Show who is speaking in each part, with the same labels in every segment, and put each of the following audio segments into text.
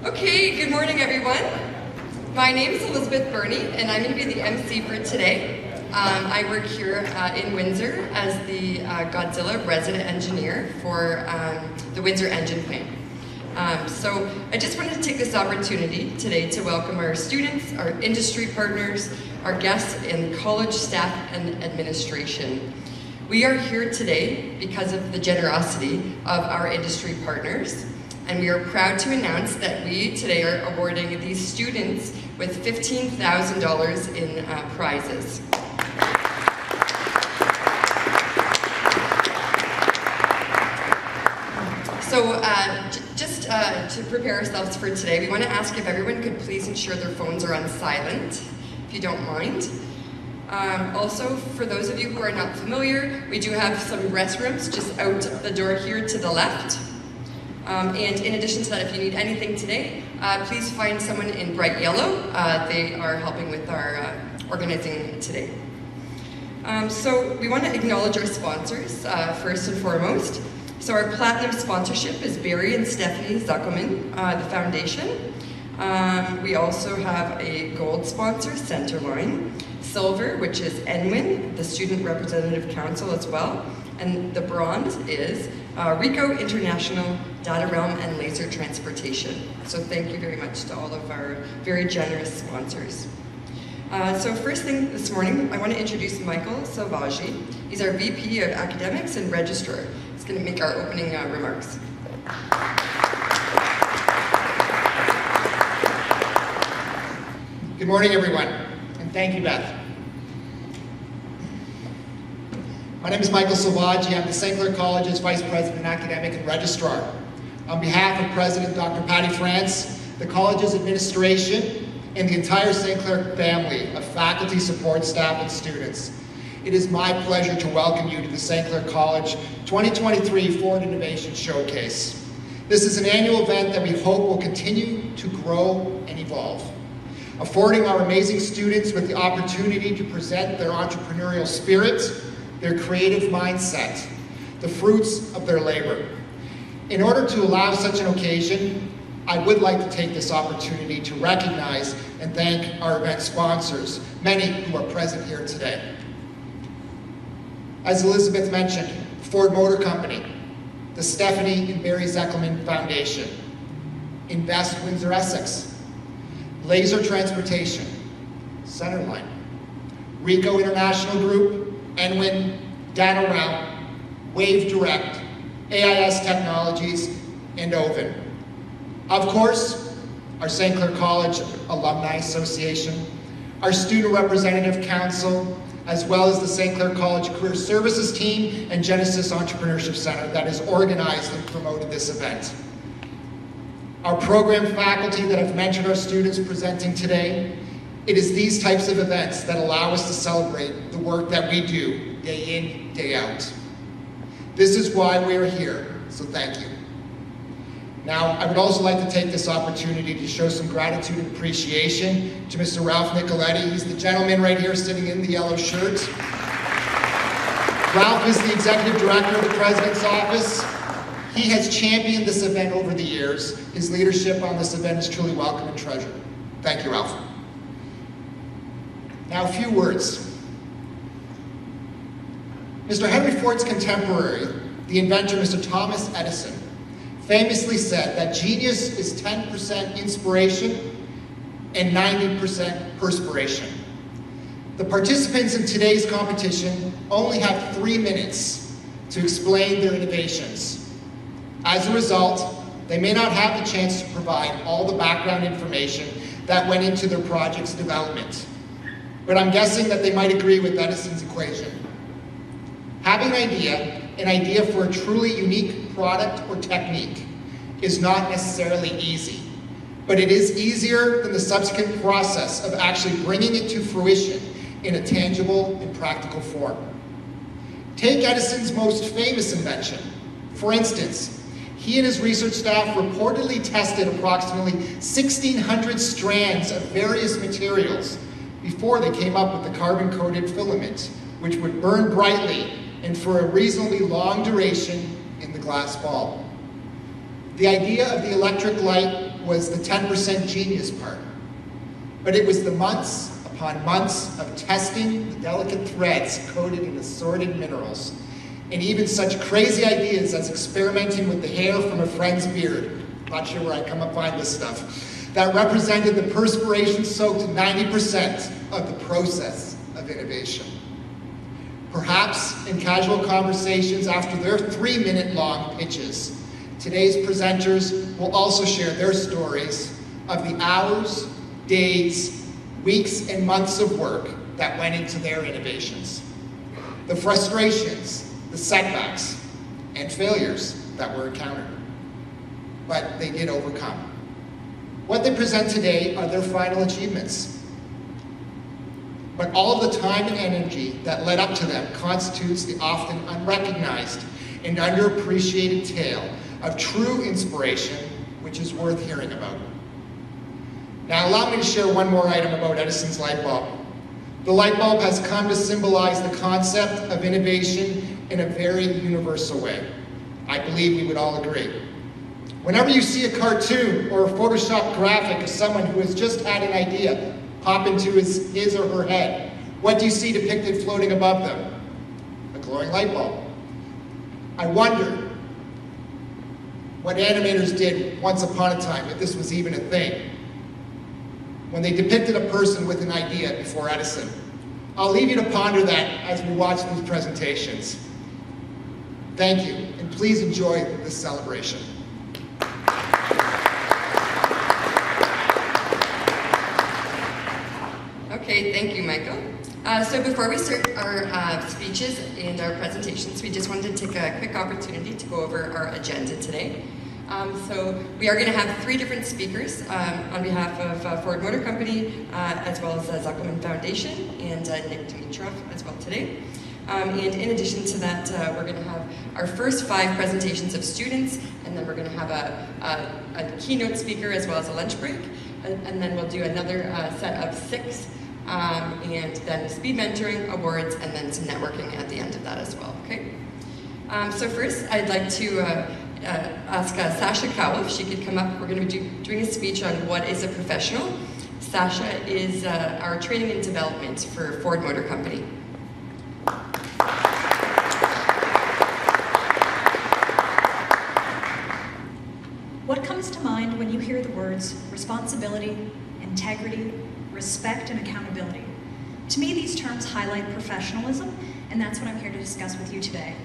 Speaker 1: Okay, good morning everyone. My name is Elizabeth Burney and I'm going to be the MC for today. I work here in Windsor as the Godzilla resident engineer for the Windsor Engine Plant. So I just wanted to take this opportunity today to welcome our students, our industry partners, our guests, and college staff and administration. We are here today because of the generosity of our industry partners, and we are proud to announce that we today are awarding these students with $15,000 in prizes. So just to prepare ourselves for today, we want to ask if everyone could please ensure their phones are on silent, if you don't mind. Also, for those of you who are not familiar, we do have some restrooms just out the door here to the left. And in addition to that, if you need anything today, please find someone in bright yellow. They are helping with our organizing today. So we want to acknowledge our sponsors first and foremost. So our platinum sponsorship is Barry and Stephanie Zuckelman, the foundation. We also have a gold sponsor, Centerline. Silver, which is NWIN, the Student Representative Council as well. And the bronze is RICO International Data Realm and Laser Transportation. So thank you very much to all of our very generous sponsors. So first thing this morning, I want to introduce Michael Salvaggi. He's our VP of Academics and Registrar. He's going to make our opening remarks.
Speaker 2: Good morning, everyone, and thank you, Beth. My name is Michael Salvaggi. I'm the St. Clair College's Vice President, Academic and Registrar. On behalf of President Dr. Patty France, the college's administration, and the entire St. Clair family of faculty, support staff, and students, it is my pleasure to welcome you to the St. Clair College 2023 Forward Innovation Showcase. This is an annual event that we hope will continue to grow and evolve, affording our amazing students with the opportunity to present their entrepreneurial spirit, their creative mindset, the fruits of their labor. In order to allow such an occasion, I would like to take this opportunity to recognize and thank our event sponsors, many who are present here today. As Elizabeth mentioned, Ford Motor Company, the Stephanie and Barry Zuckelman Foundation, Invest Windsor Essex, Laser Transportation, Centerline, RICO International Group, NWIN, Data Realm, Wave Direct, AIS Technologies, and Oven. Of course, our St. Clair College Alumni Association, our Student Representative Council, as well as the St. Clair College Career Services Team and Genesis Entrepreneurship Center that has organized and promoted this event. Our program faculty that have mentored our students presenting today, it is these types of events that allow us to celebrate the work that we do day in, day out. This is why we are here, so thank you. Now, I would also like to take this opportunity to show some gratitude and appreciation to Mr. Ralph Nicoletti. He's the gentleman right here sitting in the yellow shirt. Ralph is the Executive Director of the President's Office. He has championed this event over the years. His leadership on this event is truly welcome and treasured. Thank you, Ralph. Now, a few words. Mr. Henry Ford's contemporary, the inventor Mr. Thomas Edison, famously said that genius is 10% inspiration and 90% perspiration. The participants in today's competition only have 3 minutes to explain their innovations. As a result, they may not have the chance to provide all the background information that went into their project's development. But I'm guessing that they might agree with Edison's equation. Having an idea for a truly unique product or technique is not necessarily easy, but it is easier than the subsequent process of actually bringing it to fruition in a tangible and practical form. Take Edison's most famous invention. For instance, he and his research staff reportedly tested approximately 1,600 strands of various materials before they came up with the carbon-coated filament, which would burn brightly and for a reasonably long duration in the glass ball. The idea of the electric light was the 10% genius part. But it was the months upon months of testing the delicate threads coated in assorted minerals, and even such crazy ideas as experimenting with the hair from a friend's beard, not sure where I come up find this stuff, that represented the perspiration-soaked 90% of the process of innovation. Perhaps in casual conversations after their 3-minute-long pitches, today's presenters will also share their stories of the hours, days, weeks, and months of work that went into their innovations. The frustrations, the setbacks, and failures that were encountered. But they did overcome. What they present today are their final achievements. But all of the time and energy that led up to them constitutes the often unrecognized and underappreciated tale of true inspiration, which is worth hearing about. Now allow me to share one more item about Edison's light bulb. The light bulb has come to symbolize the concept of innovation in a very universal way. I believe we would all agree. Whenever you see a cartoon or a Photoshop graphic of someone who has just had an idea pop into his or her head, what do you see depicted floating above them? A glowing light bulb. I wonder what animators did once upon a time, if this was even a thing, when they depicted a person with an idea before Edison. I'll leave you to ponder that as we watch these presentations. Thank you, and please enjoy this celebration.
Speaker 1: Okay, thank you, Michael. So before we start our speeches and our presentations, we just wanted to take a quick opportunity to go over our agenda today. So we are going to have 3 different speakers on behalf of Ford Motor Company, as well as the Zuckelman Foundation, and Nick Dimitrov as well today. And in addition to that, we're going to have our first 5 presentations of students, and then we're going to have a keynote speaker as well as a lunch break, and then we'll do another set of 6, and then speed mentoring, awards, and then some networking at the end of that as well, okay? So first, I'd like to ask Sasha Cowell if she could come up. We're going to be doing a speech on what is a professional. Sasha is our training and development for Ford Motor Company.
Speaker 3: What comes to mind when you hear the words responsibility, integrity, respect, and accountability? To me, these terms highlight professionalism, and that's what I'm here to discuss with you today.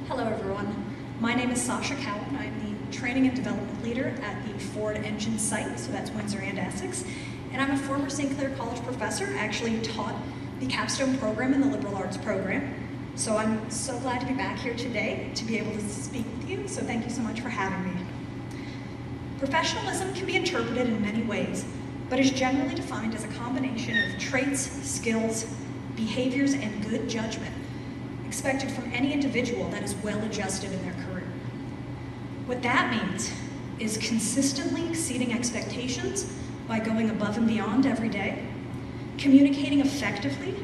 Speaker 3: Hello, everyone. My name is Sasha Cowan. I'm the Training and Development Leader at the Ford Engine site, so that's Windsor and Essex. And I'm a former St. Clair College professor. I actually taught the capstone program and the liberal arts program. So I'm so glad to be back here today to be able to speak with you, so thank you so much for having me. Professionalism can be interpreted in many ways, but is generally defined as a combination of traits, skills, behaviors, and good judgment expected from any individual that is well adjusted in their career. What that means is consistently exceeding expectations by going above and beyond every day, communicating effectively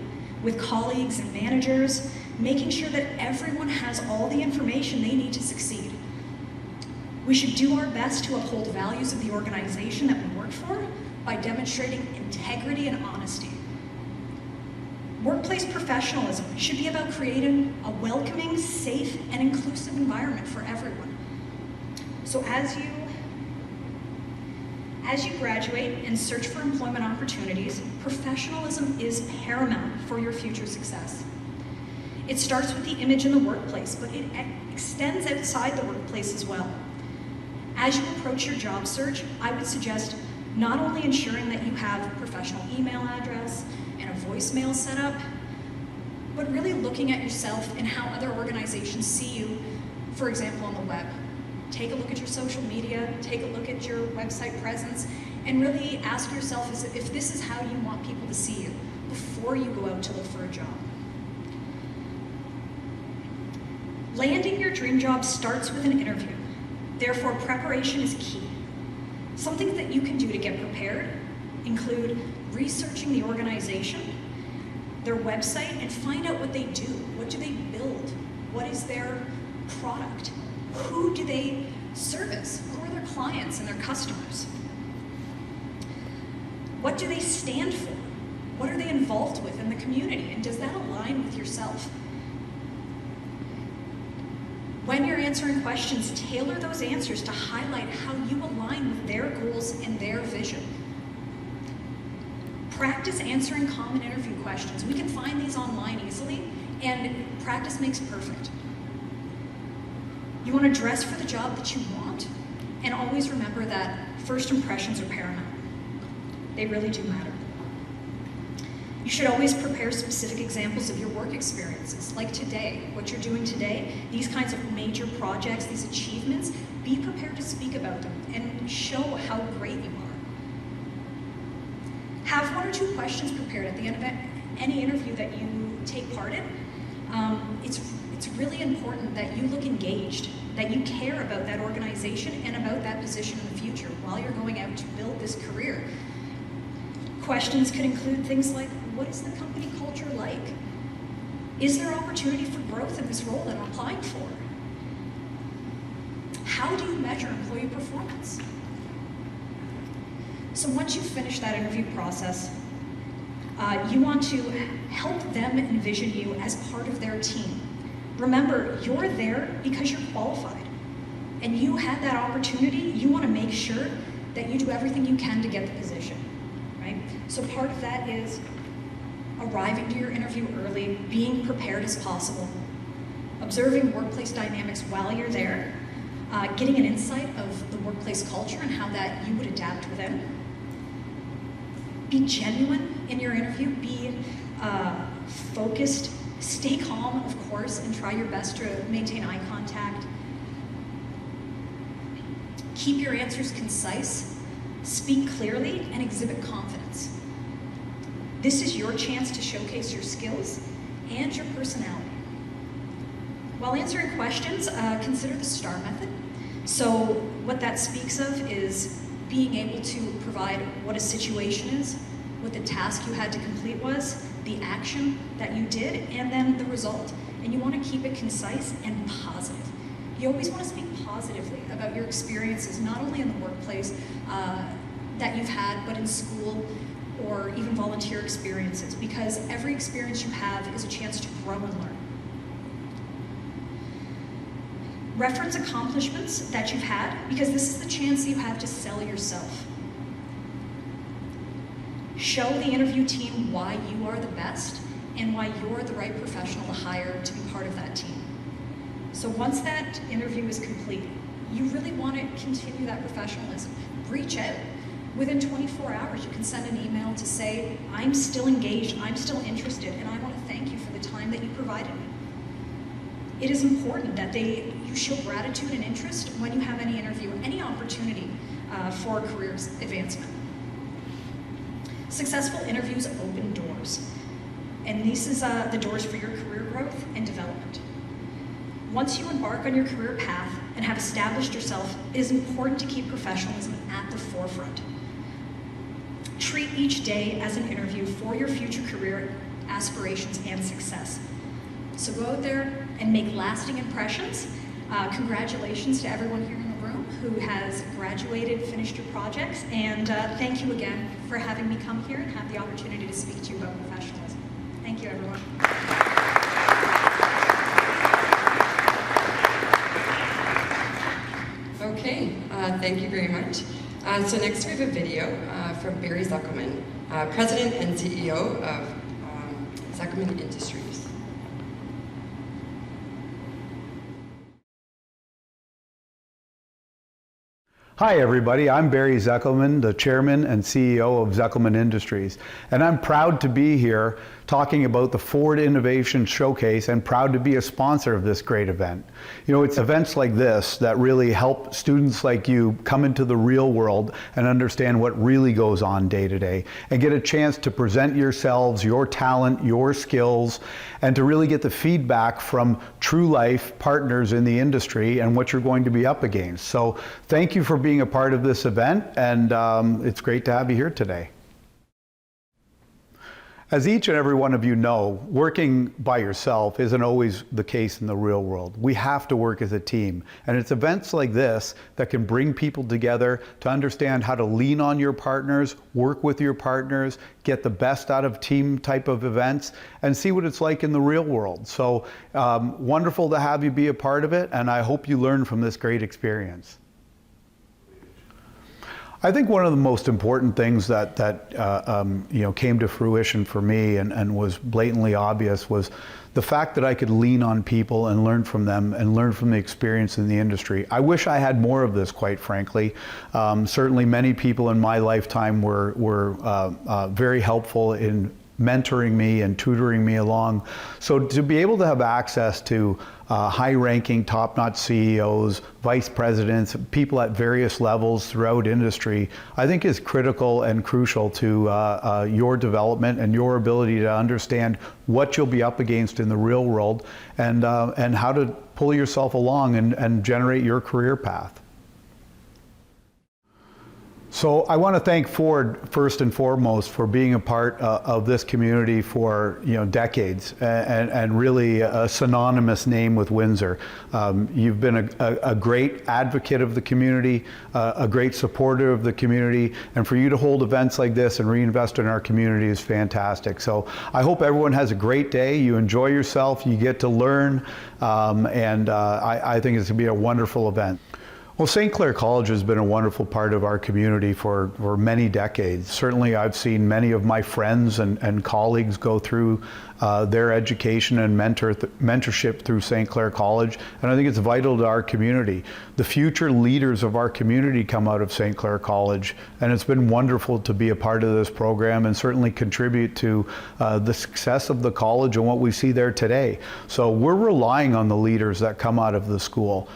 Speaker 3: with colleagues and managers, making sure that everyone has all the information they need to succeed. We should do our best to uphold values of the organization that we work for by demonstrating integrity and honesty. Workplace professionalism should be about creating a welcoming, safe, and inclusive environment for everyone. So as you graduate and search for employment opportunities, professionalism is paramount for your future success. It starts with the image in the workplace, but it extends outside the workplace as well. As you approach your job search, I would suggest not only ensuring that you have a professional email address and a voicemail set up, but really looking at yourself and how other organizations see you, for example, on the web. Take a look at your social media, take a look at your website presence, and really ask yourself if this is how you want people to see you before you go out to look for a job. Landing your dream job starts with an interview. Therefore, preparation is key. Something that you can do to get prepared include researching the organization, their website, and find out what they do. What do they build? What is their product? Who do they service? Who are their clients and their customers? What do they stand for? What are they involved with in the community? And does that align with yourself? When you're answering questions, tailor those answers to highlight how you align with their goals and their vision. Practice answering common interview questions. We can find these online easily, and practice makes perfect. You want to dress for the job that you want, and always remember that first impressions are paramount. They really do matter. You should always prepare specific examples of your work experiences, like today, what you're doing today, these kinds of major projects, these achievements. Be prepared to speak about them and show how great you are. Have 1 or 2 questions prepared at the end of any interview that you take part in. It's really important that you look engaged, that you care about that organization and about that position in the future while you're going out to build this career. Questions could include things like, what is the company culture like? Is there opportunity for growth in this role that I'm applying for? How do you measure employee performance? So once you finish that interview process, you want to help them envision you as part of their team. Remember, you're there because you're qualified, and you had that opportunity. You want to make sure that you do everything you can to get the position, right? So part of that is arriving to your interview early, being prepared as possible, observing workplace dynamics while you're there, getting an insight of the workplace culture and how that you would adapt within. Be genuine in your interview, be focused, stay calm, of course, and try your best to maintain eye contact. Keep your answers concise, speak clearly, and exhibit confidence. This is your chance to showcase your skills and your personality. While answering questions, consider the STAR method. So what that speaks of is being able to provide what a situation is, what the task you had to complete was, the action that you did, and then the result. And you want to keep it concise and positive. You always want to speak positively about your experiences, not only in the workplace that you've had, but in school or even volunteer experiences, because every experience you have is a chance to grow and learn. Reference accomplishments that you've had, because this is the chance you have to sell yourself. Show the interview team why you are the best and why you're the right professional to hire to be part of that team. So once that interview is complete, you really want to continue that professionalism. Reach out. Within 24 hours, you can send an email to say, I'm still engaged, I'm still interested, and I want to thank you for the time that you provided me. It is important that you show gratitude and interest when you have any interview, any opportunity for career advancement. Successful interviews open doors, and this is the doors for your career growth and development. Once you embark on your career path and have established yourself, it is important to keep professionalism at the forefront. Treat each day as an interview for your future career aspirations and success. So go out there and make lasting impressions. Congratulations to everyone here in the room who has graduated, finished your projects, and thank you again for having me come here and have the opportunity to speak to you about professionalism. Thank you, everyone.
Speaker 1: Okay, thank you very much. So next we have a video from Barry Zuckelman, President and CEO of Zuckelman Industries.
Speaker 4: Hi everybody, I'm Barry Zuckelman, the Chairman and CEO of Zuckelman Industries, and I'm proud to be here talking about the Ford Innovation Showcase and proud to be a sponsor of this great event. You know, it's events like this that really help students like you come into the real world and understand what really goes on day to day and get a chance to present yourselves, your talent, your skills, and to really get the feedback from true life partners in the industry and what you're going to be up against. So thank you for being a part of this event, and it's great to have you here today. As each and every one of you know, working by yourself isn't always the case in the real world. We have to work as a team. And it's events like this that can bring people together to understand how to lean on your partners, work with your partners, get the best out of team type of events, and see what it's like in the real world. So wonderful to have you be a part of it, and I hope you learn from this great experience. I think one of the most important things that came to fruition for me and was blatantly obvious was the fact that I could lean on people and learn from them and learn from the experience in the industry. I wish I had more of this, quite frankly. Certainly many people in my lifetime were very helpful in mentoring me and tutoring me along. So to be able to have access to high-ranking, top-notch CEOs, vice presidents, people at various levels throughout industry, I think is critical and crucial to your development and your ability to understand what you'll be up against in the real world and how to pull yourself along and generate your career path. So I want to thank Ford first and foremost for being a part of this community for decades and really a synonymous name with Windsor. You've been a great advocate of the community, a great supporter of the community, and for you to hold events like this and reinvest in our community is fantastic. So I hope everyone has a great day, you enjoy yourself, you get to learn, and I think it's going to be a wonderful event. Well, St. Clair College has been a wonderful part of our community for many decades. Certainly I've seen many of my friends and colleagues go through their education and mentorship through St. Clair College, and I think it's vital to our community. The future leaders of our community come out of St. Clair College, and it's been wonderful to be a part of this program and certainly contribute to the success of the college and what we see there today. So we're relying on the leaders that come out of the school.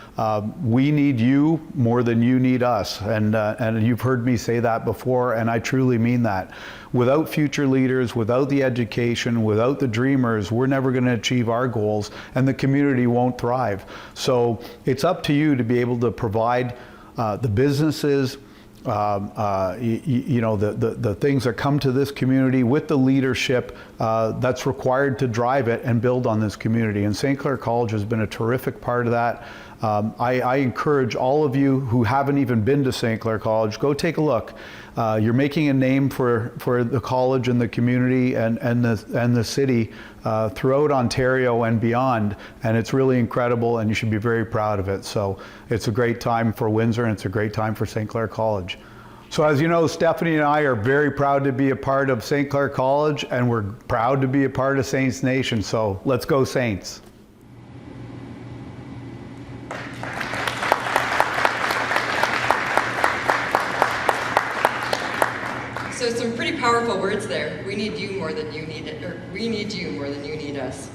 Speaker 4: We need you more than you need us, and you've heard me say that before, and I truly mean that. Without future leaders, without the education, without the dreamers, we're never going to achieve our goals, and the community won't thrive. So it's up to you to be able to provide the businesses, the things that come to this community with the leadership that's required to drive it and build on this community. And St. Clair College has been a terrific part of that. I encourage all of you who haven't even been to St. Clair College, go take a look. You're making a name for the college and the community and the city throughout Ontario and beyond, and it's really incredible, and you should be very proud of it. So it's a great time for Windsor, and it's a great time for St. Clair College. So as you know, Stephanie and I are very proud to be a part of St. Clair College, and we're proud to be a part of Saints Nation, so let's go Saints.
Speaker 1: So some pretty powerful words there. We need you more than you need it, or we need you more than you need us.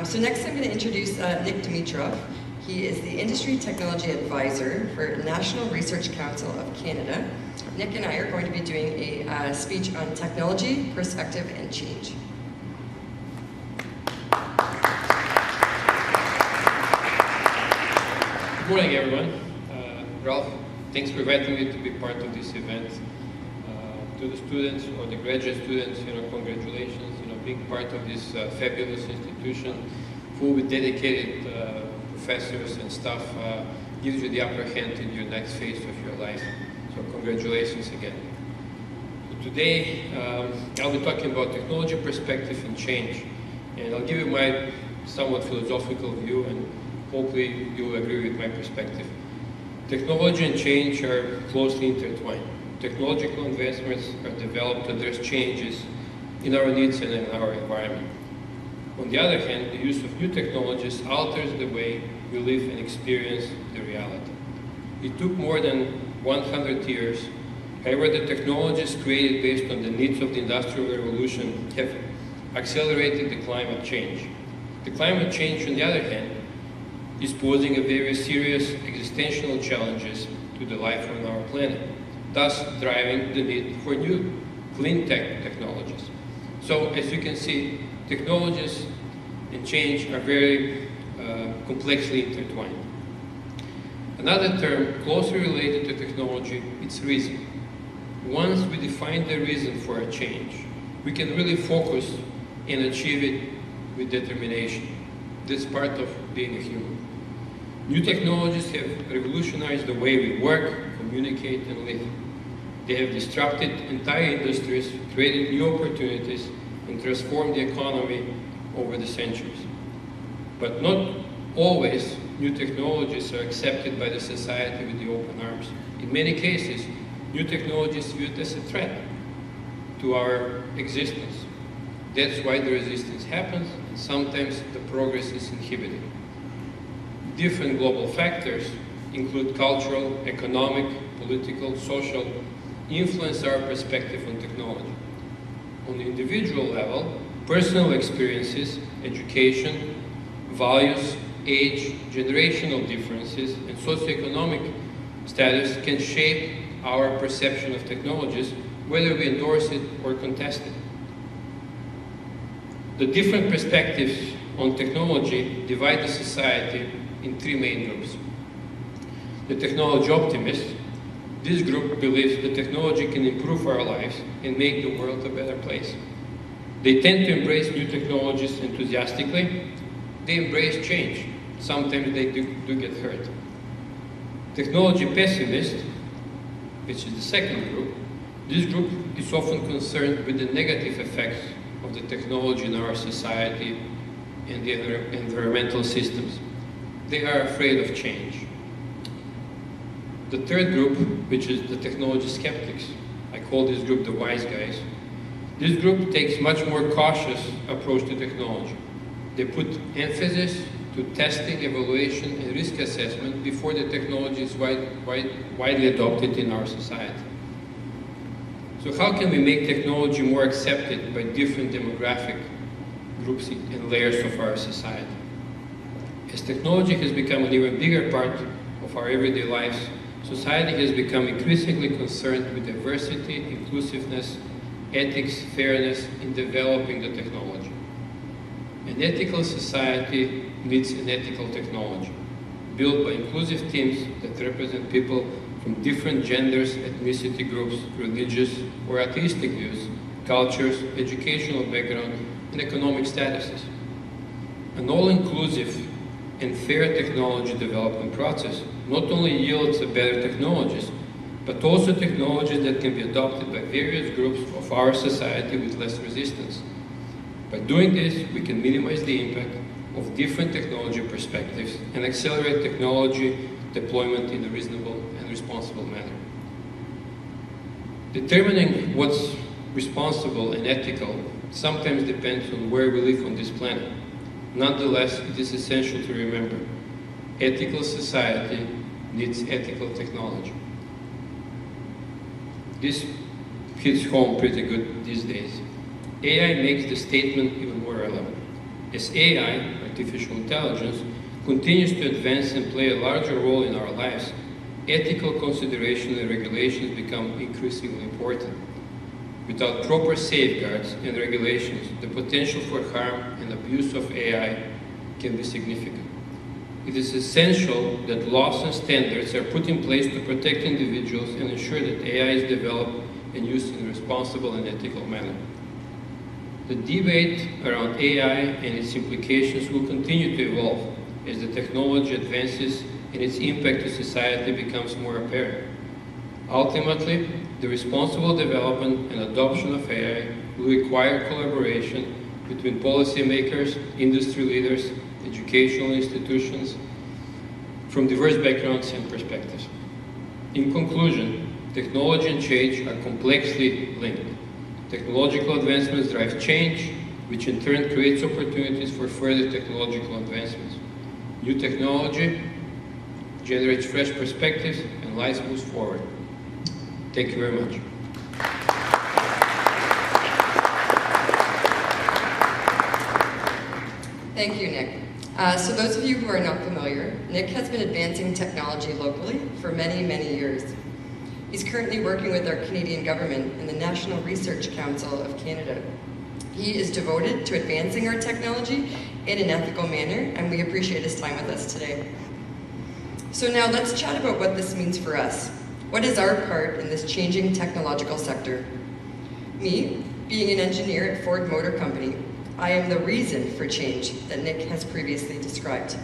Speaker 1: So next I'm going to introduce Nick Dimitrov. He is the Industry Technology Advisor for National Research Council of Canada. Nick and I are going to be doing a speech on technology, perspective, and change.
Speaker 5: Good morning, everyone. Ralph, thanks for inviting me to be part of this event. To the students or the graduate students, congratulations, being part of this fabulous institution full with dedicated professors and staff gives you the upper hand in your next phase of your life. So congratulations again. So today, I'll be talking about technology, perspective, and change. And I'll give you my somewhat philosophical view, and hopefully you'll agree with my perspective. Technology and change are closely intertwined. Technological investments are developed to address changes in our needs and in our environment. On the other hand, the use of new technologies alters the way we live and experience the reality. It took more than 100 years. However, the technologies created based on the needs of the Industrial Revolution have accelerated the climate change. The climate change, on the other hand, is posing a very serious existential challenges to the life on our planet, thus driving the need for new clean technologies. So as you can see, technologies and change are very complexly intertwined. Another term closely related to technology is reason. Once we define the reason for a change, we can really focus and achieve it with determination. That's part of being a human. New technologies have revolutionized the way we work, communicate, and live. They have disrupted entire industries, created new opportunities, and transformed the economy over the centuries. But not always new technologies are accepted by the society with the open arms. In many cases, new technologies are viewed as a threat to our existence. That's why the resistance happens, and sometimes the progress is inhibited. Different global factors include cultural, economic, political, social, influence our perspective on technology. On the individual level, personal experiences, education, values, age, generational differences, and socioeconomic status can shape our perception of technologies, whether we endorse it or contest it. The different perspectives on technology divide the society in three main groups. The technology optimists. This group believes that technology can improve our lives and make the world a better place. They tend to embrace new technologies enthusiastically. They embrace change. Sometimes they do get hurt. Technology pessimists, which is the second group, this group is often concerned with the negative effects of the technology in our society and the environmental systems. They are afraid of change. The third group, which is the technology skeptics, I call this group the wise guys. This group takes much more cautious approach to technology. They put emphasis to testing, evaluation, and risk assessment before the technology is widely adopted in our society. So how can we make technology more accepted by different demographic groups and layers of our society? As technology has become an even bigger part of our everyday lives, society has become increasingly concerned with diversity, inclusiveness, ethics, fairness in developing the technology. An ethical society needs an ethical technology, built by inclusive teams that represent people from different genders, ethnicity groups, religious or atheistic views, cultures, educational background, and economic statuses. An all-inclusive and fair technology development process not only yields better technologies, but also technologies that can be adopted by various groups of our society with less resistance. By doing this, we can minimize the impact of different technology perspectives and accelerate technology deployment in a reasonable and responsible manner. Determining what's responsible and ethical sometimes depends on where we live on this planet. Nonetheless, it is essential to remember, ethical society needs ethical technology. This hits home pretty good these days. AI makes the statement even more relevant. As AI, artificial intelligence, continues to advance and play a larger role in our lives, ethical consideration and regulations become increasingly important. Without proper safeguards and regulations, the potential for harm and abuse of AI can be significant. It is essential that laws and standards are put in place to protect individuals and ensure that AI is developed and used in a responsible and ethical manner. The debate around AI and its implications will continue to evolve as the technology advances and its impact to society becomes more apparent. Ultimately, the responsible development and adoption of AI will require collaboration between policymakers, industry leaders, educational institutions from diverse backgrounds and perspectives. In conclusion, technology and change are complexly linked. Technological advancements drive change, which in turn creates opportunities for further technological advancements. New technology generates fresh perspectives and life moves forward. Thank you very much.
Speaker 1: Thank you, Nick. So those of you who are not familiar, Nick has been advancing technology locally for many, many years. He's currently working with our Canadian government and the National Research Council of Canada. He is devoted to advancing our technology in an ethical manner, and we appreciate his time with us today. So now let's chat about what this means for us. What is our part in this changing technological sector? Me, Being an engineer at Ford Motor Company, I am the reason for change that Nick has previously described.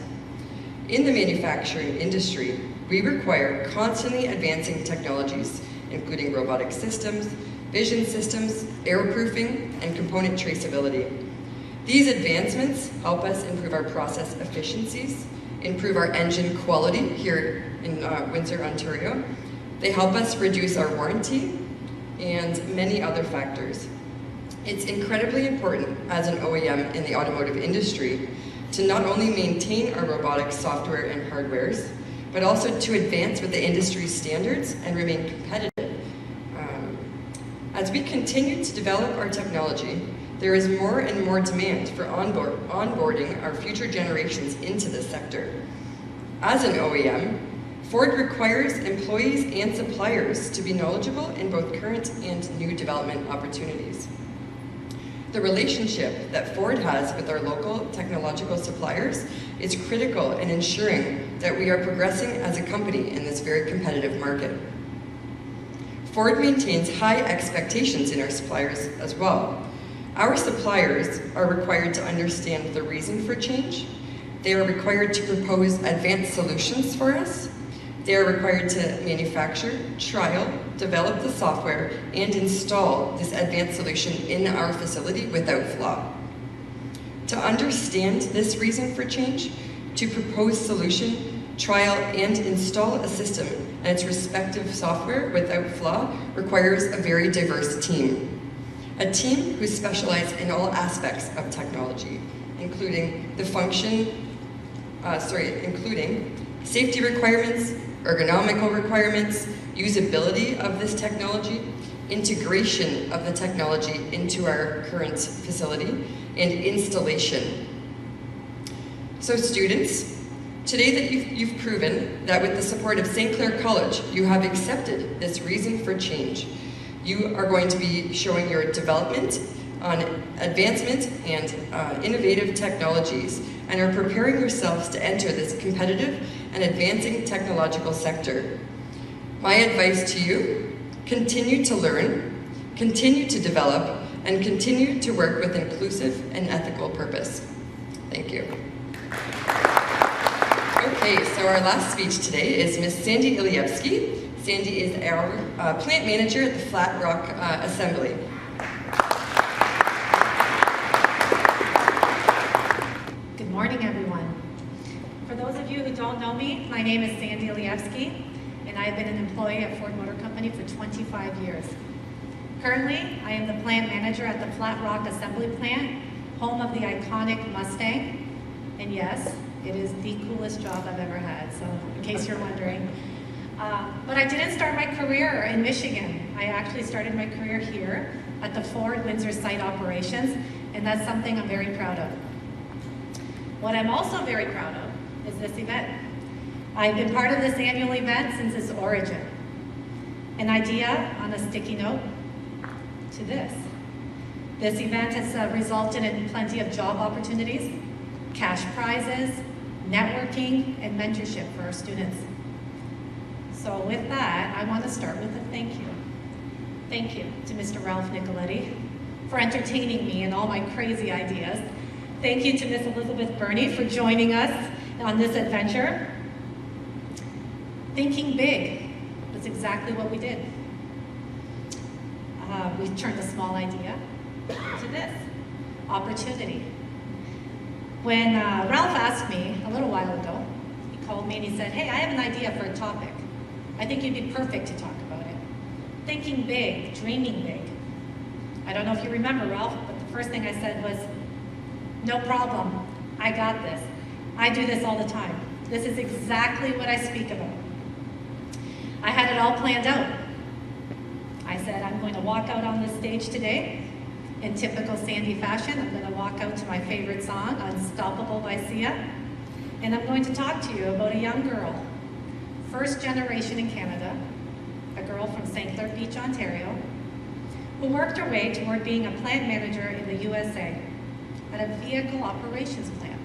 Speaker 1: In the manufacturing industry, we require constantly advancing technologies, including robotic systems, vision systems, airproofing, and component traceability. These advancements help us improve our process efficiencies, improve our engine quality here in Windsor, Ontario. They help us reduce our warranty and many other factors. It's incredibly important as an OEM in the automotive industry to not only maintain our robotic software and hardwares, but also to advance with the industry standards and remain competitive. As we continue to develop our technology, there is more and more demand for onboarding our future generations into this sector. As an OEM, Ford requires employees and suppliers to be knowledgeable in both current and new development opportunities. The relationship that Ford has with our local technological suppliers is critical in ensuring that we are progressing as a company in this very competitive market. Ford maintains high expectations in our suppliers as well. Our suppliers are required to understand the reason for change. They are required to propose advanced solutions for us. They are required to manufacture, trial, develop the software, and install this advanced solution in our facility without flaw. To understand this reason for change, to propose solution, trial, and install a system and its respective software without flaw requires a very diverse team. A team who specialize in all aspects of technology, including including safety requirements, ergonomical requirements, usability of this technology, integration of the technology into our current facility, and installation. So students, today that you've proven that with the support of St. Clair College, you have accepted this reason for change. You are going to be showing your development on advancement and innovative technologies and are preparing yourselves to enter this competitive and advancing technological sector. My advice to you, continue to learn, continue to develop, and continue to work with inclusive and ethical purpose. Thank you. Okay, so our last speech today is Ms. Sandy Ilievsky. Sandy is our plant manager at the Flat Rock Assembly.
Speaker 6: Good morning, everyone. For those of you who don't know me, my name is Sandy Ilievsky, and I've been an employee at Ford Motor Company for 25 years. Currently, I am the plant manager at the Flat Rock Assembly Plant, home of the iconic Mustang. And yes, it is the coolest job I've ever had, so in case you're wondering. But I didn't start my career in Michigan. I actually started my career here at the Ford Windsor site operations, and that's something I'm very proud of. What I'm also very proud of is this event. I've been part of this annual event since its origin. An idea on a sticky note to this. This event has resulted in plenty of job opportunities, cash prizes, networking, and mentorship for our students. So with that, I want to start with a thank you. Thank you to Mr. Ralph Nicoletti for entertaining me and all my crazy ideas. Thank you to Ms. Elizabeth Burney for joining us on this adventure. Thinking big was exactly what we did. We turned a small idea to this, opportunity. When Ralph asked me a little while ago, he called me and he said, hey, I have an idea for a topic. I think you'd be perfect to talk about it. Thinking big, dreaming big. I don't know if you remember, Ralph, but the first thing I said was, no problem, I got this. I do this all the time. This is exactly what I speak about. I had it all planned out. I said, I'm going to walk out on this stage today in typical Sandy fashion. I'm going to walk out to my favorite song, Unstoppable by Sia, and I'm going to talk to you about a young girl, first generation in Canada, a girl from St. Clair Beach, Ontario, who worked her way toward being a plant manager in the USA at a vehicle operations plant,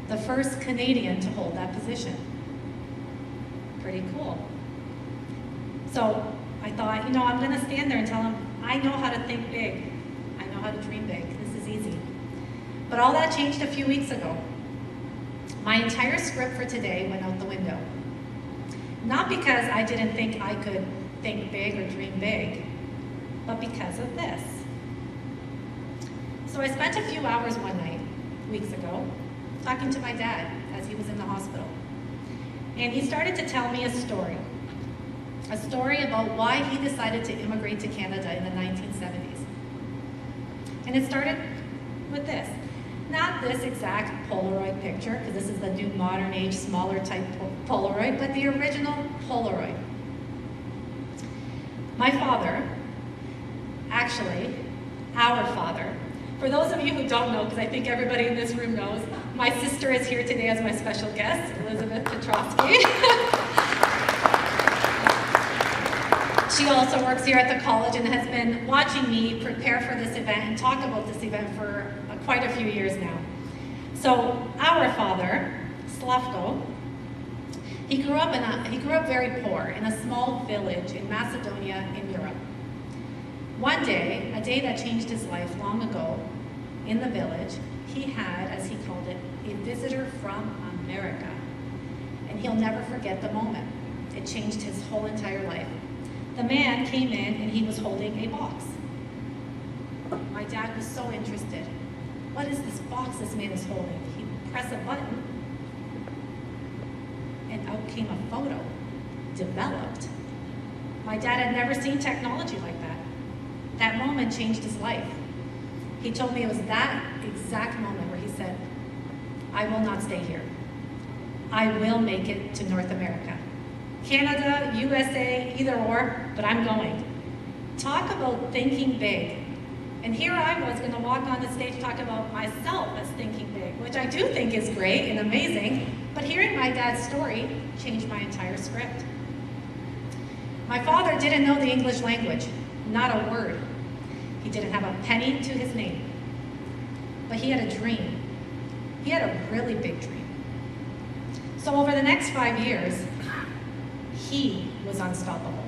Speaker 6: the first Canadian to hold that position. Pretty cool. So I thought, you know, I'm gonna stand there and tell him, I know how to think big. I know how to dream big. This is easy. But all that changed a few weeks ago. My entire script for today went out the window. Not because I didn't think I could think big or dream big, but because of this. So I spent a few hours one night, weeks ago, talking to my dad as he was in the hospital. And he started to tell me a story about why he decided to immigrate to Canada in the 1970s. And it started with this. Not this exact Polaroid picture, because this is the new modern age, smaller type Polaroid, but the original Polaroid. My father, actually, our father, for those of you who don't know, because I think everybody in this room knows, my sister is here today as my special guest, Elizabeth Petrovsky. She also works here at the college and has been watching me prepare for this event and talk about this event for quite a few years now. So our father, Slavko, he grew up very poor in a small village in Macedonia in Europe. One day, a day that changed his life long ago, in the village, he had, as he called it, a visitor from America. And he'll never forget the moment. It changed his whole entire life. The man came in and he was holding a box. My dad was so interested. What is this box this man is holding? He pressed a button and out came a photo, developed. My dad had never seen technology like that. That moment changed his life. He told me it was that exact moment where he said, I will not stay here. I will make it to North America. Canada, USA, either or, but I'm going. Talk about thinking big. And here I was going to walk on the stage to talk about myself as thinking big, which I do think is great and amazing, but hearing my dad's story changed my entire script. My father didn't know the English language, not a word. He didn't have a penny to his name, but he had a dream. He had a really big dream. So over the next 5 years, he was unstoppable.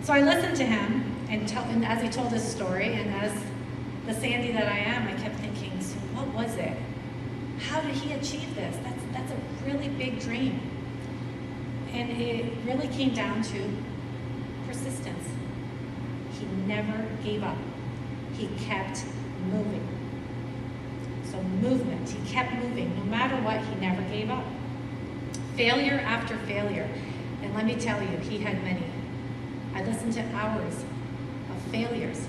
Speaker 6: So I listened to him, and as he told his story, and as the Sandy that I am, I kept thinking, so what was it? How did he achieve this? That's a really big dream. And it really came down to persistence. He never gave up. He kept moving. So movement, he kept moving. No matter what, he never gave up. Failure after failure. And let me tell you, he had many. I listened to hours of failures.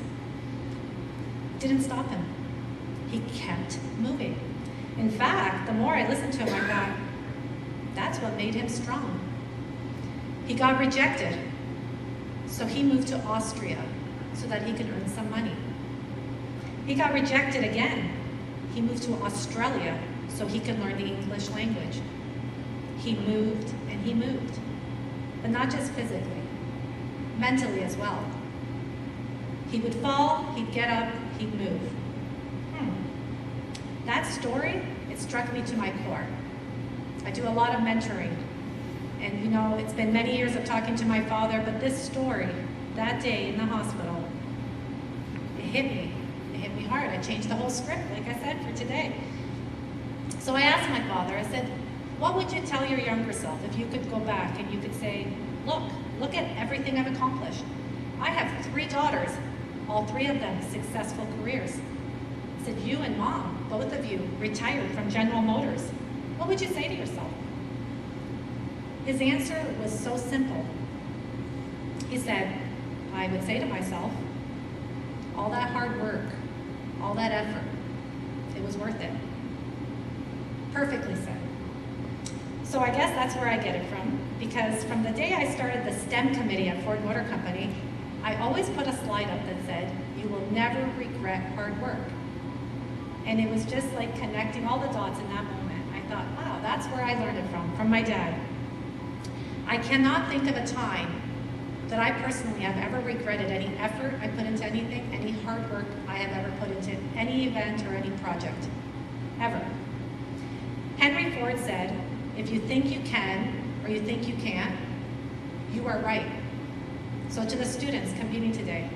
Speaker 6: Didn't stop him. He kept moving. In fact, the more I listened to him, I thought, that's what made him strong. He got rejected, so he moved to Austria so that he could earn some money. He got rejected again. He moved to Australia so he could learn the English language. He moved and he moved, but not just physically, mentally as well. He would fall, he'd get up, he'd move. That story, it struck me to my core. I do a lot of mentoring, and you know, it's been many years of talking to my father, but this story, that day in the hospital, it hit me. It hit me hard. I changed the whole script, like I said, for today. So I asked my father, I said, what would you tell your younger self if you could go back and you could say, look at everything I've accomplished. I have 3 daughters, all 3 of them successful careers. I said, you and mom, both of you, retired from General Motors. What would you say to yourself? His answer was so simple. He said, I would say to myself, all that hard work, all that effort, it was worth it. Perfectly said. So I guess that's where I get it from, because from the day I started the STEM committee at Ford Motor Company, I always put a slide up that said, you will never regret hard work. And it was just like connecting all the dots in that moment. I thought, wow, that's where I learned it from my dad. I cannot think of a time that I personally have ever regretted any effort I put into anything, any hard work I have ever put into any event or any project, ever. Henry Ford said, if you think you can or you think you can't, you are right. So to the students competing today,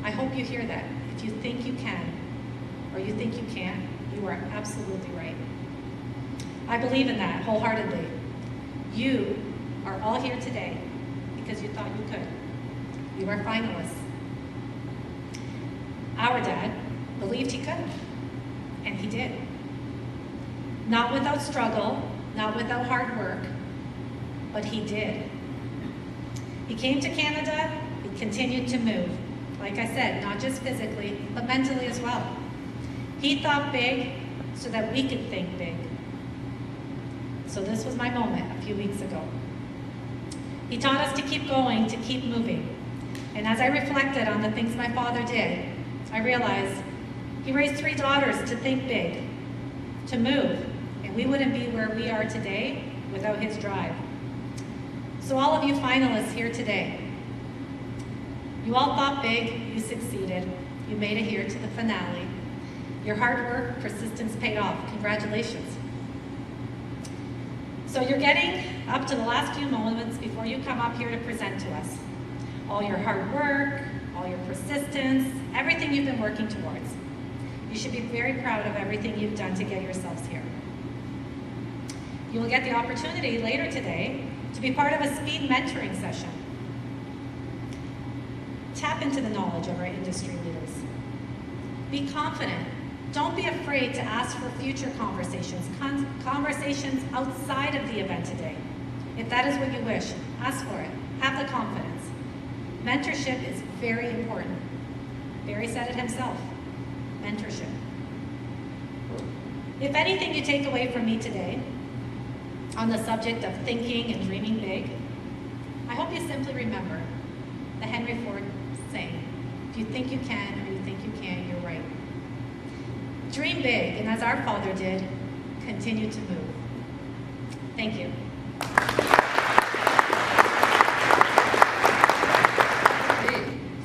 Speaker 6: I hope you hear that. If you think you can, or you think you can't, you are absolutely right. I believe in that wholeheartedly. You are all here today because you thought you could. You are finalists. Our dad believed he could, and he did. Not without struggle, not without hard work, but he did. He came to Canada, he continued to move. Like I said, not just physically, but mentally as well. He thought big so that we could think big. So this was my moment a few weeks ago. He taught us to keep going, to keep moving. And as I reflected on the things my father did, I realized he raised 3 daughters to think big, to move, and we wouldn't be where we are today without his drive. So all of you finalists here today, you all thought big, you succeeded, you made it here to the finale. Your hard work, persistence paid off. Congratulations. So you're getting up to the last few moments before you come up here to present to us. All your hard work, all your persistence, everything you've been working towards. You should be very proud of everything you've done to get yourselves here. You will get the opportunity later today to be part of a speed mentoring session. Tap into the knowledge of our industry leaders. Be confident. Don't be afraid to ask for future conversations, conversations outside of the event today. If that is what you wish, ask for it. Have the confidence. Mentorship is very important. Barry said it himself. Mentorship. If anything you take away from me today on the subject of thinking and dreaming big, I hope you simply remember the Henry Ford saying, if you think you can or you think you can't, you're right. Dream big, and as our father did, continue to move. Thank you.
Speaker 1: Okay,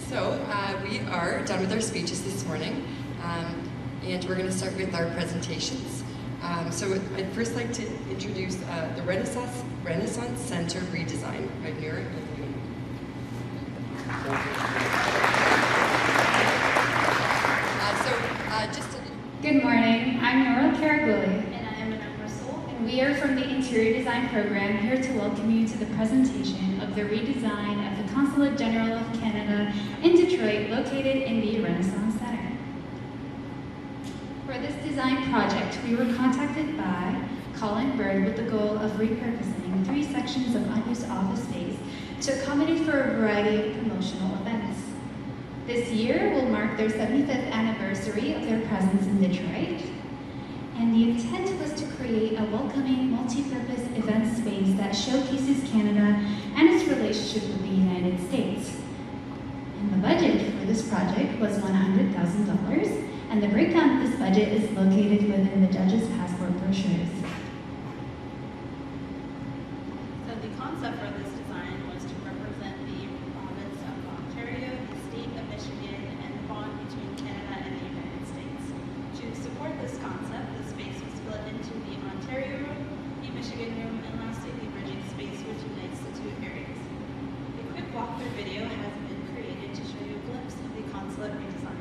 Speaker 1: so we are done with our speeches this morning, and we're going to start with our presentations. So I'd first like to introduce the Renaissance Center redesign by Mira and
Speaker 7: Good morning, I'm Nora Caraguli. And I am Anna Russell. And we are from the Interior Design Program here to welcome you to the presentation of the redesign of the Consulate General of Canada in Detroit, located in the Renaissance Center. For this design project, we were contacted by Colin Bird with the goal of repurposing 3 sections of unused office space to accommodate for a variety of promotional events. This year will mark their 75th anniversary of their presence in Detroit, and the intent was to create a welcoming, multi-purpose event space that showcases Canada and its relationship with the United States. And the budget for this project was $100,000, and the breakdown of this budget is located within the Judge's Passport brochures.
Speaker 8: So the concept for this design was to represent the province of Ontario, the state of Michigan, and the bond between Canada and the United States. To support this concept, the space was split into the Ontario room, the Michigan room, and lastly the bridging space, which unites the 2 areas. A quick walkthrough video has been created to show you a glimpse of the consulate redesign.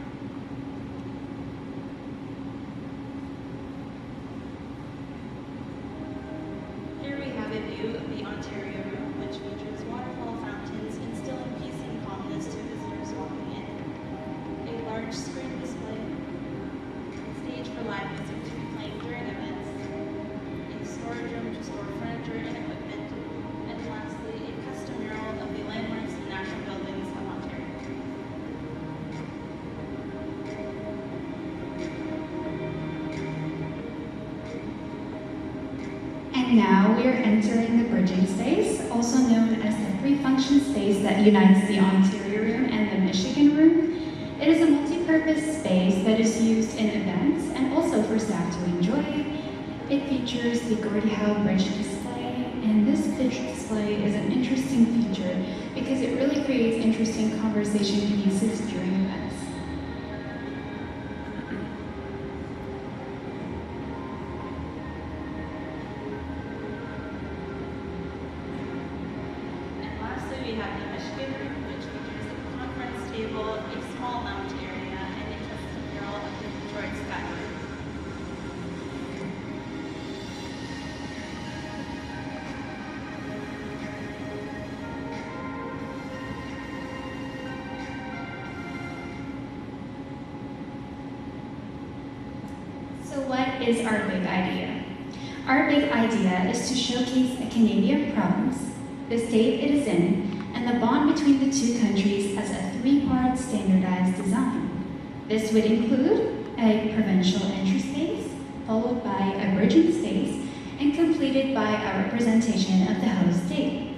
Speaker 8: Here we have a view of the Ontario room, which features waterfall fountains instilling peace and calmness to visitors walking in. A large screen display, a stage for live music to be playing during events, a storage room to store furniture and equipment, and lastly, a custom mural of the landmarks and national buildings of Ontario.
Speaker 7: And now we are entering the bridging space, also known as the pre-function space that unites the Ontario room and the Michigan room. It is a multi-purpose space that is used in events and also for staff to enjoy. It features the Gordie Howe Bridge display, and this bridge display is an interesting feature because it really creates interesting conversation pieces during events.
Speaker 8: And lastly, we have the Michigan room, which
Speaker 7: So what is our big idea? Our big idea is to showcase a Canadian province, the state it is in, and the bond between the two countries as a three-part standardized design. This would include a provincial entry space, followed by a bridging space, and completed by a representation of the host state.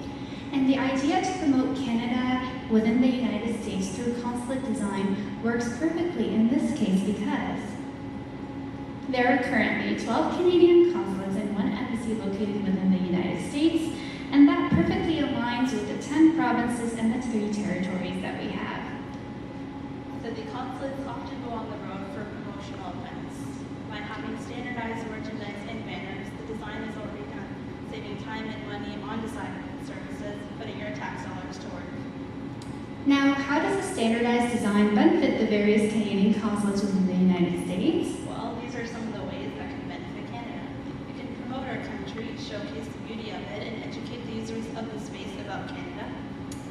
Speaker 7: And the idea to promote Canada within the United States through consulate design works perfectly in this case because there are currently 12 Canadian consulates and 1 embassy located within the United States, and that perfectly aligns with the 10 provinces and the 3 territories that we have.
Speaker 8: So the consulates often go on the road for promotional events. By having standardized merchandise and banners, the design is already done, saving time and money on design services, putting your tax dollars to work.
Speaker 7: Now, how does a standardized design benefit the various Canadian consulates within the United States?
Speaker 8: Well, these are some of the ways that can benefit Canada. We can promote our country, showcase the beauty of it, and educate the users of the space about Canada.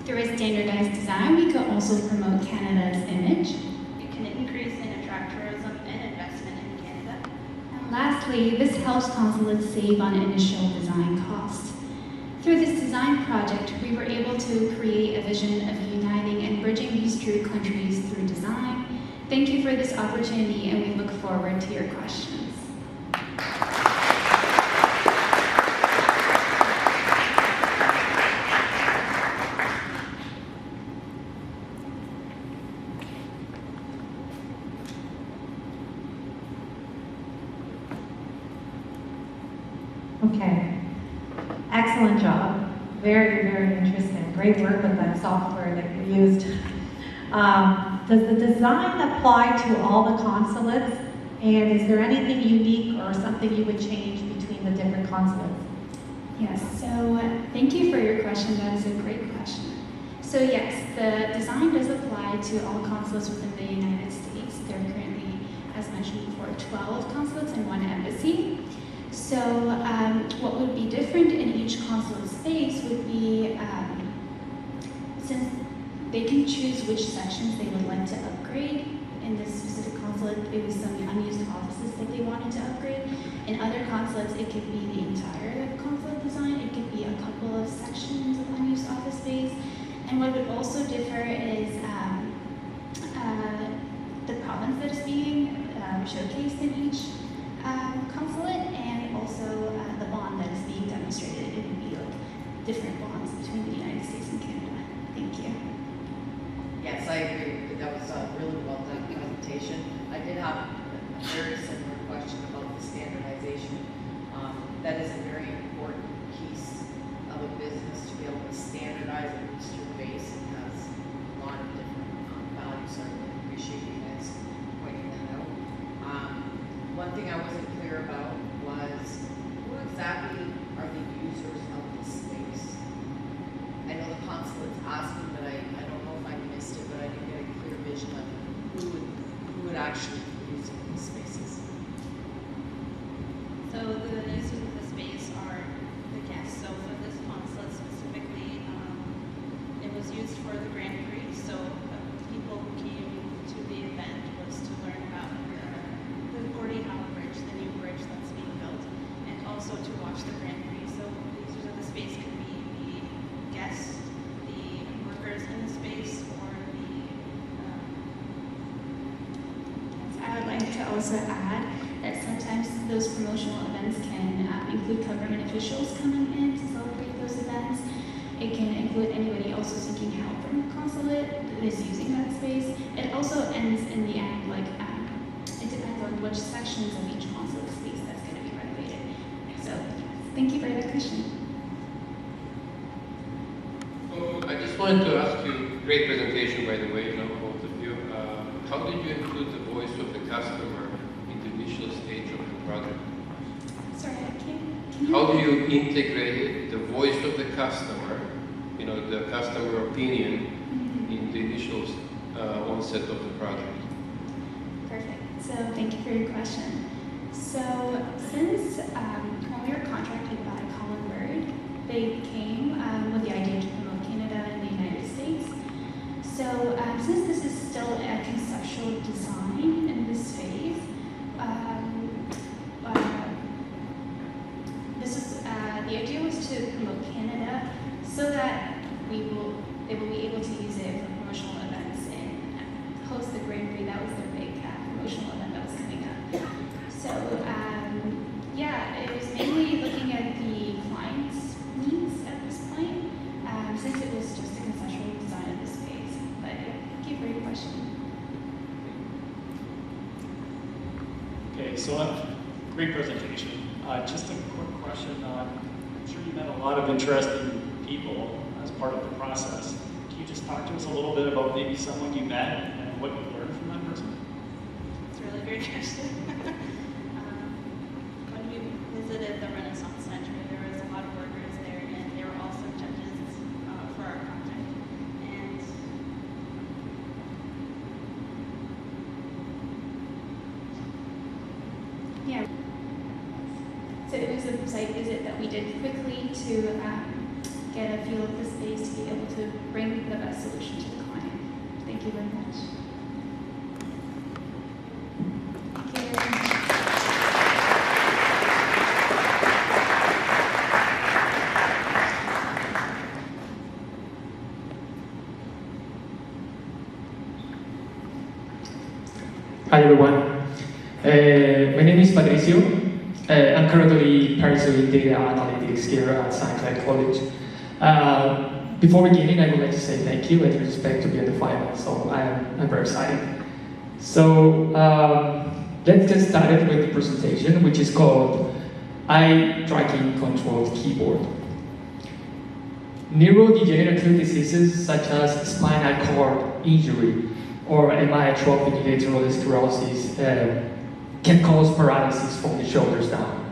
Speaker 7: Through a standardized design, we could also promote Canada's image.
Speaker 8: It can increase and attract tourism and investment in Canada.
Speaker 7: And lastly, this helps consulates save on initial design costs. Through this design project, we were able to create a vision of uniting and bridging these two countries through design. Thank you for this opportunity, and we look forward to your questions.
Speaker 6: Okay, excellent job. Very, very interesting. Great work with that software that you used. Does the design apply to all the consulates? And is there anything unique or something you would change between the different consulates?
Speaker 7: Yes, so thank you for your question. That is a great question. So yes, the design does apply to all consulates within the United States. There are currently, as mentioned before, 12 consulates and 1 embassy. So what would be different in each consulate space would be, since they can choose which sections they would like to upgrade. In this specific consulate, it was some unused offices that they wanted to upgrade. In other consulates, it could be the entire consulate design. It could be a couple of sections of unused office space. And what would also differ is the province that is being showcased in each consulate, and also the bond that is being demonstrated. It would be like different bonds between the United States and Canada. Thank you.
Speaker 9: Yes, I agree. That was a really well done presentation. I did have a very similar question about the standardization. That is a very important piece of a business to be able to standardize and reach your base. It has a lot of different values, so I really appreciate you guys pointing that out. One thing I wasn't clear about was who exactly are the users of the space? I know the consulate's asking, but I don't know if I missed it, but I didn't get a clear vision of who would actually be using these spaces.
Speaker 8: So the users of the space are the guests. So for this consulate specifically, it was used for the Grand Prix. So people who came to the event was to learn about the Gordie Howe Bridge, the new bridge that's being built, and also to watch the Grand Prix. So the users of the space could be the guests, the workers in the space, or the
Speaker 7: I would like to also add that sometimes those promotional events can include government officials coming in to celebrate those events. It can include anybody also seeking help from the consulate that is using that space. It also ends in the end, like, it depends on which sections of each consulate space that's going to be renovated. So, thank you for that question.
Speaker 5: I just wanted to ask you, great presentation by the way, both of you. How did you include the voice of the customer in the initial stage of the project?
Speaker 7: Sorry, can you...
Speaker 5: How do you integrate the voice of the customer, the customer opinion, in the initial onset of the project?
Speaker 7: Perfect. So thank you for your question. So since when we were contracted by Colin Bird, they came with the idea to promote Canada and the United States. So since this is still a conceptual design in this phase, to promote Canada so that they will be able to use it for promotional events and host the Grand Prix. That was their big promotional event that was coming up. So yeah, it was mainly looking at the client's needs at this point, since it was just a conceptual design of the space. But yeah, thank you for your question.
Speaker 10: Okay, so great presentation. Just a quick question. I'm sure you met a lot of interesting people as part of the process. Can you just talk to us a little bit about maybe someone you met and what you learned from that person?
Speaker 8: It's a really great question. When we visited the Renaissance Center, there was a lot of workers there, and they were also judges for our project. And
Speaker 7: Yeah. So it was a site visit that we did quickly to get a feel of the space to be able to bring the best solution to the client. Thank you very much. Thank you very much.
Speaker 11: Hi everyone. My name is Patricio. I'm currently pursuing data analytics here at St. Clair College. Before beginning, I would like to say thank you and respect to be in the final, so I'm very excited. So let's get started with the presentation, which is called Eye Tracking Controlled Keyboard. Neurodegenerative diseases such as spinal cord injury or amyotrophic lateral sclerosis can cause paralysis from the shoulders down.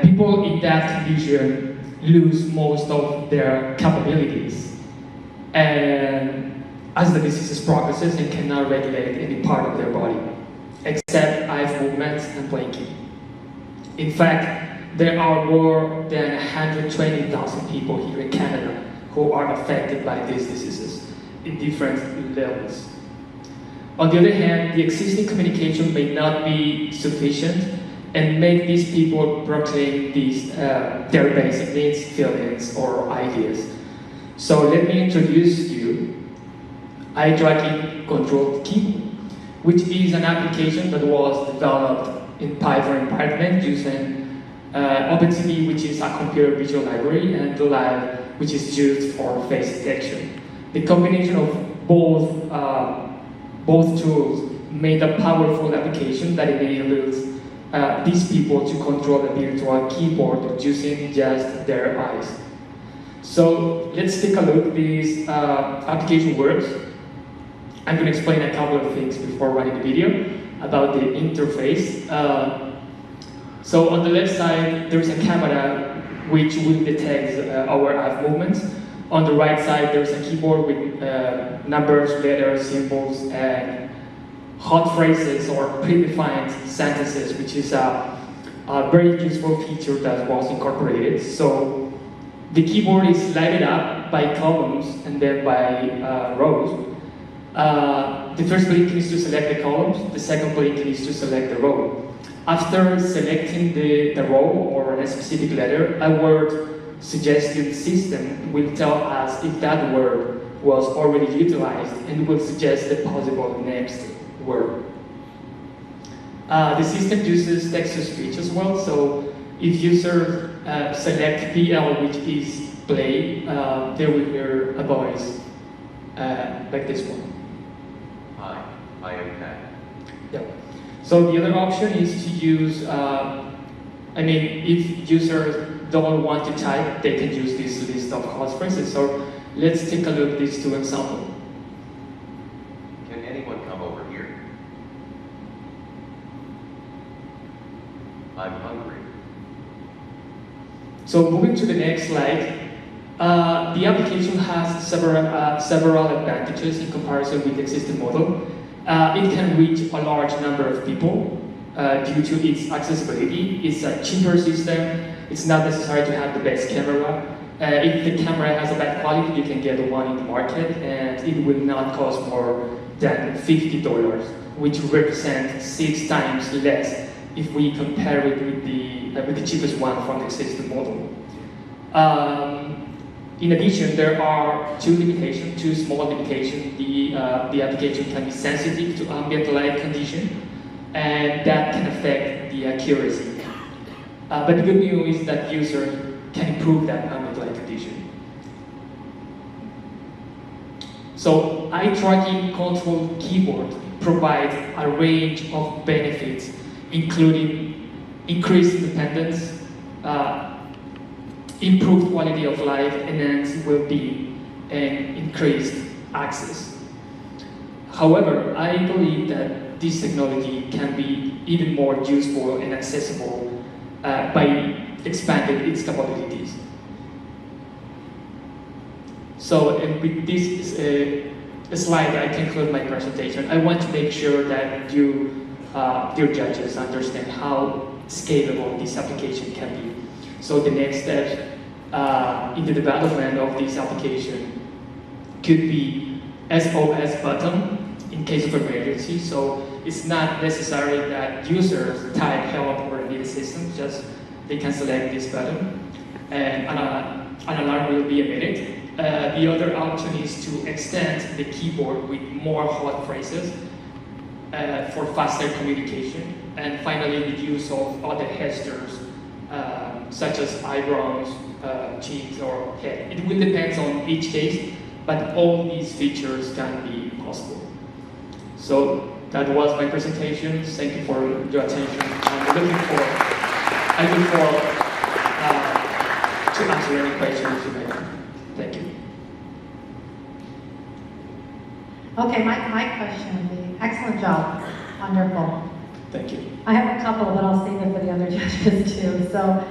Speaker 11: People in that condition lose most of their capabilities, and as the disease progresses, they cannot regulate any part of their body, except eye movements and blinking. In fact, there are more than 120,000 people here in Canada who are affected by these diseases in different levels. On the other hand, the existing communication may not be sufficient and make these people proclaim these their basic needs, feelings, or ideas. So let me introduce you Eye Tracking Controlled Keyboard, which is an application that was developed in Python environment using OpenCV, which is a computer vision library, and Live, which is used for face detection. The combination of both tools made a powerful application that enables these people to control the virtual keyboard using just their eyes. So let's take a look at this application works. I'm going to explain a couple of things before running the video about the interface. So on the left side, there is a camera which will detect our eye movements. On the right side, there's a keyboard with numbers, letters, symbols, and hot phrases or predefined sentences, which is a very useful feature that was incorporated. So the keyboard is lighted up by columns and then by rows. The first blinking is to select the columns, the second blinking is to select the row. After selecting the row or a specific letter, a word suggestion system will tell us if that word was already utilized and will suggest the possible next word. The system uses text-to-speech as well, so if users select PL, which is play, they will hear a voice like this one.
Speaker 12: Hi, I am Kat.
Speaker 11: Yep. So the other option is to use, if users don't want to type, they can use this list of hot phrases. So let's take a look at these two examples.
Speaker 12: Can anyone come over here? I'm hungry.
Speaker 11: So moving to the next slide, the application has several advantages in comparison with the existing model. It can reach a large number of people due to its accessibility. It's a cheaper system. It's not necessary to have the best camera. If the camera has a bad quality, you can get one in the market, and it will not cost more than $50, which represents 6 times less if we compare it with the cheapest one from the existing model. In addition, there are two small limitations. The application can be sensitive to ambient light condition, and that can affect the accuracy. But the good news is that user can improve that ambient light condition. So eye tracking control keyboard provides a range of benefits, including increased independence, improved quality of life, enhanced well-being, and increased access. However, I believe that this technology can be even more useful and accessible by expanding its capabilities. So with this slide, I conclude my presentation. I want to make sure that you, dear judges, understand how scalable this application can be. So the next step in the development of this application could be SOS button in case of emergency. So it's not necessary that users type help or need assistance, just they can select this button and an alarm will be emitted. The other option is to extend the keyboard with more hot phrases for faster communication. And finally, the use of other gestures such as eyebrows, cheeks, or head. It will depend on each case, but all these features can be possible. So that was my presentation. Thank you for your attention. I look forward to answer any questions you may have. Thank you.
Speaker 6: Okay, my question would be, excellent job, wonderful.
Speaker 11: Thank you.
Speaker 6: I have a couple, but I'll save it for the other judges too. So,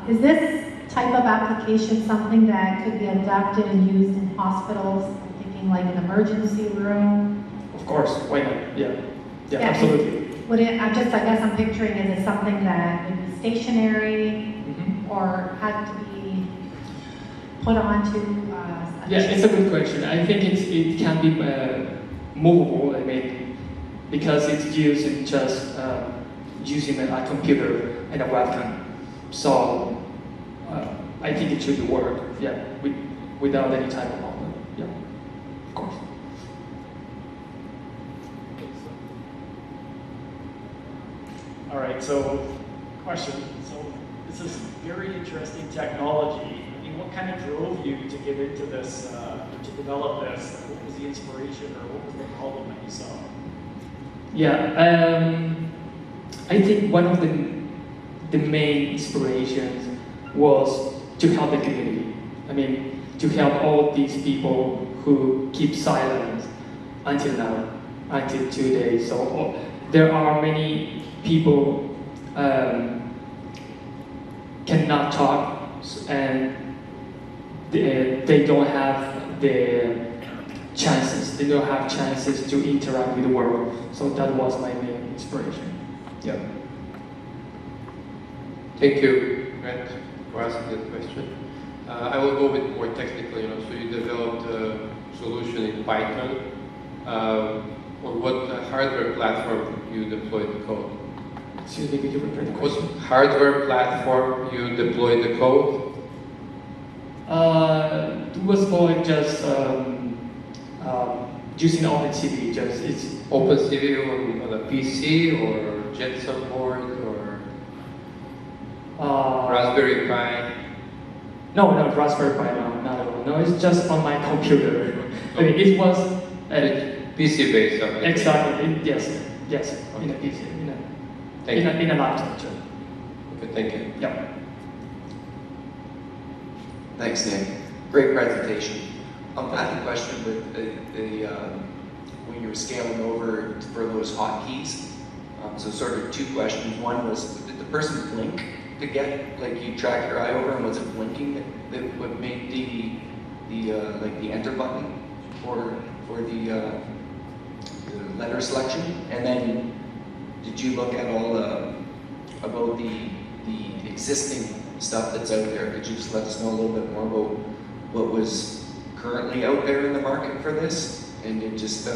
Speaker 6: is this type of application something that could be adapted and used in hospitals? I'm thinking like an emergency room.
Speaker 11: Of course, why not? Yeah, absolutely.
Speaker 6: Would it? I guess I'm picturing, is it something that would be stationary or had to be put onto?
Speaker 11: Yeah, it's a good question. I think it can be movable. I mean, because it's used in just using a computer and a webcam. So I think it should work. Yeah, without any type of problem. Yeah, of course.
Speaker 10: All right, so question. So this is very interesting technology. I mean, what kind of drove you to get into this, to develop this? What was the inspiration or what was the problem that you saw?
Speaker 11: Yeah, I think one of the main inspirations was to help the community. I mean, to help all these people who keep silent until now, until today. So there are many people cannot talk and they don't have the chances. They don't have chances to interact with the world. So that was my main inspiration. Yeah.
Speaker 5: Thank you, Brent, for asking that question. I will go a bit more technical. So you developed a solution in Python. On what hardware platform you deployed the code?
Speaker 11: Excuse me, could you repeat the question?
Speaker 5: What hardware platform you deployed the code?
Speaker 11: It was for just using OpenCV. It's
Speaker 5: OpenCV on a PC or Jetson board or Raspberry Pi?
Speaker 11: No, Raspberry Pi, no, not at all. No, it's just on my computer. I mean, it was
Speaker 5: PC based.
Speaker 11: Exactly. Yes. Okay. In a PC. In a laptop. Too.
Speaker 5: Okay, thank you.
Speaker 11: Yeah.
Speaker 13: Thanks, Nick. Great presentation. I had a question with the when you were scaling over for those hotkeys. So sort of two questions. One was, did the person blink to get, like you track your eye over, and was it blinking that would make the like the enter button for the letter selection? And then did you look at all about the existing stuff that's out there? Could you just let us know a little bit more about what was currently out there in the market for this, and then just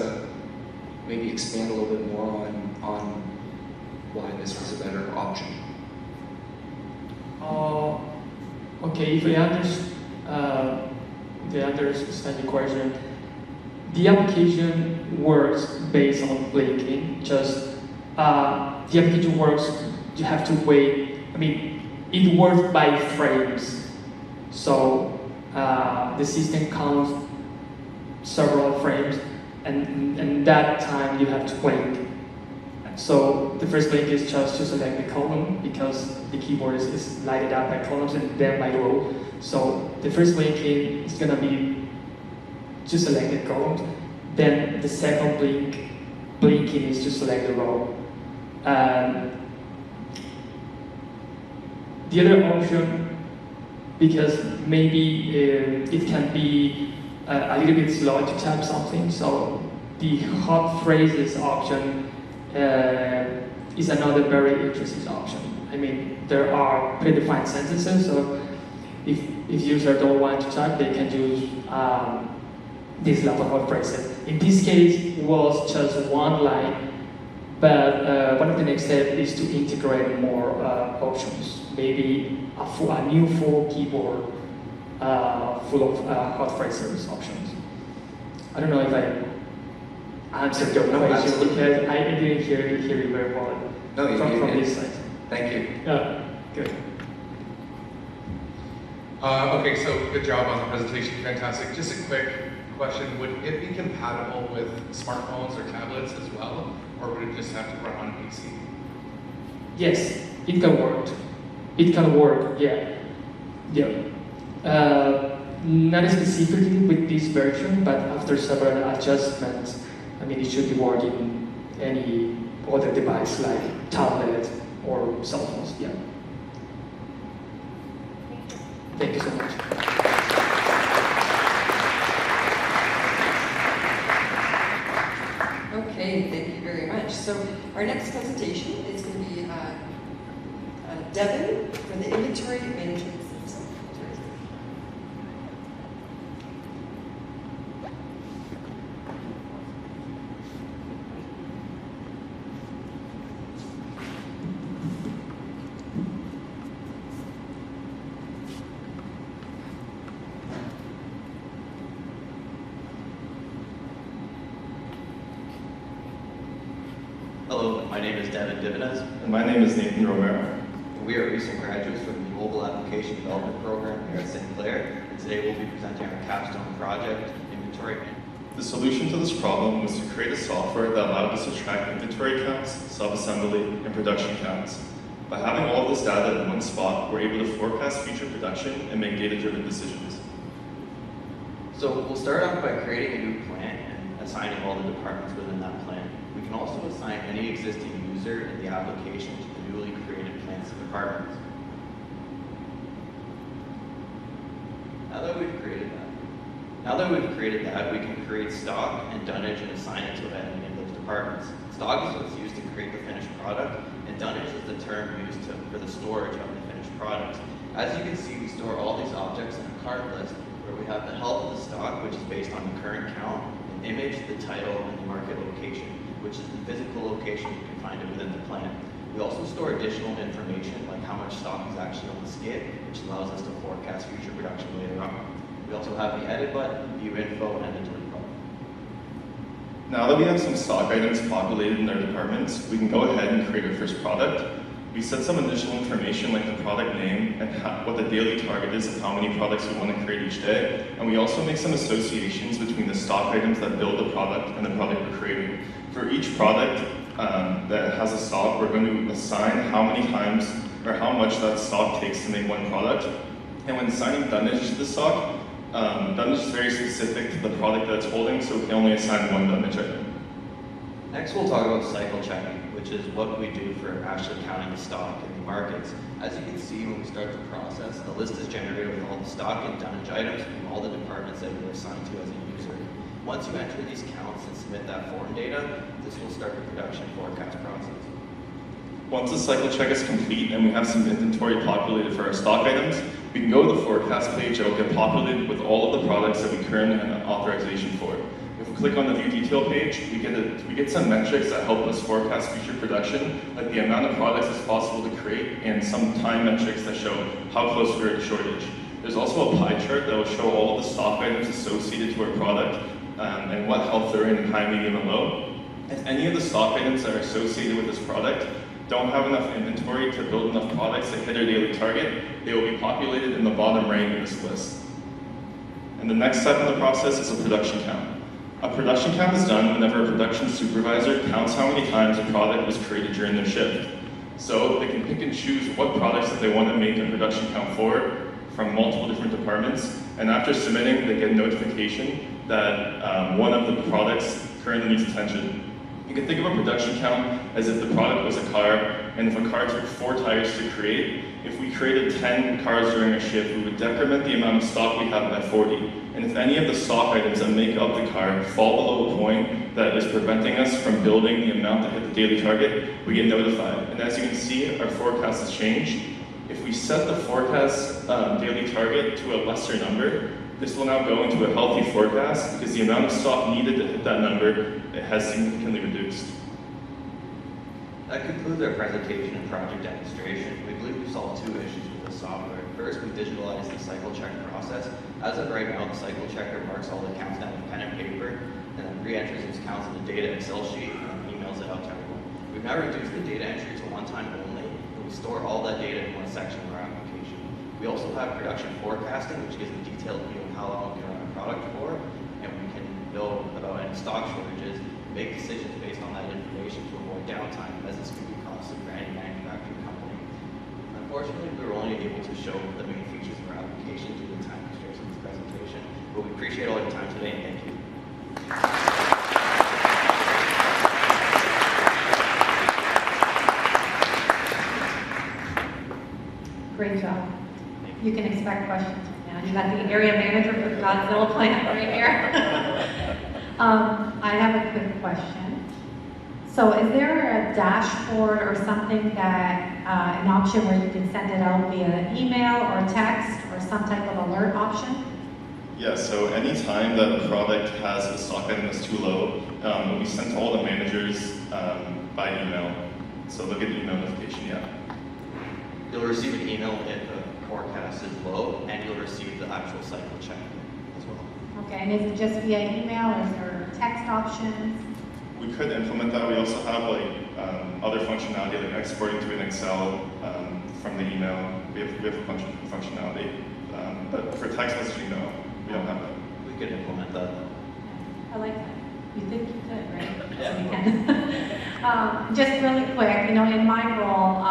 Speaker 13: maybe expand a little bit more on why this was a better option?
Speaker 11: Okay, if I understand the question, the application works based on blinking. Just the application works. You have to wait. I mean, it works by frames. So the system counts several frames, and that time you have to blink. So the first blink is just to select the column because the keyboard is lighted up by columns and then by row. So the first blinking is gonna be to select the column. Then the second blinking is to select the row. The other option, because maybe it can be a little bit slow to type something, so the hot phrases option is another very interesting option. I mean, there are predefined sentences, so if users don't want to type, they can use these level hot phrases. In this case, it was just one line, but one of the next steps is to integrate more options. Maybe a new full keyboard full of hot phrases options. I don't know if I answered your question because I didn't hear you very well from this side.
Speaker 14: Thank you.
Speaker 11: Yeah, good.
Speaker 14: Okay, so good job on the presentation, fantastic. Just a quick question, would it be compatible with smartphones or tablets as well, or would it just have to run on a PC?
Speaker 11: Yes, it can work. It can work, yeah. Not specifically with this version, but after several adjustments, I mean, it should be working any other device like tablet or cell phones, yeah. Thank you so much.
Speaker 1: Okay, thank you very much. So our next presentation is going to be Devin for the inventory management system.
Speaker 15: Hello, my name is Devin Divinez.
Speaker 16: And my name is Nathan Romero.
Speaker 15: We are recent graduates from the Mobile Application Development Program here at St. Clair, and today we'll be presenting our capstone project, Inventory Management.
Speaker 16: The solution to this problem was to create a software that allowed us to track inventory counts, sub-assembly, and production counts. By having all of this data in one spot, we're able to forecast future production and make data-driven decisions.
Speaker 15: So we'll start off by creating a new plan and assigning all the departments within that plan. We can also assign any existing user in the application to the newly created plans and departments. Now that we've created that, we can create stock and dunnage and assign it to any of those departments. Stock is what's used to create the finished product, and dunnage is the term used for the storage of the finished product. As you can see, we store all these objects in a cart list where we have the health of the stock, which is based on the current count, an image, the title, and the market location, which is the physical location you can find it within the plan. We also store additional information like how much stock is actually on the skid, which allows us to forecast future production later on. We also have the edit button, view info, and the delete button.
Speaker 16: Now that we have some stock items populated in our departments, we can go ahead and create our first product. We set some initial information like the product name and what the daily target is of how many products we want to create each day. And we also make some associations between the stock items that build the product and the product we're creating. For each product that has a stock, we're going to assign how many times or how much that stock takes to make one product. And when assigning dunnage to the stock, dunnage is very specific to the product that it's holding, so we can only assign one dunnage item.
Speaker 15: Next, we'll talk about cycle checking, which is what we do for actually counting the stock in the markets. As you can see, when we start the process, the list is generated with all the stock and dunnage items from all the departments that you're assigned to as a user. Once you enter these counts and submit that form data, this will start the production forecast process.
Speaker 16: Once the cycle check is complete and we have some inventory populated for our stock items, we can go to the forecast page. It will get populated with all of the products that we currently have authorization for. If we click on the view detail page, we get some metrics that help us forecast future production, like the amount of products it's possible to create, and some time metrics that show how close we are to shortage. There's also a pie chart that will show all of the stock items associated to our product and what health they're in high, medium, and low. If any of the stock items that are associated with this product don't have enough inventory to build enough products to hit our daily target, they will be populated in the bottom right of this list. And the next step in the process is a production count. A production count is done whenever a production supervisor counts how many times a product was created during their shift. So they can pick and choose what products that they want to make a production count for from multiple different departments, and after submitting, they get a notification that one of the products currently needs attention. You can think of a production count as if the product was a car, and if a car took 4 tires to create, if we created 10 cars during a shift, we would decrement the amount of stock we have by 40. And if any of the stock items that make up the car fall below a point that is preventing us from building the amount to hit the daily target, we get notified. And as you can see, our forecast has changed. If we set the forecast daily target to a lesser number, this will now go into a healthy forecast because the amount of stock needed to hit that number has significantly reduced.
Speaker 15: That concludes our presentation and project demonstration. We believe we solved 2 issues with the software. First, we visualized the cycle check process. As of right now, the cycle checker marks all the counts down with pen and paper, and then re-enters those counts in the data Excel sheet and emails it out to everyone. We've now reduced the data entry to one time only, and we store all that data in one section of our application. We also have production forecasting, which gives a detailed view of how long we can run a product for, and we can know about any stock shortages, make decisions based on that information to avoid downtime, as this can be costly for any manufacturing company. Unfortunately, we were only able to show the main features of our application due to the time constraints of this presentation, but we appreciate all your time today, and thank you.
Speaker 6: Great job. You can expect questions now. You got the area manager for the Godzilla plant right here. I have a quick question. So is there a dashboard or something that, an option where you can send it out via email or text or some type of alert option?
Speaker 16: Yeah, so anytime that a product has a stock item that's too low, we send to all the managers by email. So they'll get an email notification, yeah.
Speaker 15: You'll receive an email if the forecast is low, and you'll receive the actual cycle check as well.
Speaker 6: Okay, and is it just via email or is there text options?
Speaker 16: We could implement that. We also have other functionality like exporting to an Excel from the email. We have a bunch of functionality. But for text messaging, no, we don't have that.
Speaker 15: We could implement that.
Speaker 6: I like that. You think you could, right?
Speaker 15: Yeah.
Speaker 6: You can. Just really quick, in my role,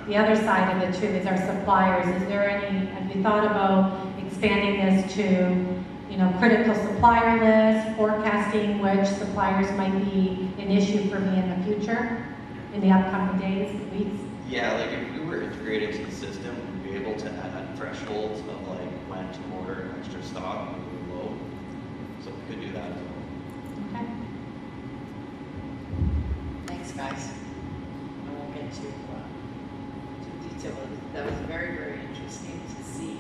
Speaker 6: the other side of it too is our suppliers. Is there any, have you thought about expanding this to, critical supplier list, forecasting which suppliers might be an issue for me in the future, in the upcoming days, weeks?
Speaker 15: Yeah, like if we were integrated to the system, we'd be able to add thresholds of like when to order extra stock when we were low. So we could do that as well.
Speaker 6: Okay.
Speaker 9: Thanks, guys. I won't get too detailed. That was very, very interesting to see.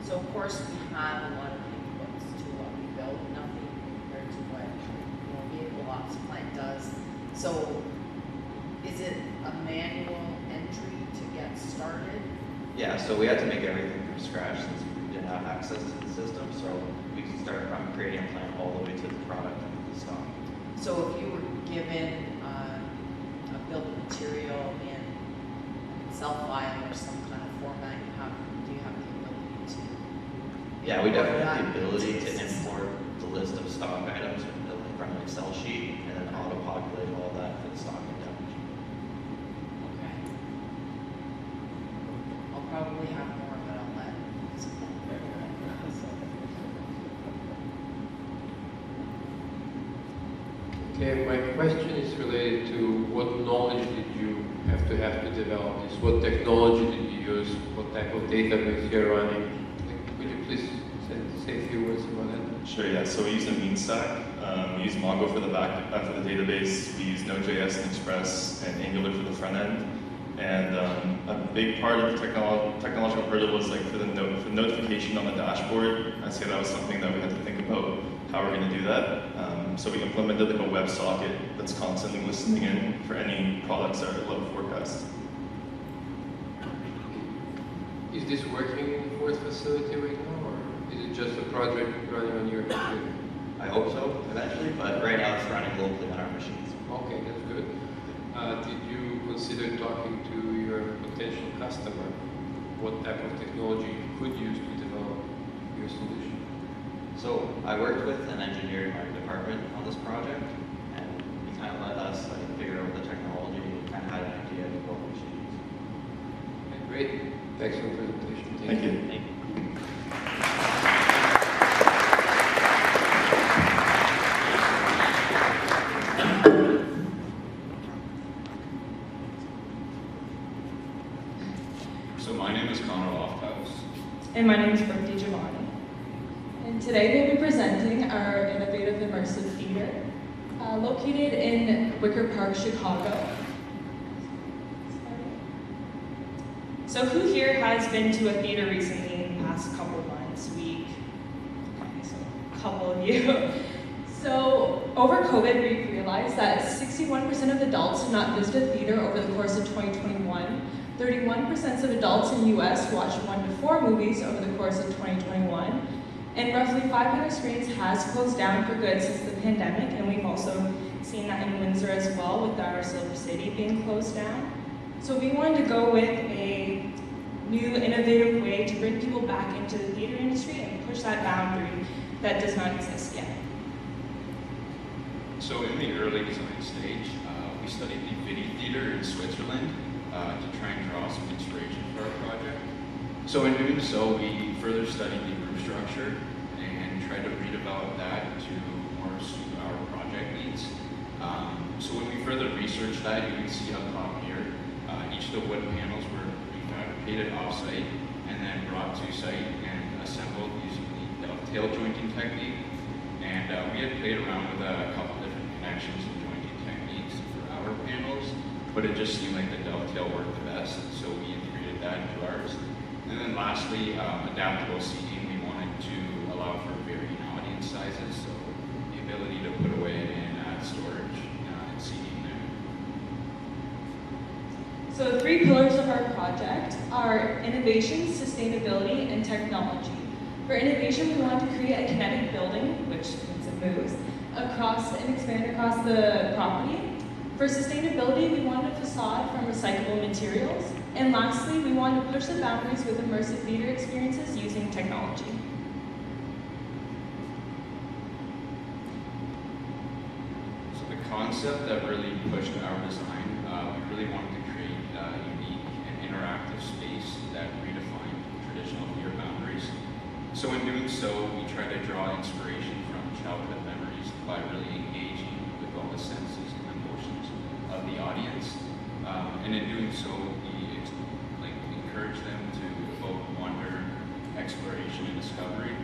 Speaker 9: So of course we have a lot of inputs to what we build, nothing compared to what vehicle ops plant does. So is it a manual entry to get started?
Speaker 15: Yeah, so we had to make everything from scratch since we didn't have access to the system. So we can start from creating a plan all the way to the product and the stock.
Speaker 9: So if you were given a bill of material in Excel file or some kind of format, do you have the ability to?
Speaker 15: Yeah, we definitely have the ability to import the list of stock items from an Excel sheet and then auto-populate all that for the stock and damage.
Speaker 9: Okay. I'll probably have more, but I'll let.
Speaker 5: Okay, my question is related to what knowledge did you have to develop this? What technology did you use? What type of database you're running? Could you please say a few words about that?
Speaker 16: Sure, yeah. So we use a mean stack. We use Mongo for the database. We use Node.js and Express and Angular for the front end. And a big part of the technological hurdle was like for the notification on the dashboard. I'd say that was something that we had to think about how we're going to do that. So we implemented like a WebSocket that's constantly listening in for any products that are low forecast.
Speaker 5: Is this working in the fourth facility right now, or is it just a project running on your computer?
Speaker 15: I hope so, eventually, but right now it's running locally on our machines.
Speaker 5: Okay, that's good. Did you consider talking to your potential customer what type of technology you could use to develop your solution?
Speaker 15: So I worked with an engineer in our department on this project, and he kind of let us figure out the technology and kind of had an idea of what we should use.
Speaker 5: Okay, great. Thanks for the presentation.
Speaker 16: Thank you.
Speaker 15: Thank you.
Speaker 17: So my name is Connor Lofthouse.
Speaker 18: And my name is Brooke DiGiovanni. And today we'll be presenting our innovative immersive theater located in Wicker Park, Chicago. So who here has been to a theater recently in the past couple months, week? Okay, so a couple of you. So over COVID, we realized that 61% of adults did not visit a theater over the course of 2021. 31% of adults in the US watched 1 to 4 movies over the course of 2021. And roughly 500 screens has closed down for good since the pandemic, and we've also seen that in Windsor as well with our Silver City being closed down. So we wanted to go with a new innovative way to bring people back into the theater industry and push that boundary that does not exist yet.
Speaker 17: So in the early design stage, we studied the Vidi Theater in Switzerland to try and draw some inspiration for our project. So in doing so, we further studied the roof structure and tried to redevelop that to more suit our project needs. So when we further researched that, you can see up top here, each of the wood panels were refabricated off-site and then brought to site and assembled using the dovetail jointing technique. And we had played around with a couple different connections and jointing techniques for our panels, but it just seemed like the dovetail worked the best, so we integrated that into ours. And then lastly, adaptable seating. We wanted to allow for varying audience sizes, so the ability to put away and add storage and seating there.
Speaker 18: So the 3 pillars of our project are innovation, sustainability, and technology. For innovation, we want to create a kinetic building, which means it moves, across and expand across the property. For sustainability, we want a facade from recyclable materials. And lastly, we want to push the boundaries with immersive theater experiences using technology.
Speaker 17: So the concept that really pushed our design, we really wanted to create a unique and interactive space that redefined traditional theater boundaries. So in doing so, we tried to draw inspiration from childhood memories by really engaging with all the senses and emotions of the audience. And in doing so, we encourage them to evoke wonder, exploration, and discovery.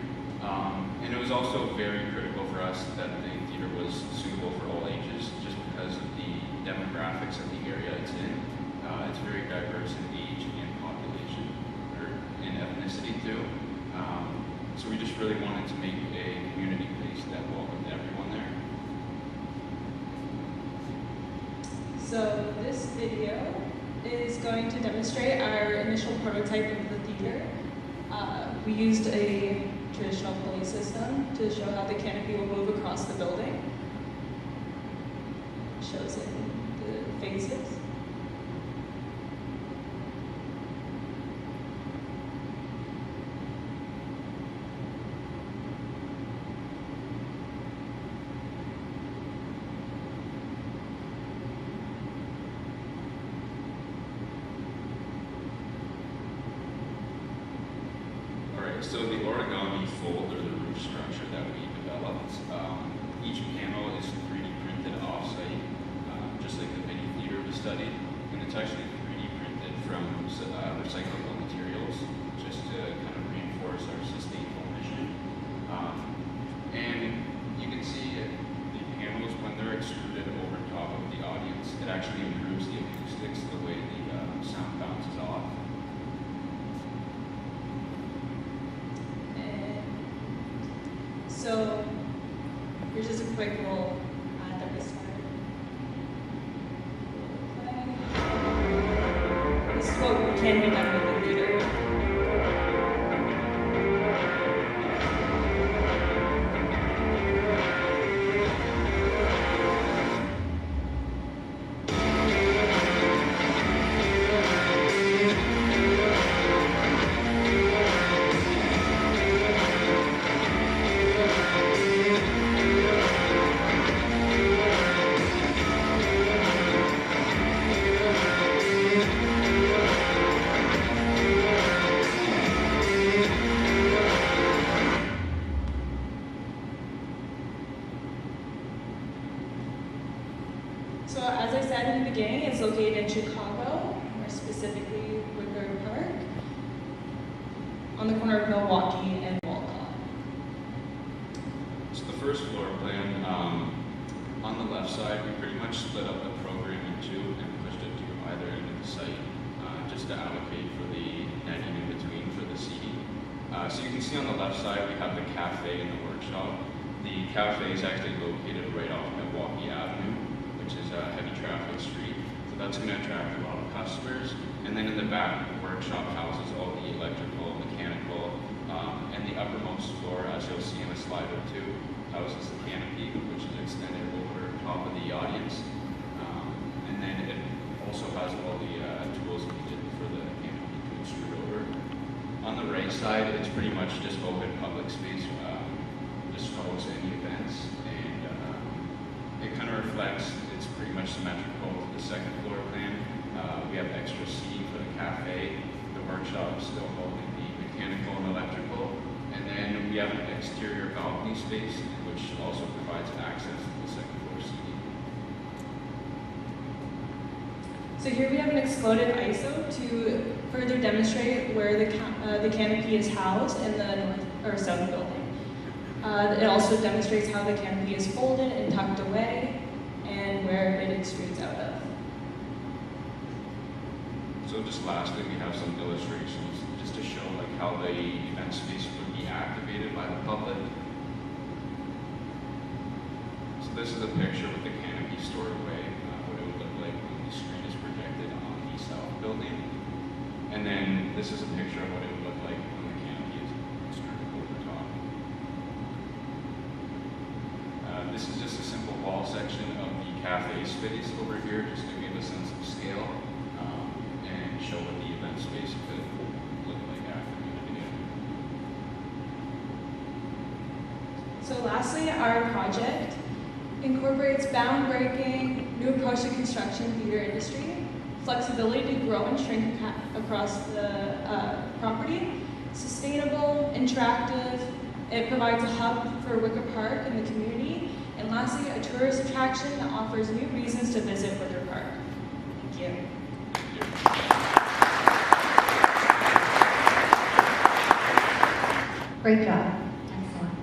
Speaker 17: And it was also very critical for us that the theater was suitable for all ages, just because of the demographics of the area it's in. It's very diverse in age and population, or in ethnicity too. So we just really wanted to make a community place that welcomed everyone there.
Speaker 18: So this video is going to demonstrate our initial prototype of the theater. We used a traditional pulley system to show how the canopy will move across the building. It shows in the phases.
Speaker 17: So the origami fold, or the roof structure that we developed, each panel is 3D printed off-site, just like the Vidi Theater we studied, and it's actually 3D printed from recyclable materials, just to kind of reinforce our sustainable mission. And you can see the panels, when they're extruded over top of the audience, it actually improves the acoustics the way the
Speaker 18: So here's just a quick little ad that we started. This is what can be done with the theater. So as I said in the beginning, it's located in Chicago, more specifically Woodbury Park, on the corner of Milwaukee and Walcott.
Speaker 17: So the first floor plan, on the left side, we pretty much split up the program in two and pushed it to either end of the site, just to allocate for the netting in between for the seating. So you can see on the left side, we have the cafe and the workshop. The cafe is actually located right off Milwaukee Avenue, which is a heavy traffic street. So that's going to attract a lot of customers. And then in the back, the workshop houses all the electrical, mechanical, and the uppermost floor, as you'll see in a slide or two, houses the canopy, which is extended over top of the audience. And then it also has all the tools needed for the canopy to extrude over. On the right side, it's pretty much just open public space, just to host any events, and it kind of reflects, it's pretty much symmetrical to the second floor plan. We have extra seating for the cafe, the workshop is still holding the mechanical and electrical, and then we have an exterior balcony space, which also provides access to the second floor seating.
Speaker 18: So here we have an exploded ISO to further demonstrate where the canopy is housed in the north or south building. It also demonstrates how the canopy is folded and tucked away and where it extrudes out of.
Speaker 17: So just lastly, we have some illustrations just to show like how the event space would be activated by the public. So this is a picture with the canopy stored away, what it would look like when the screen is projected on the south building. And then this is a picture of what it would look like when the canopy is extruded over top. This is just a simple wall section of the cafe space over here, just to give a sense of scale and show what the event space could look like after moving in.
Speaker 18: So lastly, our project incorporates bound breaking, new approach to construction theater industry, flexibility to grow and shrink across the property, sustainable, interactive. It provides a hub for Wicker Park in the community, and lastly, a tourist attraction that offers new reasons to visit Wicker Park. Thank you.
Speaker 19: Great job. Excellent.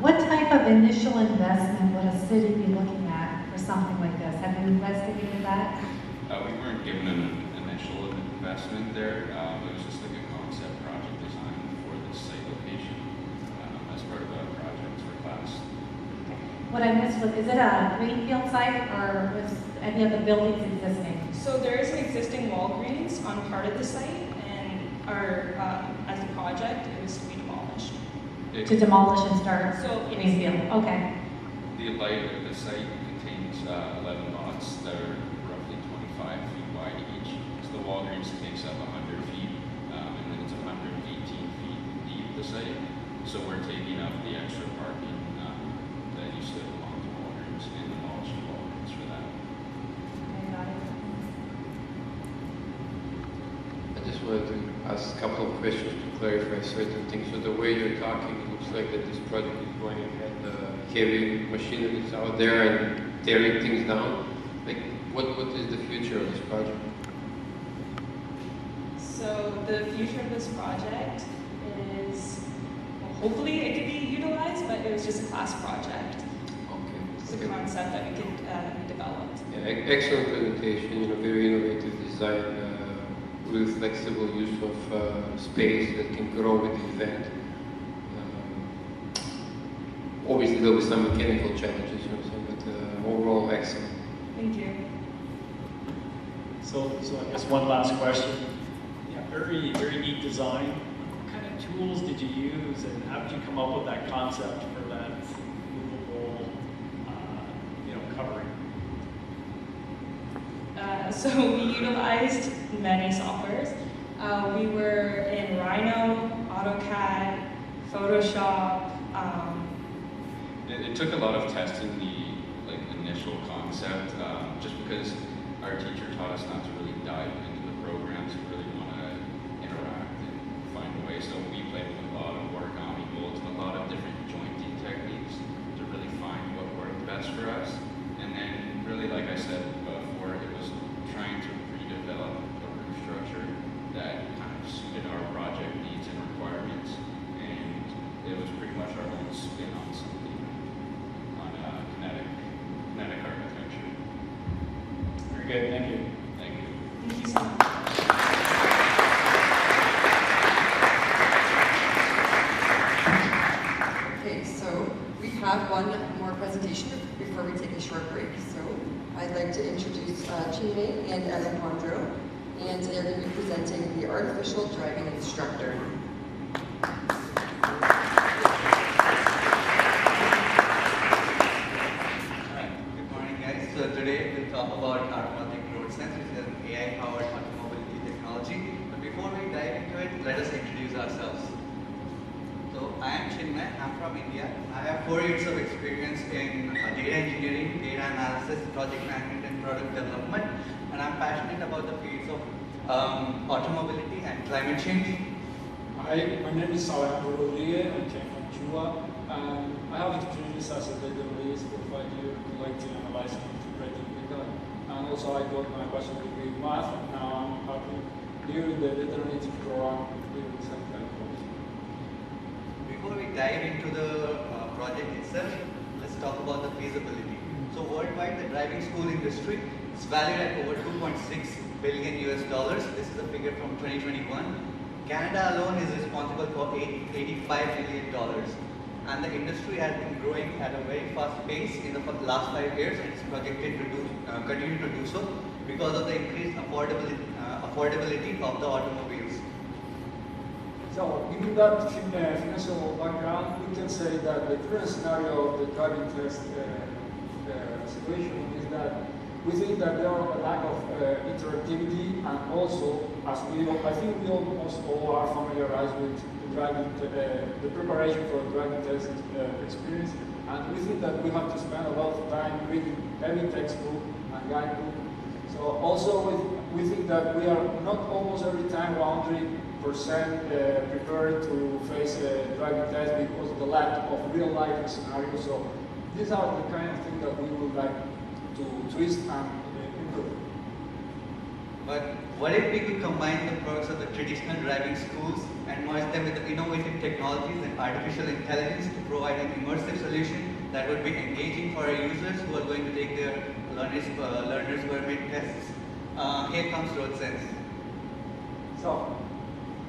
Speaker 19: What type of initial investment would a city be looking at for something like this? Have you investigated that?
Speaker 17: We weren't given an initial investment there. It was just like a concept project design for this site location as part of a project for class.
Speaker 19: What I missed was, is it a greenfield site or was any of the buildings existing?
Speaker 18: So there is an existing Walgreens on part of the site, and as a project, it was to be demolished.
Speaker 19: To demolish and start
Speaker 18: So, yes.
Speaker 19: greenfield? Okay.
Speaker 17: The site contains 11 lots that are roughly 25 feet wide each. So the Walgreens takes up 100 feet, and then it's 118 feet deep, the site. So we're taking up the extra parking that used to belong to Walgreens and demolishing Walgreens for that.
Speaker 20: I just wanted to ask a couple of questions to clarify certain things. So the way you're talking, it looks like that this project is going ahead, heavy machinery is out there and tearing things down. Like, what is the future of this project?
Speaker 18: So the future of this project is, well, hopefully it could be utilized, but it was just a class project.
Speaker 20: Okay.
Speaker 18: It's a concept that we could be developed.
Speaker 20: Yeah, excellent presentation, very innovative design, with flexible use of space that can grow with the event. obviously there will be some mechanical challenges, but overall excellent.
Speaker 18: Thank you.
Speaker 10: So I guess one last question. Yeah, very, very neat design. What kind of tools did you use, and how did you come up with that concept for that movable, covering?
Speaker 18: So we utilized many softwares. We were in Rhino, AutoCAD, Photoshop.
Speaker 17: It took a lot of testing the initial concept, just because our teacher taught us not to really dive into the programs. We really want to interact and find a way. So we played with a lot of origami molds and a lot of different jointing techniques to really find what worked best for us. And then really, like I said before, it was trying to redevelop a roof structure that kind of suited our project needs and requirements. And it was pretty much our own spin on something, on kinetic architecture.
Speaker 10: Very good, thank you.
Speaker 17: Thank you.
Speaker 18: Thank you so much.
Speaker 1: Okay, so we have one more presentation before we take a short break. So I'd like to introduce Chine and Alejandro, and they're going to be presenting the artificial driving instructor.
Speaker 21: Good morning, guys. So today we'll talk about Automatic Road Sense, which is an AI-powered automobility technology. But before we dive into it, let us introduce ourselves. So I am Chinmay. I'm from India. I have 4 years of experience in data engineering, data analysis, project management, and product development. And I'm passionate about the fields of automobility and climate change.
Speaker 22: Hi, my name is Alejandro Rodriguez. I came from Cuba. I have experience as a data analyst for 5 years, collecting, analyzing, integrating data. And also I got my bachelor's degree in math, and now I'm happy here in the data analytics program here in San Francisco.
Speaker 21: Before we dive into the project itself, let's talk about the feasibility. So worldwide, the driving school industry is valued at over 2.6 billion US dollars. This is a figure from 2021. Canada alone is responsible for $85 million. And the industry has been growing at a very fast pace in the last 5 years, and it's projected to continue to do so because of the increased affordability of the automobiles.
Speaker 22: So, given that financial background, we can say that the current scenario of the driving test situation is that we think that there are a lack of interactivity, and also, I think we almost all are familiarized with the preparation for a driving test experience, and we think that we have to spend a lot of time reading every textbook and guidebook. So also we think that we are not almost every time 100% prepared to face a driving test because of the lack of real life scenarios. So these are the kind of things that we would like to twist and improve.
Speaker 21: But what if we could combine the perks of the traditional driving schools and merge them with the innovative technologies and artificial intelligence to provide an immersive solution that would be engaging for our users who are going to take their learner's permit tests? Here comes RoadSense.
Speaker 22: So,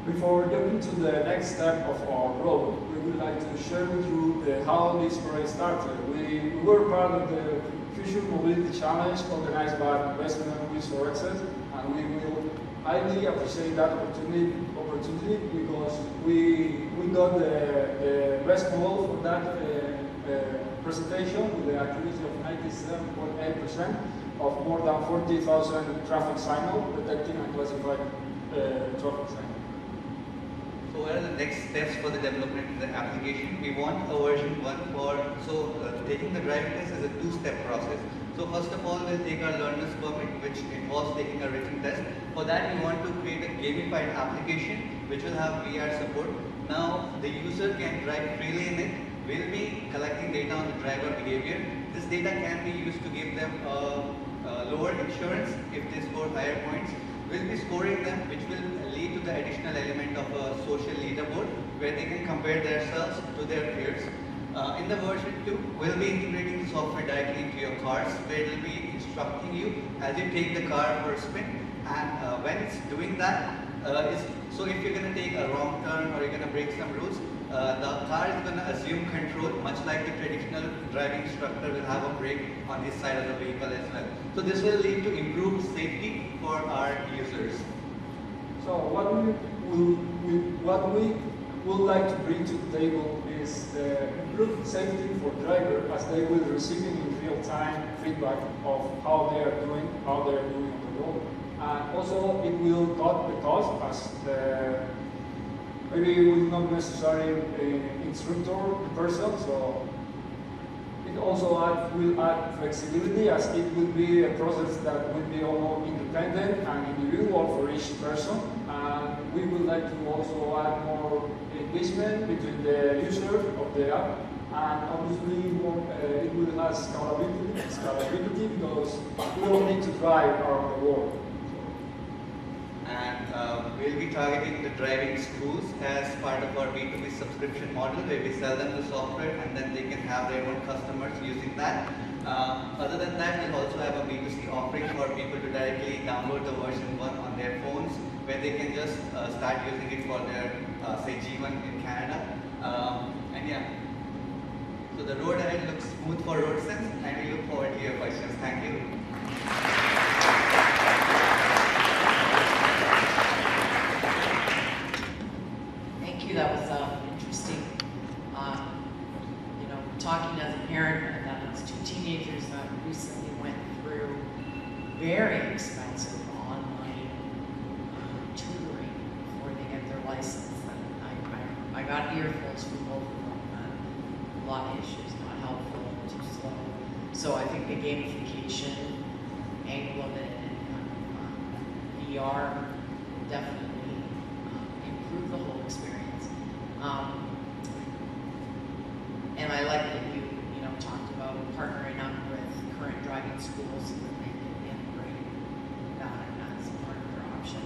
Speaker 22: before jumping to the next step of our road, we would like to share with you how this project started. We were part of the Future Mobility Challenge organized by Investment and Wheels for Access, and we will highly appreciate that opportunity because we got the best model for that presentation with the accuracy of 97.8% of more than 40,000 traffic signals detecting and classifying traffic signals.
Speaker 21: So what are the next steps for the development of the application? We want a version 1 for, taking the driving test is a 2-step process. So first of all, we'll take our learner's permit, which involves taking a written test. For that, we want to create a gamified application, which will have VR support. Now, the user can drive freely in it. We'll be collecting data on the driver behavior. This data can be used to give them lower insurance if they score higher points. We'll be scoring them, which will lead to the additional element of a social leaderboard where they can compare themselves to their peers. In the version 2, we'll be integrating the software directly into your cars, where it will be instructing you as you take the car for a spin. And when it's doing that, so if you're going to take a wrong turn or you're going to break some rules, the car is going to assume control, much like the traditional driving instructor will have a brake on his side of the vehicle as well. So this will lead to improved safety for our users.
Speaker 22: So what we would like to bring to the table is the improved safety for drivers, as they will receive in real-time feedback of how they are doing on the road. And also it will cut the cost, as maybe it will not necessarily instructor in person, so it also will add flexibility, as it will be a process that will be almost independent and individual for each person. And we would like to also add more engagement between the user of the app, and obviously it will have scalability because we don't need to drive around the world.
Speaker 21: And we'll be targeting the driving schools as part of our B2B subscription model, where we sell them the software and then they can have their own customers using that. Other than that, we'll also have a B2C offering for people to directly download the version 1 on their phones, where they can just start using it for their, say, G1 in Canada. And yeah, so the road ahead looks smooth for RoadSense, and we look forward to your questions. Thank you.
Speaker 9: Thank you. That was interesting. You know, talking as a parent that has 2 teenagers that recently went through very expensive online tutoring before they get their license. And I got earfuls from both of them. A lot of issues, not helpful, too slow. So I think the gamification angle of it and VR definitely improve the whole experience. And I like that you talked about partnering up with current driving schools so that they can integrate that as part of their option.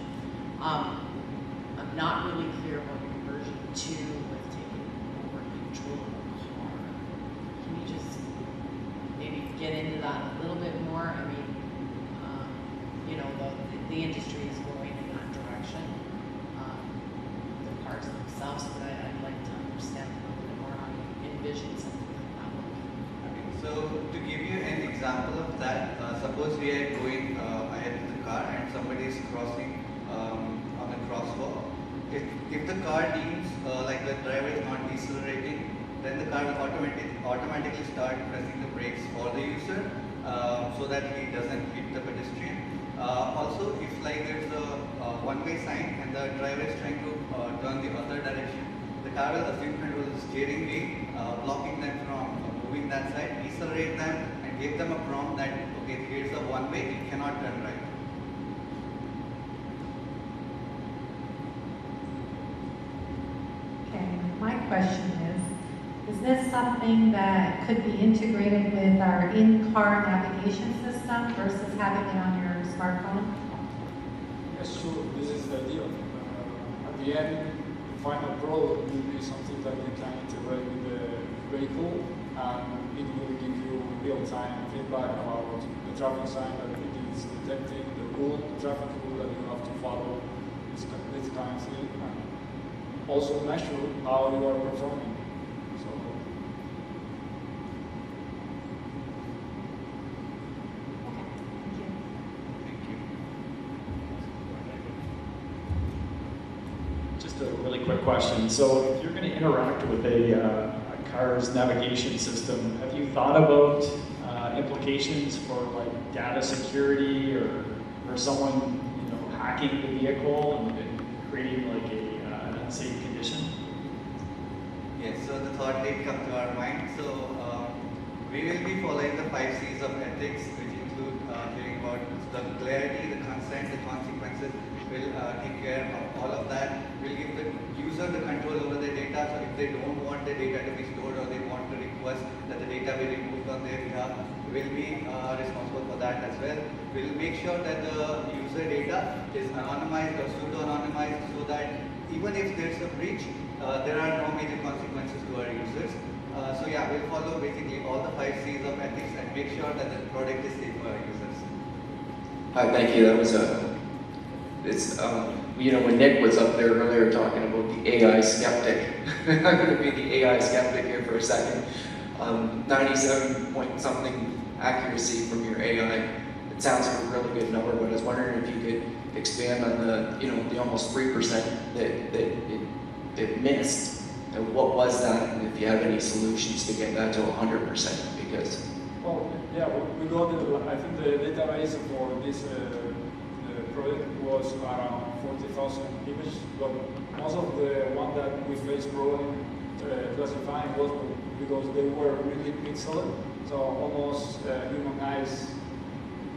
Speaker 9: I'm not really clear about your version 2 with taking over control of the car. Can you just maybe get into that a little bit more? I mean, the industry is going in that direction. The cars themselves, but I'd like to understand a little bit more how you envision something like that.
Speaker 21: Okay, so to give you an example of that, suppose we are going ahead with the car and somebody is crossing on the crosswalk. If the car deems like the driver is not decelerating, then the car will automatically start pressing the brakes for the user so that he doesn't hit the pedestrian. Also, if like there's a one-way sign and the driver is trying to turn the other direction, the car will assume control of the steering wheel, blocking them from moving that side, decelerate them, and give them a prompt that, okay, here's a one-way, you cannot turn right.
Speaker 19: Okay, my question is this something that could be integrated with our in-car navigation system versus having it on your smartphone?
Speaker 22: Yes, sure. This is the idea. At the end, the final product will be something that you can integrate with the vehicle, and it will give you real-time feedback about the traffic sign that it is detecting, the traffic rule that you have to follow, this kind of thing, and also measure how you are performing. So,
Speaker 10: Just a really quick question. So if you're going to interact with a car's navigation system, have you thought about implications for like data security or someone hacking the vehicle and creating like an unsafe condition?
Speaker 21: Yes, so the thought did come to our mind. So we will be following the 5 C's of ethics, which include hearing about the clarity, the consent, the consequences. We'll take care of all of that. We'll give the user the control over their data. So if they don't want their data to be stored or they want to request that the data be removed on their behalf, we'll be responsible for that as well. We'll make sure that the user data is anonymized or pseudo-anonymized so that even if there's a breach, there are no major consequences to our users. So yeah, we'll follow basically all the 5 C's of ethics and make sure that the product is safe for our users.
Speaker 13: Hi, thank you. That was when Nick was up there earlier talking about the AI skeptic, I'm going to be the AI skeptic here for a second. 97 point something accuracy from your AI. It sounds like a really good number, but I was wondering if you could expand on the almost 3% that it missed. And what was that, and if you have any solutions to get that to 100%, because...
Speaker 22: Well, yeah, we got, I think the database for this project was around 40,000 images, but most of the one that we faced problem classifying was because they were really pixelated, so almost human eyes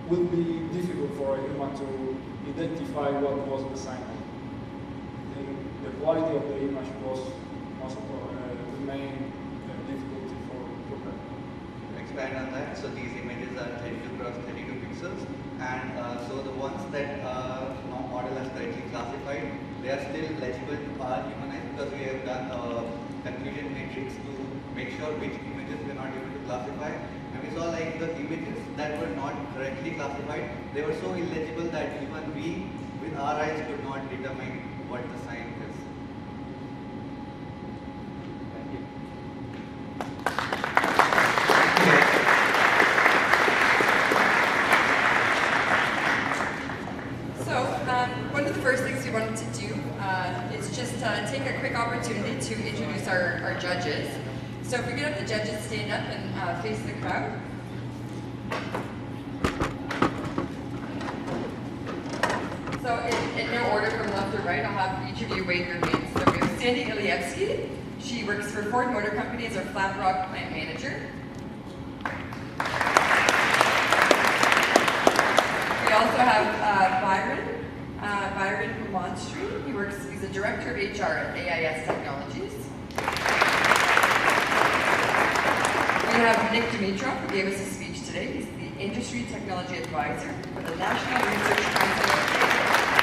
Speaker 22: would be difficult for a human to identify what was the sign. The quality of the image was most of the main difficulty for them.
Speaker 21: To expand on that, so these images are 32 cross 32 pixels, and so the ones that model has correctly classified, they are still legible to our human eyes because we have done a confusion matrix to make sure which images we are not able to classify. And we saw like the images that were not correctly classified, they were so illegible that even we, with our eyes, could not determine what the sign is.
Speaker 1: One of the first things we wanted to do is just take a quick opportunity to introduce our judges. So if we could have the judges stand up and face the crowd. So in no order from left to right, I'll have each of you wave your hands. So we have Sandy Ilievsky. She works for Ford Motor Company as our Flat Rock plant manager. We also have Byron from Bond Street. He's a director of HR at AIS Technologies. We have Nick Dimitrov, who gave us a speech today. He's the Industry Technology Advisor for the National Research Council of Canada.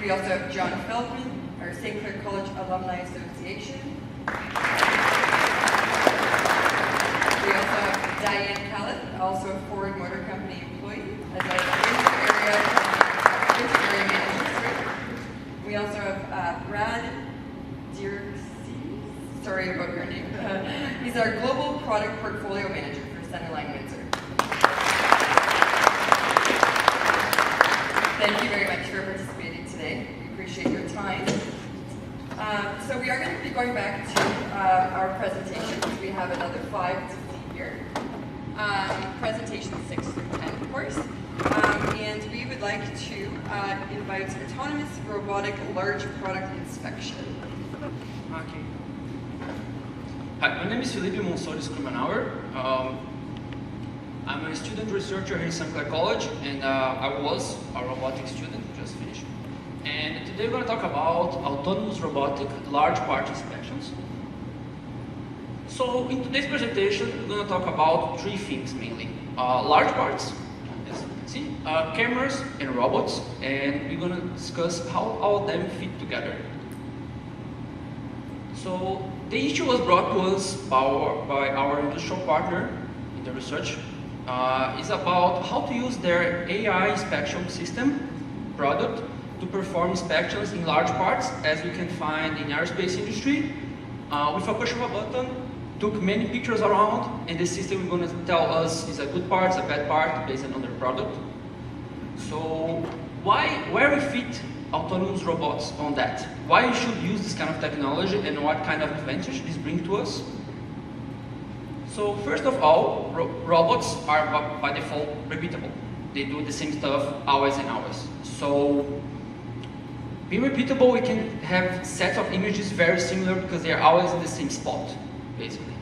Speaker 1: We also have John Feldman, our St. Clair College Alumni Association. We also have Diane Callett, also a Ford Motor Company employee, as our inter-area manager. We also have Brad Dierksey, sorry about your name. He's our Global Product Portfolio Manager for Centerline Windsor. Thank you very much for participating today. We appreciate your time. So we are going to be going back to our presentations. We have another 5 to see here. Presentation 6 through 10, of course. And we would like to invite autonomous robotic large product inspection.
Speaker 2: Okay. Hi, my name is Felipe Monsores Krumenauer. I'm a student researcher here in St. Clair College, and I was a robotics student, just finished. And today we're going to talk about autonomous robotic large part inspections. So in today's presentation, we're going to talk about 3 things mainly. Large parts, as you can see, cameras and robots, and we're going to discuss how all of them fit together. So the issue was brought to us by our industrial partner in the research. Is about how to use their AI inspection system product to perform inspections in large parts, as we can find in aerospace industry. With a push of a button, took many pictures around, and the system is going to tell us is a good part, is a bad part, based on the product. So where we fit autonomous robots on that? Why you should use this kind of technology, and what kind of advantage this brings to us? So first of all, robots are by default repeatable. They do the same stuff always and always. So being repeatable, we can have sets of images very similar because they are always in the same spot, basically.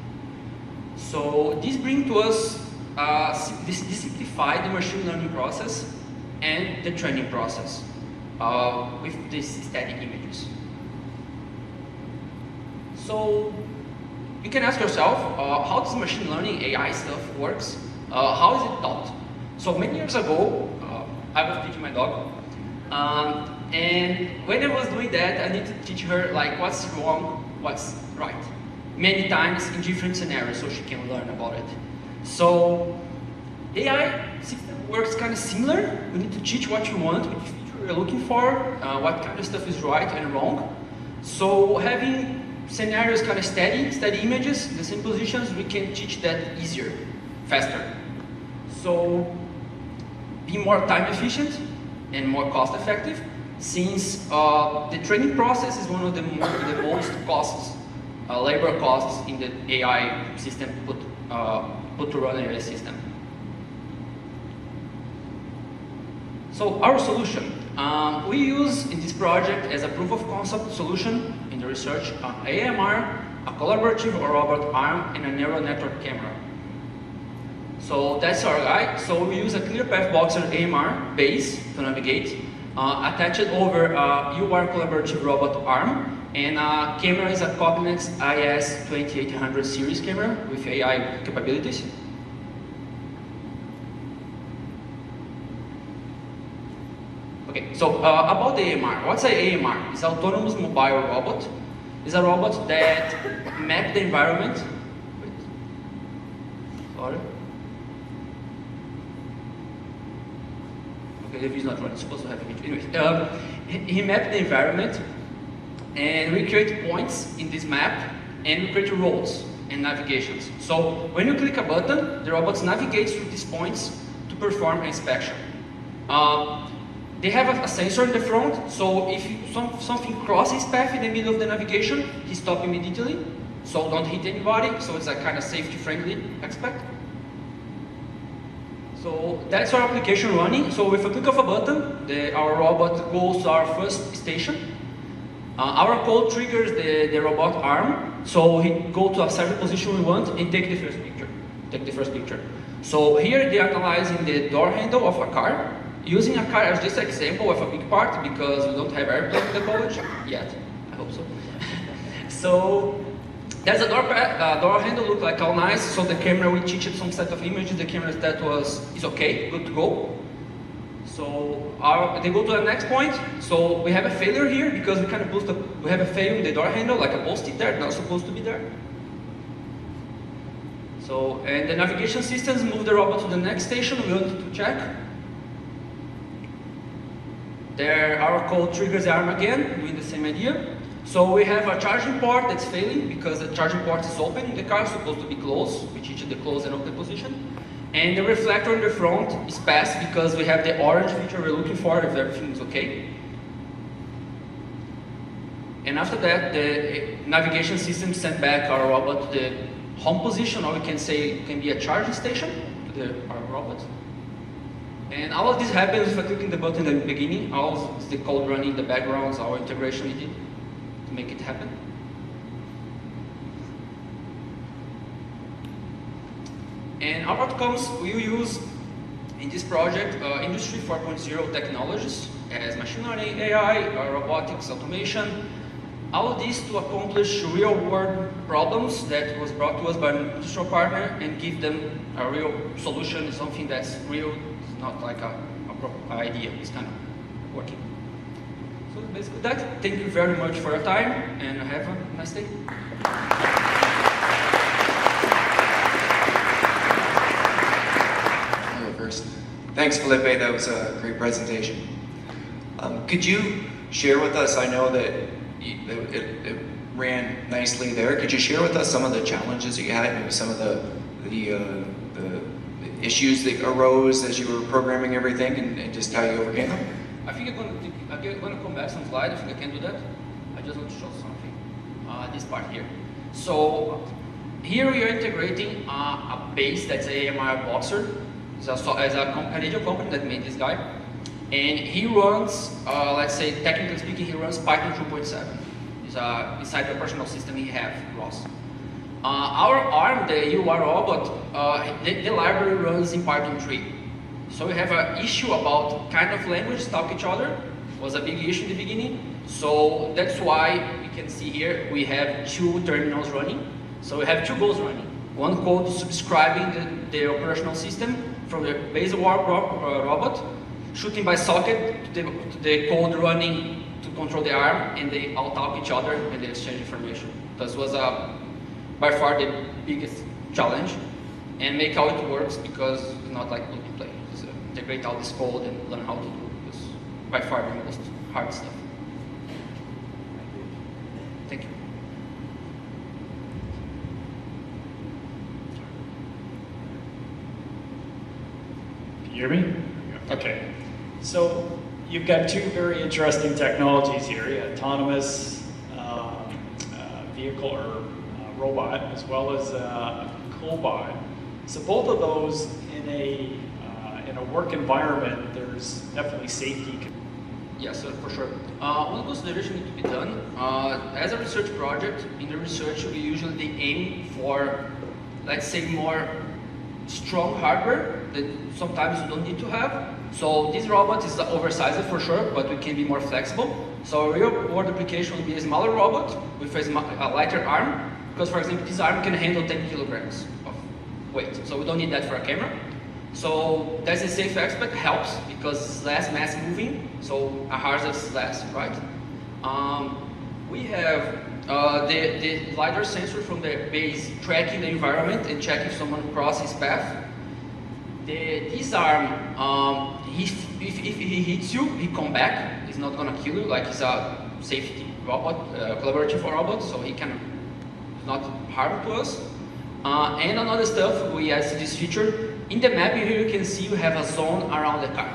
Speaker 2: So this brings to us, this simplify the machine learning process and the training process with these static images. So you can ask yourself, how does machine learning AI stuff works? How is it taught? So many years ago, I was teaching my dog, and when I was doing that, I need to teach her like what's wrong, what's right, many times in different scenarios, so she can learn about it. So AI system works kind of similar. We need to teach what you want with feature we're looking for, what kind of stuff is right and wrong. So having scenarios kind of steady images, the same positions, we can teach that easier, faster. So be more time efficient and more cost effective, since the training process is one of the most costs, labor costs in the AI system put to run an AI system. So our solution, we use in this project as a proof of concept solution in the research AMR, a collaborative robot arm, and a neural network camera. So that's our guide. So we use a ClearPath Boxer AMR base to navigate, attached over a UR collaborative robot arm, and camera is a Cognex IS2800 series camera with AI capabilities. Okay, so about the AMR. What's an AMR? It's an autonomous mobile robot. It's a robot that maps the environment. Wait. Sorry. Okay, the view is not running. It's supposed to have a video. Anyways, he mapped the environment, and we create points in this map, and we create roads and navigations. So when you click a button, the robot navigates through these points to perform an inspection. They have a sensor in the front, so if something crosses path in the middle of the navigation, he stops immediately, so don't hit anybody, so it's a kind of safety-friendly aspect. So that's our application running. So with a click of a button, our robot goes to our first station. Our code triggers the robot arm, so he goes to a certain position we want and take the first picture. So here they're analyzing the door handle of a car, using a car as just an example of a big part because we don't have airplane in the college yet. I hope so. So there's a door handle, look like all nice. So the camera, we teached some set of images. The camera that is okay, good to go. So they go to the next point. So we have a failure here because we kind of we have a fail in the door handle, like a post-it there, not supposed to be there. So and the navigation systems move the robot to the next station. We want to check. There, our code triggers the arm again, doing the same idea. So we have a charging port that's failing because the charging port is open in the car, supposed to be closed. We teach the close and open position. And the reflector in the front is passed because we have the orange feature we're looking for if everything is okay. And after that, the navigation system sent back our robot to the home position, or we can say it can be a charging station to our robot. And all of this happens if I click the button in the beginning. All the code running in the background, our integration we did to make it happen. And our outcomes we use in this project Industry 4.0 technologies as machine learning, AI, robotics, automation. All of this to accomplish real-world problems that was brought to us by an industrial partner and give them a real solution, something that's real. Not like a idea, it's kind of working. So basically that. Thank you very much for your time and have a nice day.
Speaker 13: I'll go first. Thanks, Felipe. That was a great presentation. Could you share with us, I know that it ran nicely there, could you share with us some of the challenges that you had, maybe some of the issues that arose as you were programming everything and just how you overcame them?
Speaker 2: I think I'm going to come back some slide. I think I can do that. I just want to show something. This part here. So here we are integrating a base that's a AMR Boxer. It's a Canadian company that made this guy. And he runs, let's say technically speaking, he runs Python 2.7. It's inside the personal system he have, Ross. Our ARM, the UR robot, the library runs in Python 3. So we have an issue about kind of language talk each other. It was a big issue in the beginning. So that's why we can see here we have two terminals running. So we have two goals running. One code subscribing the operational system from the base robot, shooting by socket to the code running to control the ARM, and they all talk each other and they exchange information. This was by far the biggest challenge, and make how it works because it's not like plug and play. It's integrate all this code and learn how to do this by far the most hard stuff. Thank you.
Speaker 10: Can you hear me? Okay. So you've got two very interesting technologies here, autonomous vehicle or robot, as well as a cobot. So both of those in a work environment, there's definitely safety.
Speaker 2: Yes, sir, for sure. One consideration need to be done. As a research project, in the research we usually aim for, let's say, more strong hardware that sometimes you don't need to have. So this robot is oversized for sure, but we can be more flexible. So a real world application would be a smaller robot with a lighter arm, because for example, this arm can handle 10 kilograms of weight. So we don't need that for a camera. So that's a safe aspect, helps because it's less mass moving, so a hazard is less, right? We have the LiDAR sensor from the base tracking the environment and check if someone crosses his path. This arm, if he hits you, he come back. He's not gonna kill you, like it's a safety robot, collaborative robot, so he can not harm to us. And another stuff, we added this feature. In the map here you can see you have a zone around the car.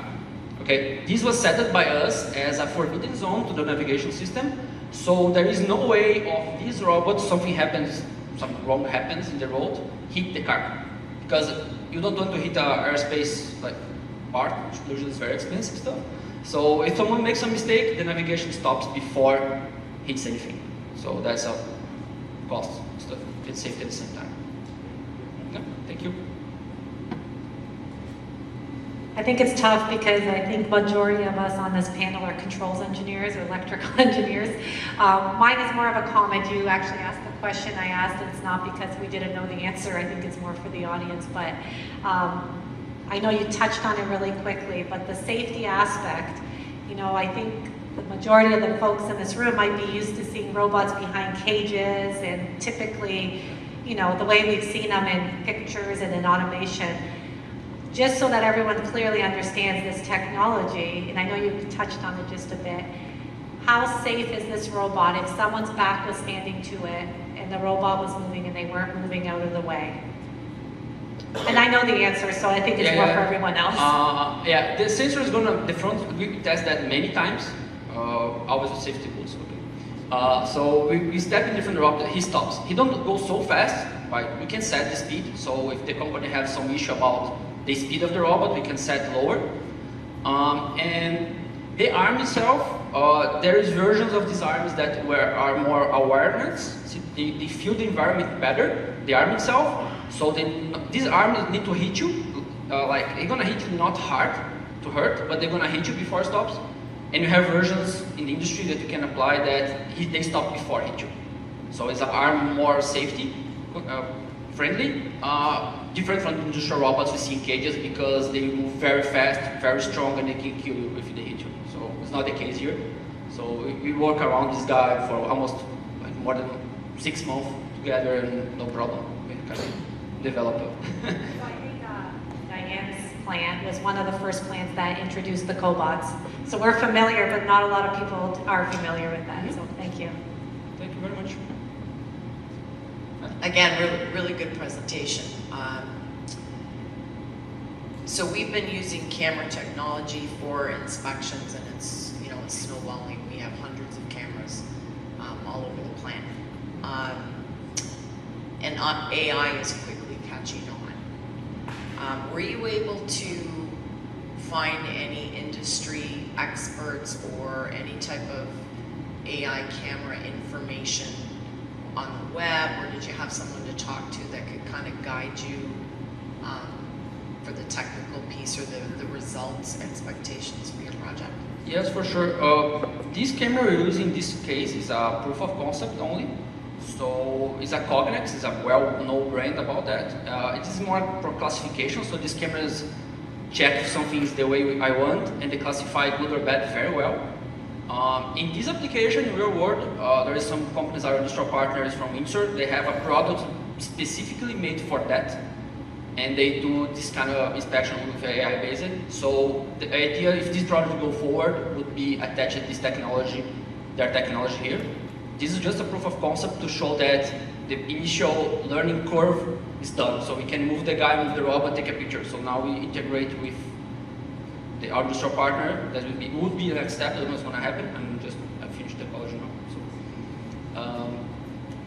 Speaker 2: Okay, this was set up by us as a forbidden zone to the navigation system. So there is no way of this robot, something wrong happens in the road, hit the car. Because you don't want to hit a airspace like part, which usually is very expensive stuff. So if someone makes a mistake, the navigation stops before it hits anything. So that's a cost stuff. It's safety at the same time. Okay, thank you.
Speaker 6: I think it's tough because I think majority of us on this panel are controls engineers or electrical engineers. Mine is more of a comment. You actually asked the question I asked, and it's not because we didn't know the answer. I think it's more for the audience, but I know you touched on it really quickly, but the safety aspect, you know, I think the majority of the folks in this room might be used to seeing robots behind cages, and typically, you know, the way we've seen them in pictures and in automation. Just so that everyone clearly understands this technology, and I know you touched on it just a bit, how safe is this robot if someone's back was standing to it and the robot was moving and they weren't moving out of the way? And I know the answer, so I think it's more for everyone else.
Speaker 2: Yeah, the sensor is gonna, the front, we test that many times, always with safety rules. Okay. So we step in different route, he stops. He don't go so fast, right? We can set the speed, so if the company has some issue about the speed of the robot, we can set lower. And the arm itself, there is versions of these arms that are more awareness. So they feel the environment better, the arm itself. So these arms need to hit you, like they're gonna hit you not hard to hurt, but they're gonna hit you before it stops. And you have versions in the industry that you can apply that they stop before hit you. So it's an arm more safety friendly. Different from industrial robots we see in cages because they move very fast, very strong, and they can kill you if they hit you. So it's not the case here. So we work around this guy for almost like more than 6 months together, and no problem. We kind of develop it.
Speaker 6: So I think Diane's plant was one of the first plants that introduced the cobots. So we're familiar, but not a lot of people are familiar with that. So thank you.
Speaker 2: Thank you very much.
Speaker 9: Again, really good presentation. So we've been using camera technology for inspections, and it's, you know, it's snowballing. We have hundreds of cameras all over the plant. And AI is quickly catching on. Were you able to find any industry experts or any type of AI camera information on the web, or did you have someone to talk to that could kind of guide you for the technical piece or the results, expectations for your project?
Speaker 2: Yes, for sure. This camera we're using in this case is a proof of concept only. So it's a Cognex, it's a well-known brand about that. It is more for classification, so these cameras check if something is the way I want, and they classify good or bad very well. In this application, in real world, there is some companies, our industrial partners from Insert, they have a product specifically made for that. and they do this kind of inspection with AI based. So the idea, if this project go forward, would be attached this technology, their technology here. This is just a proof of concept to show that the initial learning curve is done. So we can move the guy, move the robot, take a picture. So now we integrate with our industrial partner. That would be the next step. I don't know what's going to happen. I finished the college now. So,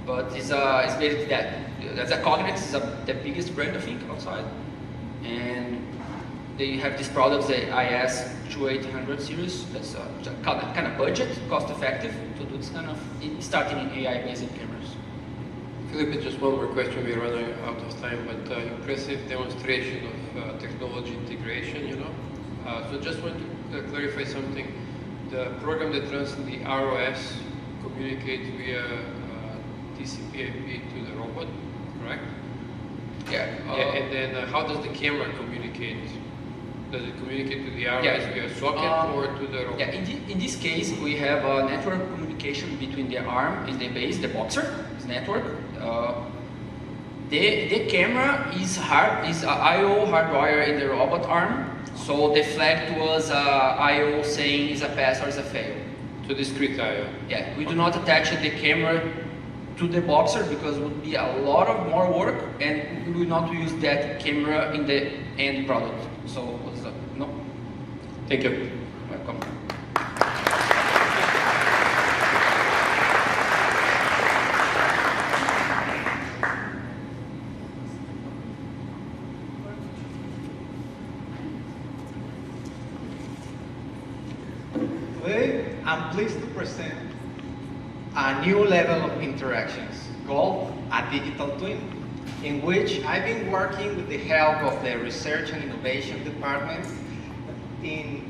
Speaker 2: but it's basically that. That's a Cognex is the biggest brand I think outside, and they have these products, the IS2800 series. That's kind of budget, cost effective to do this kind of starting in AI-based cameras.
Speaker 20: Felipe, just one more question. We're running out of time, but impressive demonstration of technology integration. So just want to clarify something. The program that runs the ROS communicates via TCP/IP to the robot, correct?
Speaker 2: Yeah.
Speaker 20: And then how does the camera communicate? Does it communicate to the ROS via socket or to the robot?
Speaker 2: Yeah, in this case, we have a network communication between the arm and the base, the boxer, this network. The camera is I/O hardwire in the robot arm, so the flag to us I/O saying is a pass or is a fail.
Speaker 20: To discrete I/O.
Speaker 2: Yeah, we do not attach the camera to the boxer because it would be a lot of more work, and we will not use that camera in the end product. So what's that? No.
Speaker 20: Thank you.
Speaker 2: Welcome.
Speaker 3: Today, I'm pleased to present a new level of interactions called a digital twin, in which I've been working with the help of the Research and Innovation Department. In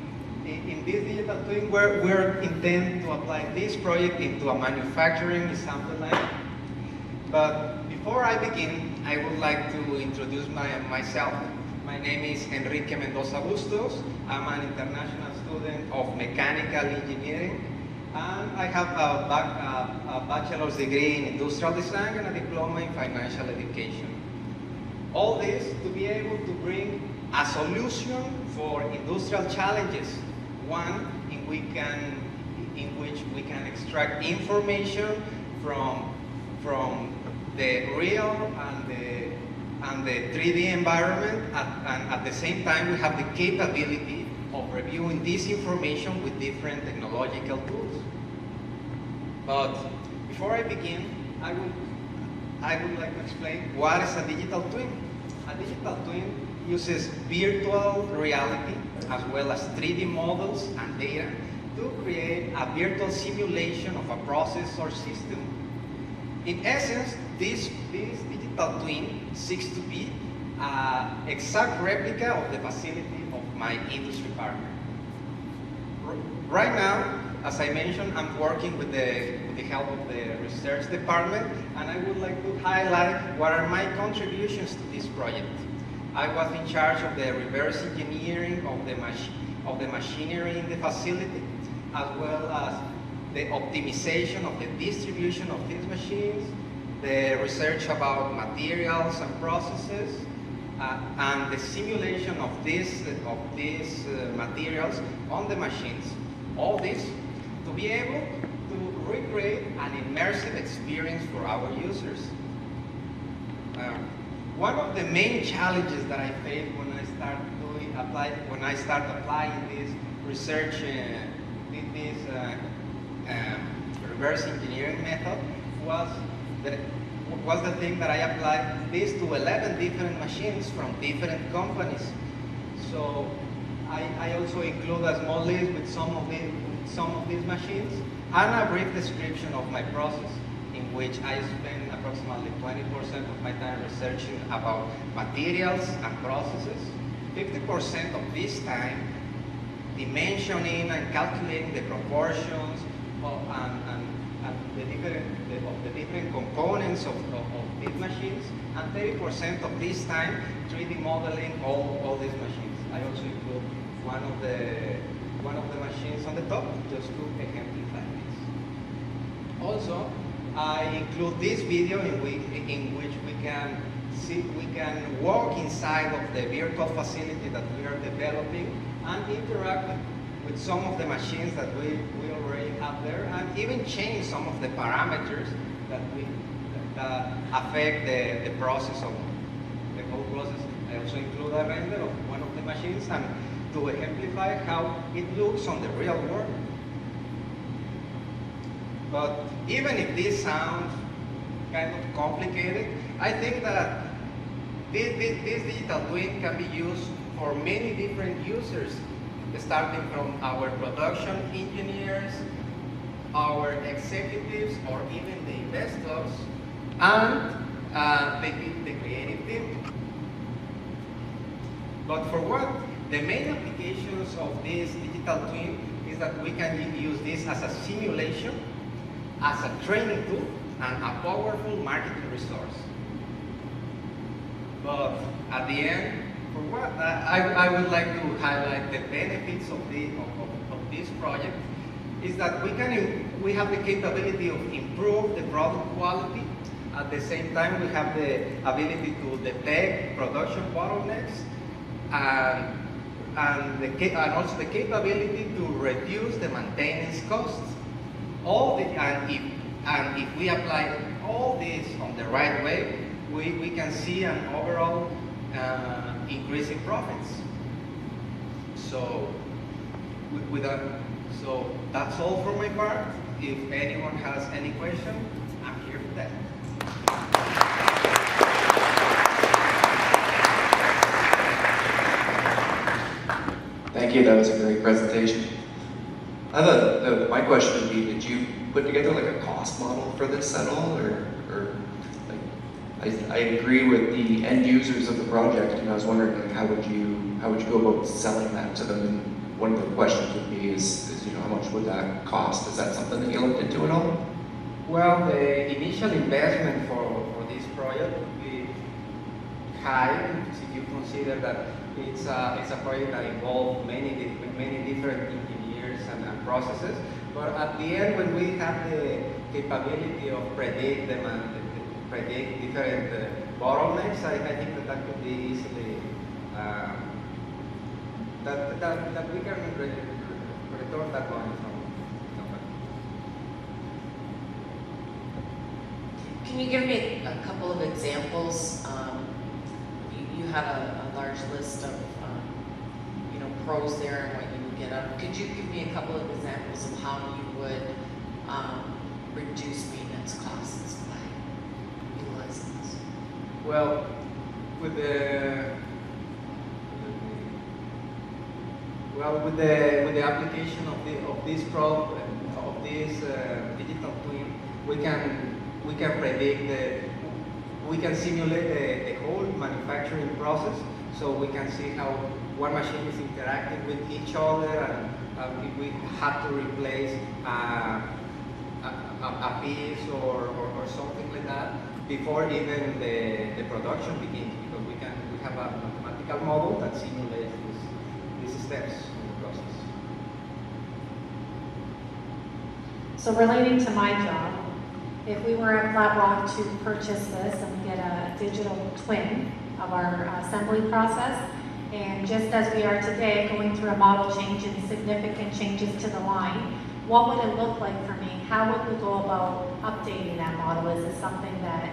Speaker 3: this digital twin, we're intend to apply this project into a manufacturing assembly line. But before I begin, I would like to introduce myself. My name is Enrique Mendoza Bustos. I'm an international student of mechanical engineering, and I have a bachelor's degree in industrial design and a diploma in financial education. All this to be able to bring a solution for industrial challenges, one in which we can extract information from the real and the 3D environment, and at the same time we have the capability of reviewing this information with different technological tools. But before I begin, I would like to explain what is a digital twin. A digital twin uses virtual reality as well as 3D models and data to create a virtual simulation of a process or system. In essence, this digital twin seeks to be an exact replica of the facility of my industry partner. Right now, as I mentioned, I'm working with the help of the research department, and I would like to highlight what are my contributions to this project. I was in charge of the reverse engineering of the machinery in the facility, as well as the optimization of the distribution of these machines, the research about materials and processes, and the simulation of these materials on the machines. All this to be able to recreate an immersive experience for our users. One of the main challenges that I faced when I start applying this research, this reverse engineering method, was the thing that I applied this to 11 different machines from different companies. So I also include a small list with some of these machines and a brief description of my process, in which I spend approximately 20% of my time researching about materials and processes, 50% of this time dimensioning and calculating the proportions and the different components of these machines, and 30% of this time 3D modeling all these machines. I also include one of the machines on the top just to exemplify this. Also, I include this video in which we can walk inside of the virtual facility that we are developing and interact with some of the machines that we already have there, and even change some of the parameters that affect the process of the whole process. I also include a render of one of the machines and to exemplify how it looks on the real world. But even if this sounds kind of complicated, I think that this digital twin can be used for many different users, starting from our production engineers, our executives, or even the investors, and the creative team. But for what? The main applications of this digital twin is that we can use this as a simulation, as a training tool, and a powerful marketing resource. But at the end, for what? I would like to highlight the benefits of this project is that we have the capability of improve the product quality. At the same time, we have the ability to detect production bottlenecks and also the capability to reduce the maintenance costs. And if we apply all this on the right way, we can see an overall increase in profits. So, so that's all for my part. If anyone has any question, I'm here for that.
Speaker 13: Thank you, that was a great presentation. My question would be, did you put together like a cost model for this at all, or like, I agree with the end users of the project, and I was wondering like, how would you go about selling that to them? And one of the questions would be is how much would that cost? Is that something that you looked into at all?
Speaker 3: Well, the initial investment for this project would be high, if you consider that it's a project that involves many different engineers and processes. But at the end, when we have the capability of predict different bottlenecks, I think that could be easily that we can return that money from.
Speaker 9: Can you give me a couple of examples? You have a large list of pros there and what you would get up. Could you give me a couple of examples of how you would reduce maintenance costs by utilizing this?
Speaker 3: Well, with the application of this digital twin, we can predict we can simulate the whole manufacturing process, so we can see how one machine is interacting with each other, and if we have to replace a piece or something like that before even the production begins, because we have a mathematical model that simulates these steps in the process.
Speaker 6: So relating to my job, if we were at Flat Rock to purchase this and get a digital twin of our assembly process, and just as we are today going through a model change and significant changes to the line, what would it look like for me? How would we go about updating that model? Is it something that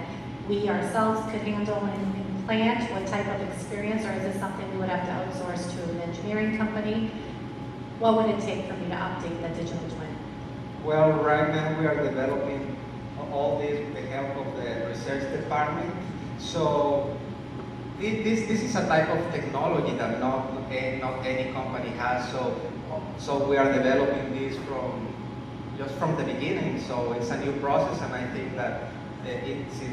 Speaker 6: we ourselves could handle in plant? What type of experience, or is it something we would have to outsource to an engineering company? What would it take for me to update the digital twin?
Speaker 3: Well, right now we are developing all this with the help of the research department. So this is a type of technology that not any company has. So we are developing this just from the beginning. So it's a new process, and I think that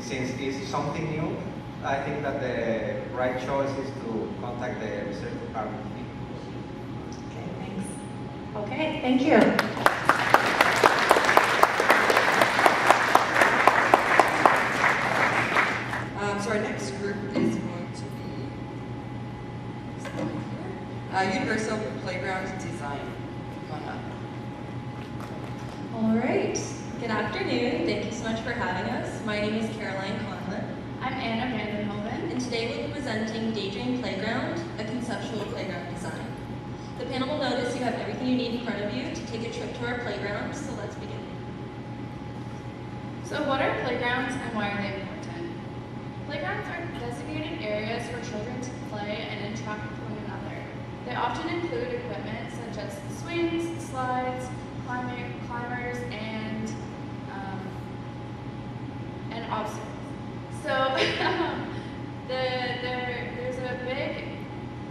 Speaker 3: since it's something new, I think that the right choice is to contact the research department.
Speaker 6: Okay, thanks. Okay, thank you.
Speaker 1: So our next group is going to be Universal Playground Design. Come on up.
Speaker 4: All right. Good afternoon. Thank you so much for having us. My name is Caroline Conlon.
Speaker 7: I'm Anna Vandenhoven.
Speaker 4: and today we'll be presenting Daydream Playground, a conceptual playground design. The panel will notice you have everything you need in front of you to take a trip to our playground, so let's begin.
Speaker 8: So what are playgrounds and why are they important? Playgrounds are designated areas for children to play and interact with one another. They often include equipment such as swings, slides, climbers, and obstacles. So there's a big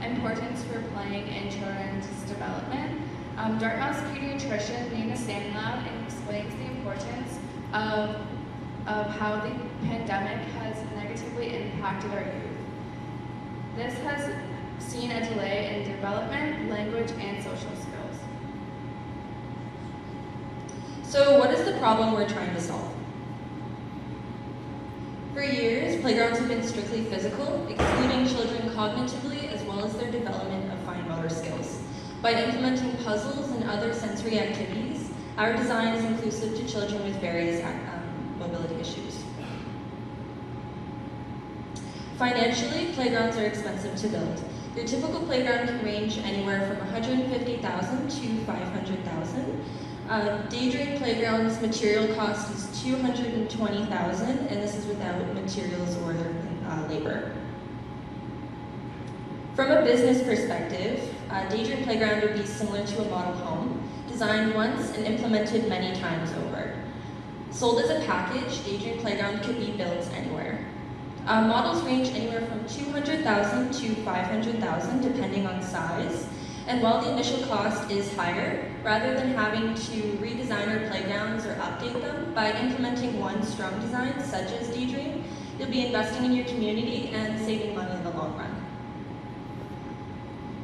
Speaker 8: importance for playing in children's development. Dartmouth's pediatrician, Nina Sandloud, explains the importance of how the pandemic has negatively impacted our youth. This has seen a delay in development, language, and social skills.
Speaker 4: So what is the problem we're trying to solve? For years, playgrounds have been strictly physical, excluding children cognitively as well as their development of fine motor skills. By implementing puzzles and other sensory activities, our design is inclusive to children with various mobility issues. Financially, playgrounds are expensive to build. Your typical playground can range anywhere from $150,000 to $500,000. Daydream Playground's material cost is $220,000, and this is without materials or labor. From a business perspective, Daydream Playground would be similar to a model home, designed once and implemented many times over. Sold as a package, Daydream Playground could be built anywhere. Models range anywhere from $200,000 to $500,000, depending on size. And while the initial cost is higher, rather than having to redesign our playgrounds or update them, by implementing one strong design, such as Daydream, you'll be investing in your community and saving money in the long run.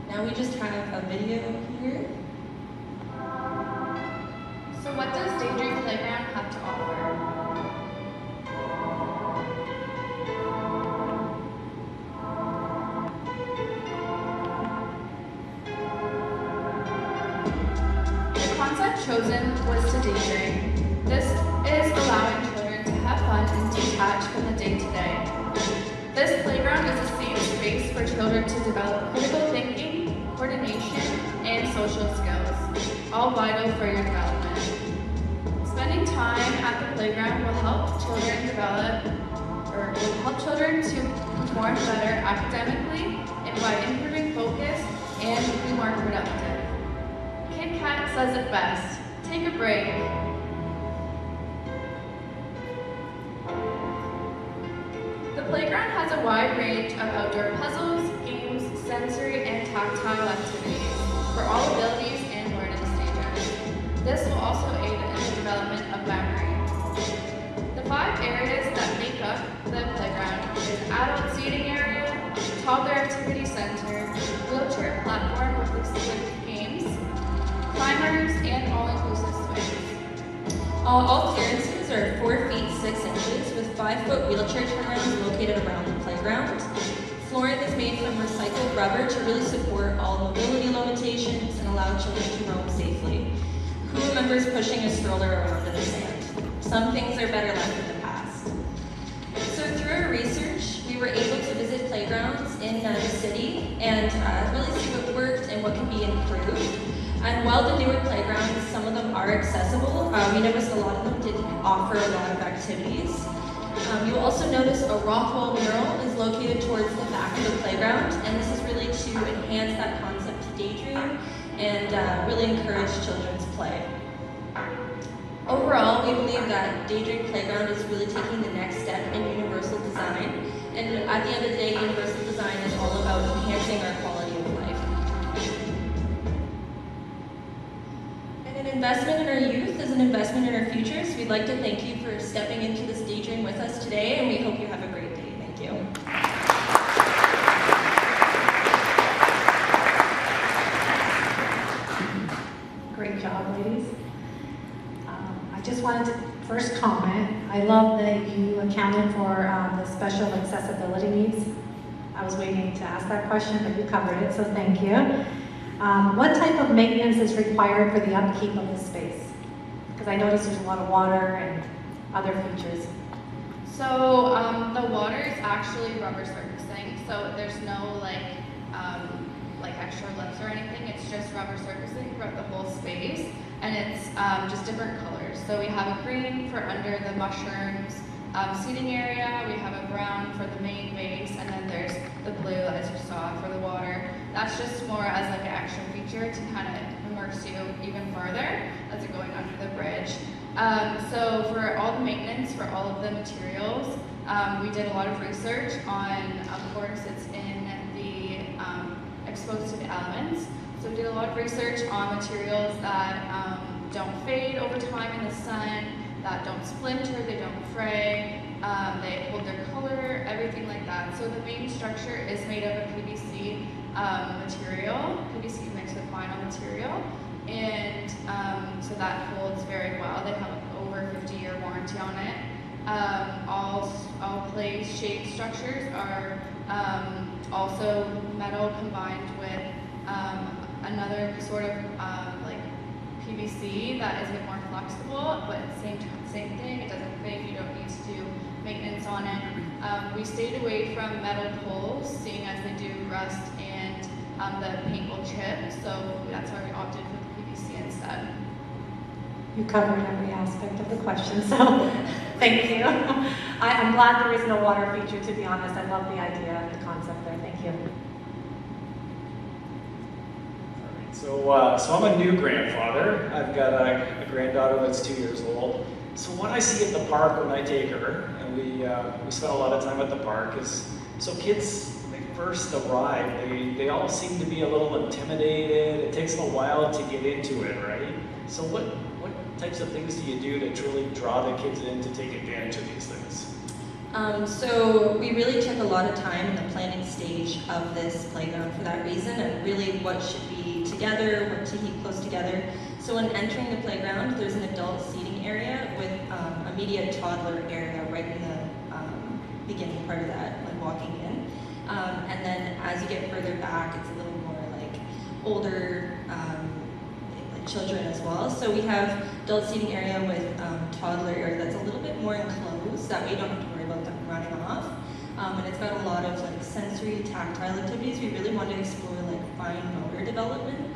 Speaker 4: Now we just have a video here.
Speaker 8: So what does Daydream Playground have to offer? Chosen was to daydream. This is allowing children to have fun and detach from the day-to-day. This playground is a safe space for children to develop critical thinking, coordination, and social skills, all vital for your development. Spending time at the playground will help children to perform better academically and by improving focus and be more productive. Kit Kat says it best, take a break. The playground has a wide range of outdoor puzzles, games, sensory and tactile activities for all abilities and learning stages. This will also aid in the development of memory. The 5 areas that make up the playground is adult seating area, toddler activity center, wheelchair platform with exclusive games, climbers, and all-inclusive swings.
Speaker 4: All clearances are 4 feet 6 inches with 5-foot wheelchair turnarounds located around the playground. Flooring is made from recycled rubber to really support all mobility limitations and allow children to roam safely. Who remembers pushing a stroller around in the sand? Some things are better left in the past. So through our research, we were able to visit playgrounds in the city and really see what worked and what can be improved. And while the newer playgrounds, some of them are accessible, we noticed a lot of them didn't offer a lot of activities. You'll also notice a rock wall mural is located towards the back of the playground, and this is really to enhance that concept to Daydream and really encourage children's play. Overall, we believe that Daydream Playground is really taking the next step in universal design, and at the end of the day, universal design is all about enhancing our quality of life. An investment in our youth is an investment in our future, so we'd like to thank you for stepping into this Daydream with us today, and we hope you have a great day. Thank you.
Speaker 19: Great job, ladies. I just wanted to first comment. I love that you accounted for the special accessibility needs. I was waiting to ask that question, but you covered it, so thank you. What type of maintenance is required for the upkeep of the space? Because I noticed there's a lot of water and other features.
Speaker 8: So the water is actually rubber surfacing, so there's no like extra lips or anything. It's just rubber surfacing throughout the whole space, and it's just different colors. So we have a green for under the mushrooms seating area. We have a brown for the main base, and then there's the blue, as you saw, for the water. That's just more as like an extra feature to kind of immerse you even further as you're going under the bridge. So for all the maintenance, for all of the materials, we did a lot of research on, of course, it's in the exposed to the elements. So we did a lot of research on materials that don't fade over time in the sun, that don't splinter, they don't fray, they hold their color, everything like that. So the main structure is made of a PVC material, PVC mixed with vinyl material, and so that holds very well. They have over 50-year warranty on it. All clay shaped structures are also metal combined with another sort of like PVC that is a bit more flexible, but same thing. It doesn't fade. You don't need to do maintenance on it. We stayed away from metal poles, seeing as they do rust and the paint will chip. So that's why we opted for the PVC instead.
Speaker 19: You covered every aspect of the question, so thank you. I'm glad there is no water feature, to be honest. I love the idea and the concept there. Thank you.
Speaker 22: So I'm a new grandfather. I've got a granddaughter that's 2 years old. So what I see at the park when I take her, and we spend a lot of time at the park, is so kids, when they first arrive, they all seem to be a little intimidated. It takes them a while to get into it, right? So what types of things do you do to truly draw the kids in to take advantage of these things?
Speaker 4: So we really took a lot of time in the planning stage of this playground for that reason, and really what should be together, what to keep close together. So when entering the playground, there's an adult seating area with a media toddler area right in the beginning part of that, like walking in. And then as you get further back, it's a little more like older like children as well. So we have adult seating area with toddler area that's a little bit more enclosed, that way you don't have to worry about them running off. And it's got a lot of like sensory, tactile activities. We really want to explore like fine motor development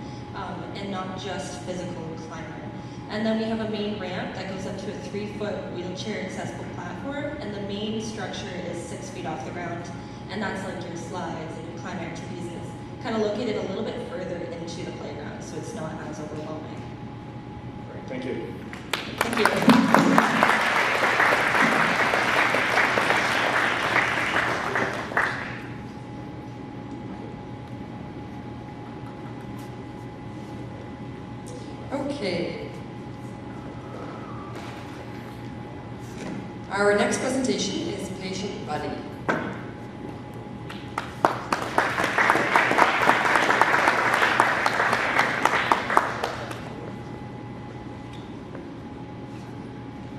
Speaker 4: and not just physical climber. And then we have a main ramp that goes up to a 3-foot wheelchair accessible platform, and the main structure is 6 feet off the ground. And that's like your slides and your climb activities, and it's kind of located a little bit further into the playground, so it's not as overwhelming.
Speaker 22: Great, thank you.
Speaker 4: Thank you.
Speaker 1: Okay. Our next presentation is Patient Buddy.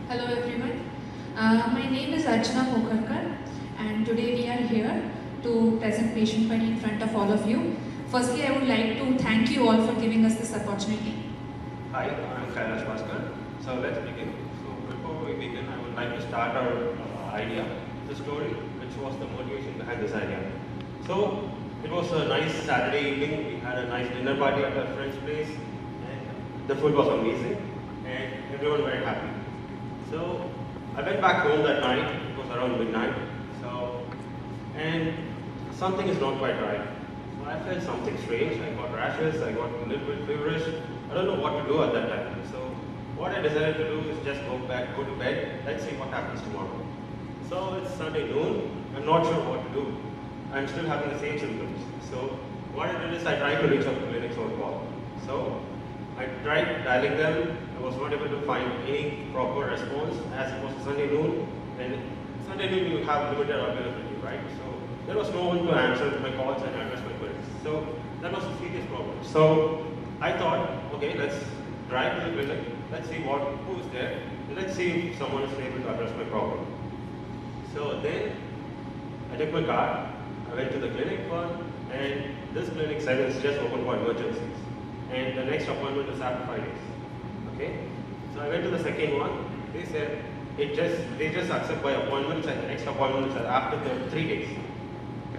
Speaker 12: Hello everyone. My name is Archana Mukherkar, and today we are here to present Patient Buddy in front of all of you. Firstly, I would like to thank you all for giving us this opportunity.
Speaker 14: Hi, I'm Kailash Bhaskar. So let's begin. So before we begin, I would like to start our idea, the story, which was the motivation behind this idea. So it was a nice Saturday evening. We had a nice dinner party at a friend's place, and the food was amazing, and everyone very happy. So I went back home that night. It was around midnight. And something is not quite right. So I felt something strange. I got rashes. I got a little bit feverish. I don't know what to do at that time. So what I decided to do is just go to bed. Let's see what happens tomorrow. So it's Sunday noon. I'm not sure what to do. I'm still having the same symptoms. So what I did is I tried to reach out to clinics over call. So I tried dialing them. I was not able to find any proper response, as it was Sunday noon. And Sunday noon you have limited availability, right? So there was no one to answer my calls and address my queries. So that was a serious problem. So I thought, okay, let's drive to the clinic. Let's see who is there. Let's see if someone is able to address my problem. So then I took my car. I went to the clinic one, and this clinic said it's just open for emergencies. And the next appointment is after 5 days. Okay? So I went to the second one. They said they just accept by appointments, and the next appointments are after the 3 days.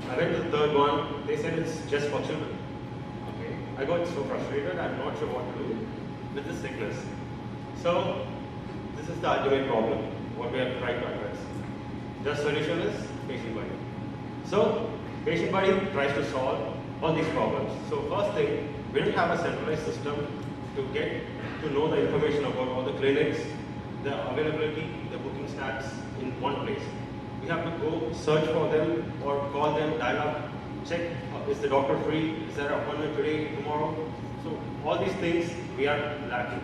Speaker 14: I went to the third one, they said it's just for children. Okay, I got so frustrated, I'm not sure what to do with this sickness. So this is the ultimate problem, what we are trying to address. The solution is Patient Buddy. So Patient Buddy tries to solve all these problems. So first thing, we don't have a centralized system to get to know the information about all the clinics, the availability, the booking stats in one place. We have to go search for them or call them, dial up, check is the doctor free, is there an appointment today, tomorrow. So all these things we are lacking.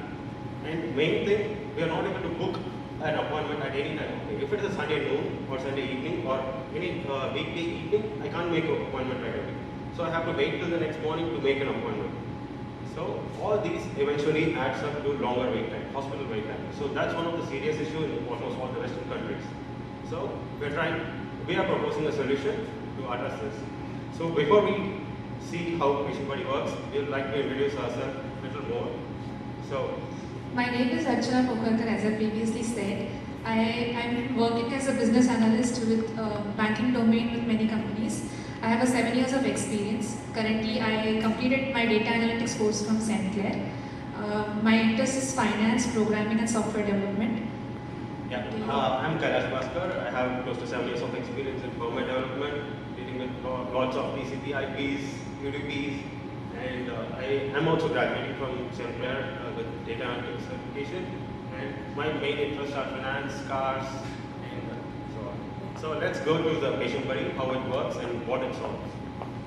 Speaker 14: And main thing, we are not able to book an appointment at any time. Okay, if it is a Sunday noon or Sunday evening or any weekday evening, I can't make an appointment right away. So I have to wait till the next morning to make an appointment. So all these eventually adds up to longer wait time, hospital wait time. So that's one of the serious issues in almost all the Western countries. So we are proposing a solution to address this. So before we see how Patient Buddy works, we would like to introduce ourselves a little more. So
Speaker 12: my name is Archana Pokarkar, as I previously said. I am working as a business analyst with banking domain with many companies. I have 7 years of experience. Currently, I completed my data analytics course from St. Clair. My interest is finance, programming and software development.
Speaker 14: Yeah, I'm Kailash Bhaskar. I have close to 7 years of experience in firmware development, dealing with lots of TCP IPs, UDPs, and I am also graduating from St. Clair with data analytics certification. And my main interests are finance, cars, and so on. So let's go to the Patient Buddy, how it works and what it solves.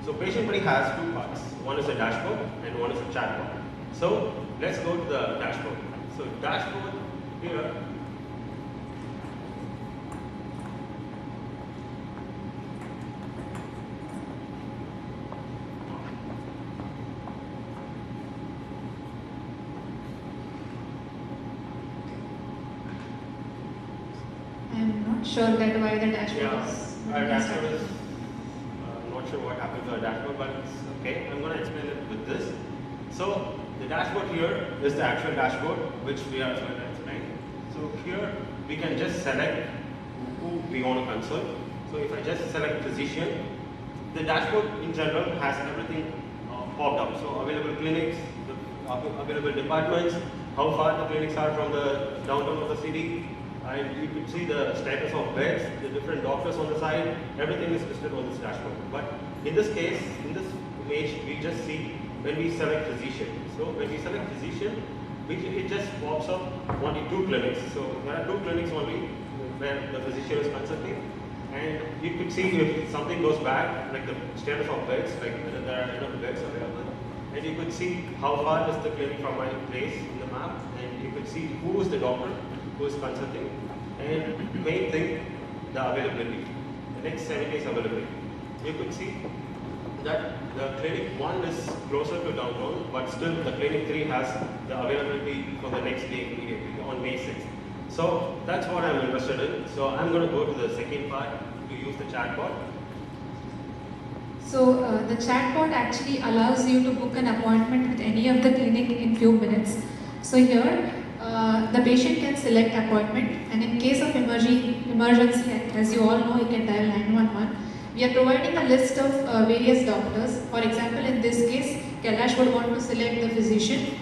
Speaker 14: So Patient Buddy has two parts. One is a dashboard and one is a chatbot. So let's go to the dashboard. So dashboard here.
Speaker 12: I'm not sure that why the dashboard is.
Speaker 14: Our dashboard is, not sure what happened to our dashboard, but it's okay. I'm going to explain it with this. So the dashboard here is the actual dashboard, which we are going to explain. So here we can just select who we want to consult. So if I just select physician, the dashboard in general has everything popped up. So available clinics, the available departments, how far the clinics are from the downtown of the city, and you could see the status of beds, the different doctors on the side, everything is listed on this dashboard. But in this case, in this image, we just see when we select physician. So when we select physician, it just pops up only 2 clinics. So there are 2 clinics only where the physician is consulting. And you could see if something goes back, like the status of beds, like whether there are enough beds available. And you could see how far is the clinic from my place in the map. And you could see who is the doctor who is consulting, and main thing, the availability, the next 7 days availability. You could see that the clinic 1 is closer to downtown, but still the clinic 3 has the availability for the next day immediately on May 6th. So that's what I'm interested in. So I'm going to go to the second part to use the chatbot.
Speaker 12: So the chatbot actually allows you to book an appointment with any of the clinic in few minutes. So here, the patient can select appointment, and in case of emergency, as you all know, you can dial 911. We are providing a list of various doctors. For example, in this case, Kailash would want to select the physician.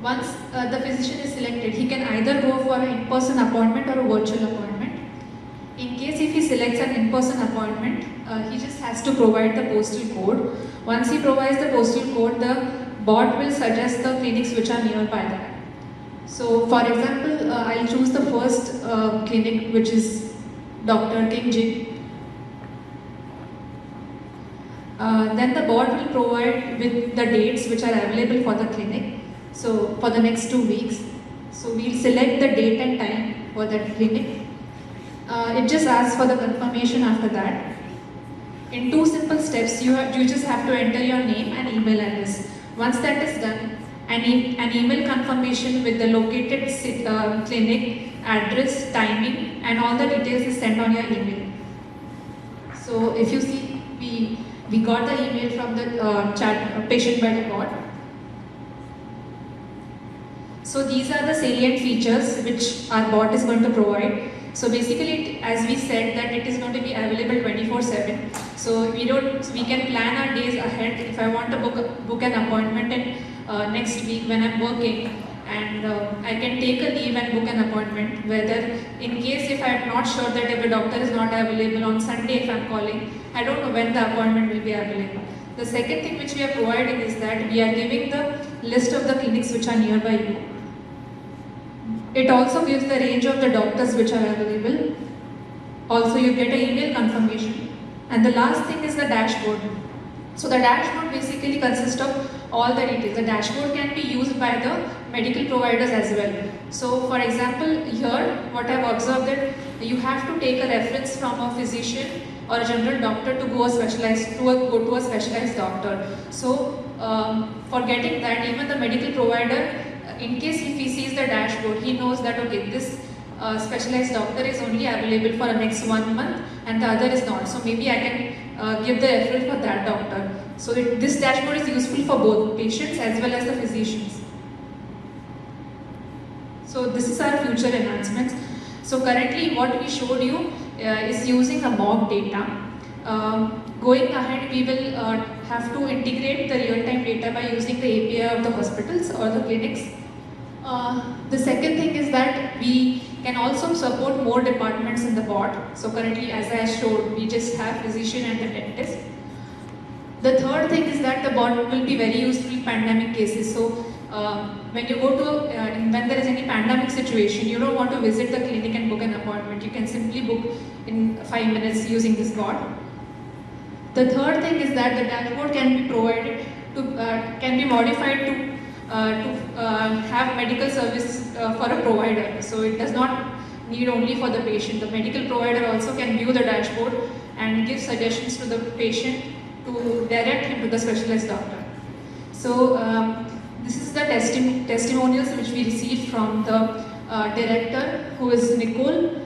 Speaker 12: Once the physician is selected, he can either go for an in-person appointment or a virtual appointment. In case if he selects an in-person appointment, he just has to provide the postal code. Once he provides the postal code, the bot will suggest the clinics which are nearby that. So for example, I'll choose the first clinic, which is Dr. Kim Jin. Then the bot will provide with the dates which are available for the clinic. So for the next 2 weeks. So we'll select the date and time for that clinic. It just asks for the confirmation after that. In 2 simple steps, you just have to enter your name and email address. Once that is done, an email confirmation with the located clinic, address, timing, and all the details is sent on your email. So if you see, we got the email from the Patient Buddy bot. So these are the salient features which our bot is going to provide. So basically, as we said, that it is going to be available 24/7. So we can plan our days ahead. If I want to book an appointment in next week when I'm working, and I can take a leave and book an appointment. Whether in case if I'm not sure that if a doctor is not available on Sunday, if I'm calling, I don't know when the appointment will be available. The second thing which we are providing is that we are giving the list of the clinics which are nearby you. It also gives the range of the doctors which are available. Also, you get an email confirmation. And the last thing is the dashboard. So the dashboard basically consists of all the details. The dashboard can be used by the medical providers as well. So for example, here what I've observed that you have to take a reference from a physician or a general doctor to go to a specialized doctor. So for getting that, even the medical provider, in case if he sees the dashboard, he knows that okay, this specialized doctor is only available for the next 1 month and the other is not. So maybe I can give the referral for that doctor. So this dashboard is useful for both patients as well as the physicians. So this is our future enhancements. So currently what we showed you is using a mock data. Going ahead, we will have to integrate the real-time data by using the API of the hospitals or the clinics. The second thing is that we can also support more departments in the bot. So currently, as I showed, we just have physician and the dentist. The third thing is that the bot will be very useful in pandemic cases. So when you go to, when there is any pandemic situation, you don't want to visit the clinic and book an appointment. You can simply book in 5 minutes using this bot. The third thing is that the dashboard can be provided to, can be modified to have medical service for a provider. So it does not need only for the patient. The medical provider also can view the dashboard and give suggestions to the patient to direct him to the specialist doctor. So this is the testimonials which we received from the director, who is Nicole.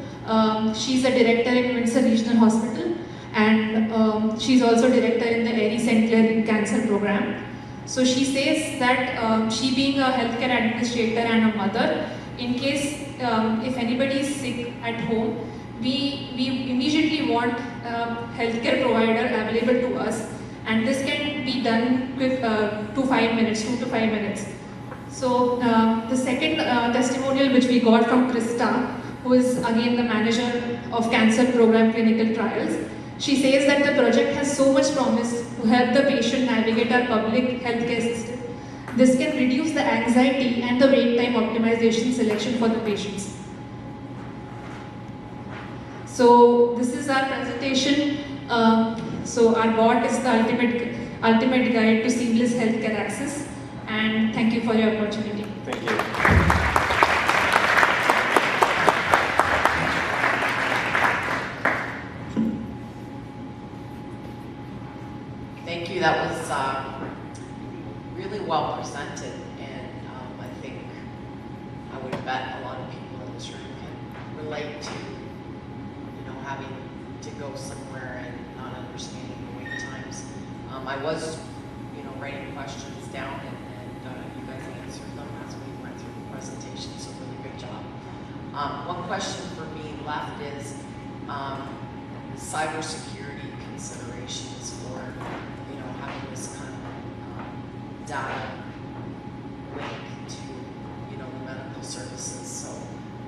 Speaker 12: She's a director in Windsor Regional Hospital, and she's also director in the Airy St. Clair Cancer Program. So she says that she being a healthcare administrator and a mother, in case if anybody is sick at home, we immediately want a healthcare provider available to us, and this can be done quick 2 to 5 minutes. So the second testimonial which we got from Krista, who is again the manager of Cancer Program Clinical Trials. She says that the project has so much promise to help the patient navigate our public healthcare system. This can reduce the anxiety and the wait time optimization selection for the patients. So this is our presentation. So our bot is the ultimate guide to seamless healthcare access. And thank you for your opportunity.
Speaker 14: Thank you.
Speaker 9: Thank you. That was really well presented, and I think I would bet a lot of people in this room can relate to, having to go somewhere and not understanding the wait times. I was, writing questions down, and you guys answered them as we went through the presentation. So really good job. One question for me left is the cybersecurity considerations for having this kind of data link to the medical services. So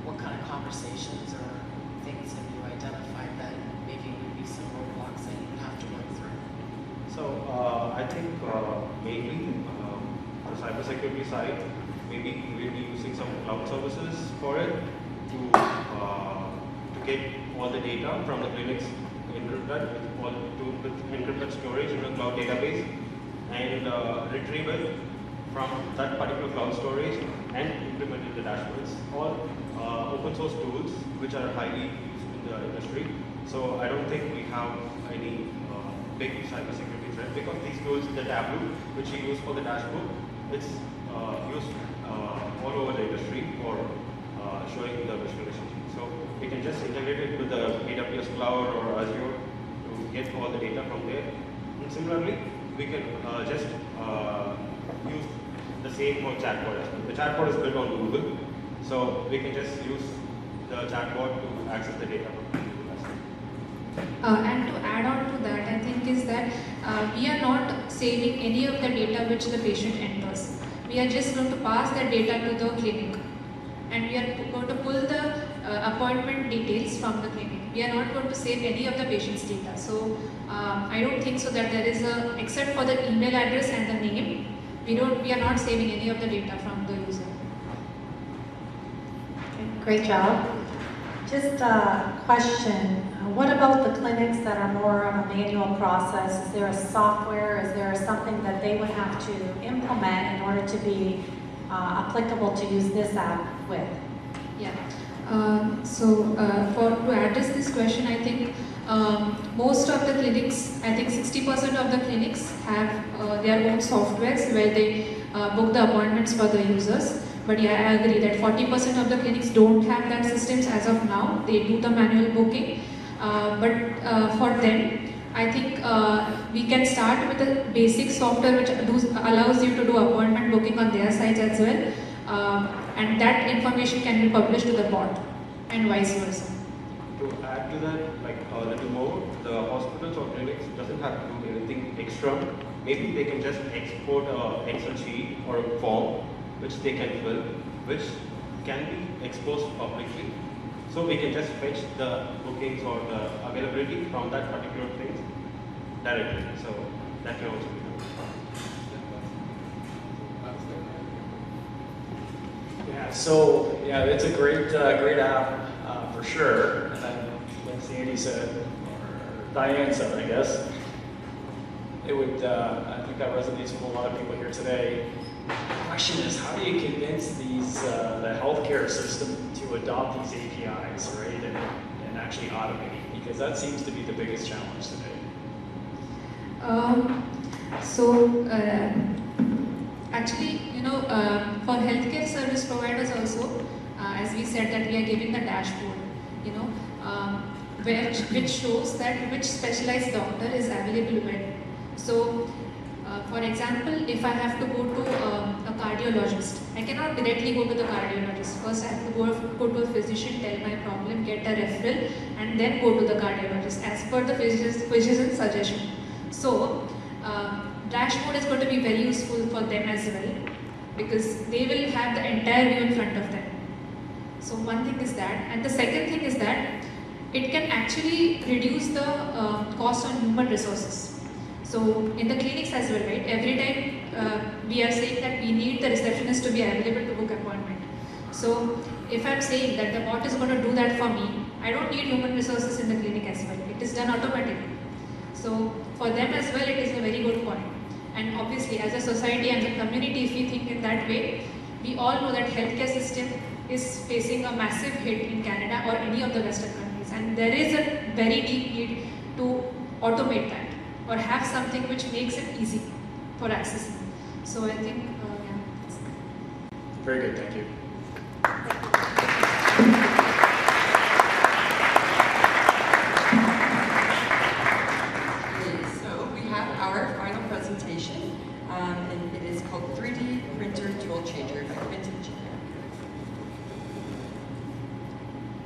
Speaker 9: what kind of conversations or things have you identified that maybe would be some roadblocks that you would have to work through?
Speaker 14: So I think mainly on the cybersecurity side, maybe we'll be using some cloud services for it to get all the data from the clinics encrypted with encrypted storage in the cloud database, and retrieve it from that particular cloud storage and implement it in the dashboards. All open source tools which are highly used in the industry. So I don't think we have any big cybersecurity threat, because these tools, the Tableau, which we use for the dashboard, it's used all over the industry for showing the visualization. So we can just integrate it with the AWS Cloud or Azure to get all the data from there. And similarly, we can just use the same for chatbot as well. The chatbot is built on Google, so we can just use the chatbot to access the data from Google as well.
Speaker 12: And to add on to that, I think is that we are not saving any of the data which the patient enters. We are just going to pass that data to the clinic, and we are going to pull the appointment details from the clinic. We are not going to save any of the patient's data. So I don't think so that there is a, except for the email address and the name, we are not saving any of the data from the user.
Speaker 19: Great job. Just a question. What about the clinics that are more of a manual process? Is there a software? Is there something that they would have to implement in order to be applicable to use this app with?
Speaker 12: Yeah. To address this question, I think most of the clinics, I think 60% of the clinics have their own softwares where they book the appointments for the users. But yeah, I agree that 40% of the clinics don't have that systems as of now. They do the manual booking. For them, I think we can start with a basic software which allows you to do appointment booking on their sites as well. And that information can be published to the bot and vice versa.
Speaker 14: To add to that, like a little more, the hospitals or clinics doesn't have to do anything extra. Maybe they can just export an Excel sheet or a form which they can fill, which can be exposed publicly. So we can just fetch the bookings or the availability from that particular thing directly. So that can also be done.
Speaker 10: Yeah, it's a great app for sure. And then, like Sandy said, or Diane said, I guess, it would. I think that resonates with a lot of people here today. The question is, how do you convince the healthcare system to adopt these APIs, right, and actually automate? Because that seems to be the biggest challenge today.
Speaker 12: Actually, for healthcare service providers also, as we said that we are giving the dashboard, which shows that which specialized doctor is available when. So, for example, if I have to go to a cardiologist, I cannot directly go to the cardiologist. First, I have to go to a physician, tell my problem, get a referral, and then go to the cardiologist as per the physician's suggestion. So, dashboard is going to be very useful for them as well, because they will have the entire view in front of them. So one thing is that, and the second thing is that it can actually reduce the cost on human resources. So in the clinics as well, right? Every time we are saying that we need the receptionist to be available to book appointment. So if I'm saying that the bot is going to do that for me, I don't need human resources in the clinic as well. It is done automatically. So for them as well, it is a very good point. And obviously, as a society and a community, if we think in that way, we all know that healthcare system is facing a massive hit in Canada or any of the Western countries. And there is a very deep need to automate that or have something which makes it easy for accessing. So I think, yeah.
Speaker 10: Very good, thank you.
Speaker 1: So we have our final presentation, and it is called 3D Printer Dual Changer by Vintage.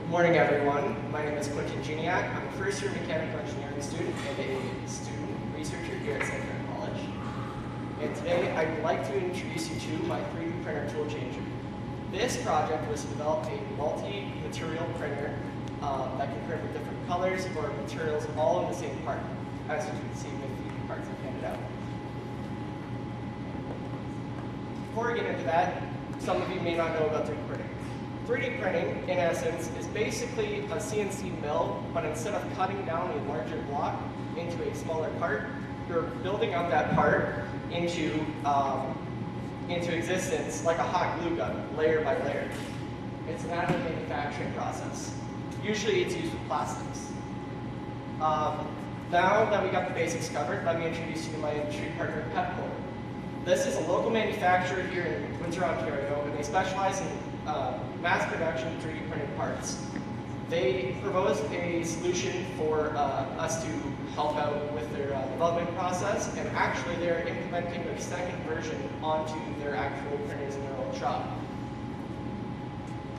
Speaker 5: Good morning, everyone. My name is Quentin Juniak. I'm a first-year mechanical engineering student and a student researcher here at St. Clair College. And today, I'd like to introduce you to my 3D printer tool changer. This project was to develop a multi-material printer that can print with different colors or materials all in the same part, as you can see with the parts I've handed out. Before we get into that, some of you may not know about 3D printing. 3D printing, in essence, is basically a CNC mill, but instead of cutting down a larger block into a smaller part, you're building up that part into existence like a hot glue gun, layer by layer. It's an additive manufacturing process. Usually it's used with plastics. Now that we got the basics covered, let me introduce you to my industry partner, Pepcore. This is a local manufacturer here in Windsor, Ontario, and they specialize in mass production 3D printed parts. They proposed a solution for us to help out with their development process, and actually they're implementing their second version onto their actual printers in their own shop.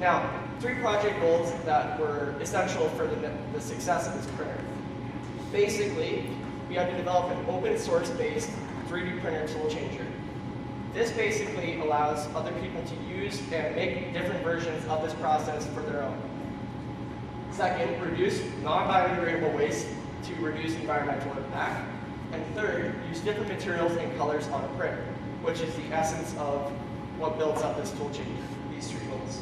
Speaker 5: Now, 3 project goals that were essential for the success of this printer. Basically, we had to develop an open source based 3D printer tool changer. This basically allows other people to use and make different versions of this process for their own. Second, reduce non-biodegradable waste to reduce environmental impact. And third, use different materials and colors on a print, which is the essence of what builds up this tool changer, these 3 goals.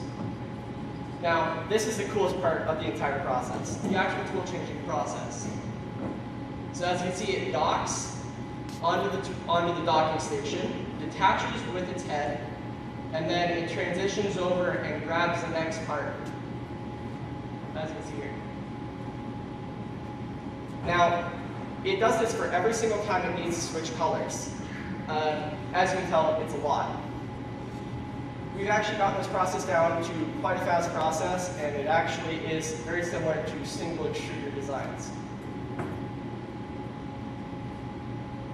Speaker 5: Now, this is the coolest part of the entire process, the actual tool changing process. So as you can see, it docks onto the docking station, detaches with its head, and then it transitions over and grabs the next part, as you can see here. Now, it does this for every single time it needs to switch colors. As you can tell, it's a lot. We've actually gotten this process down to quite a fast process, and it actually is very similar to single extruder designs.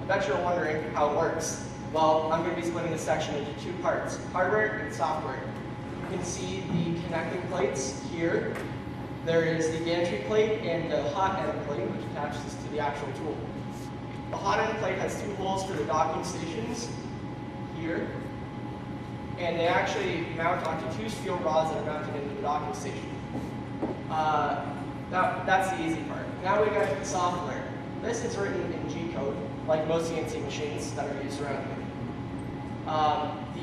Speaker 5: I bet you're wondering how it works. Well, I'm going to be splitting this section into 2 parts, hardware and software. You can see the connecting plates here. There is the gantry plate and the hot end plate, which attaches to the actual tool. The hot end plate has 2 holes for the docking stations here, and they actually mount onto 2 steel rods that are mounted into the docking station. That's the easy part. Now we got the software. This is written in G-code, like most CNC machines that are used around here.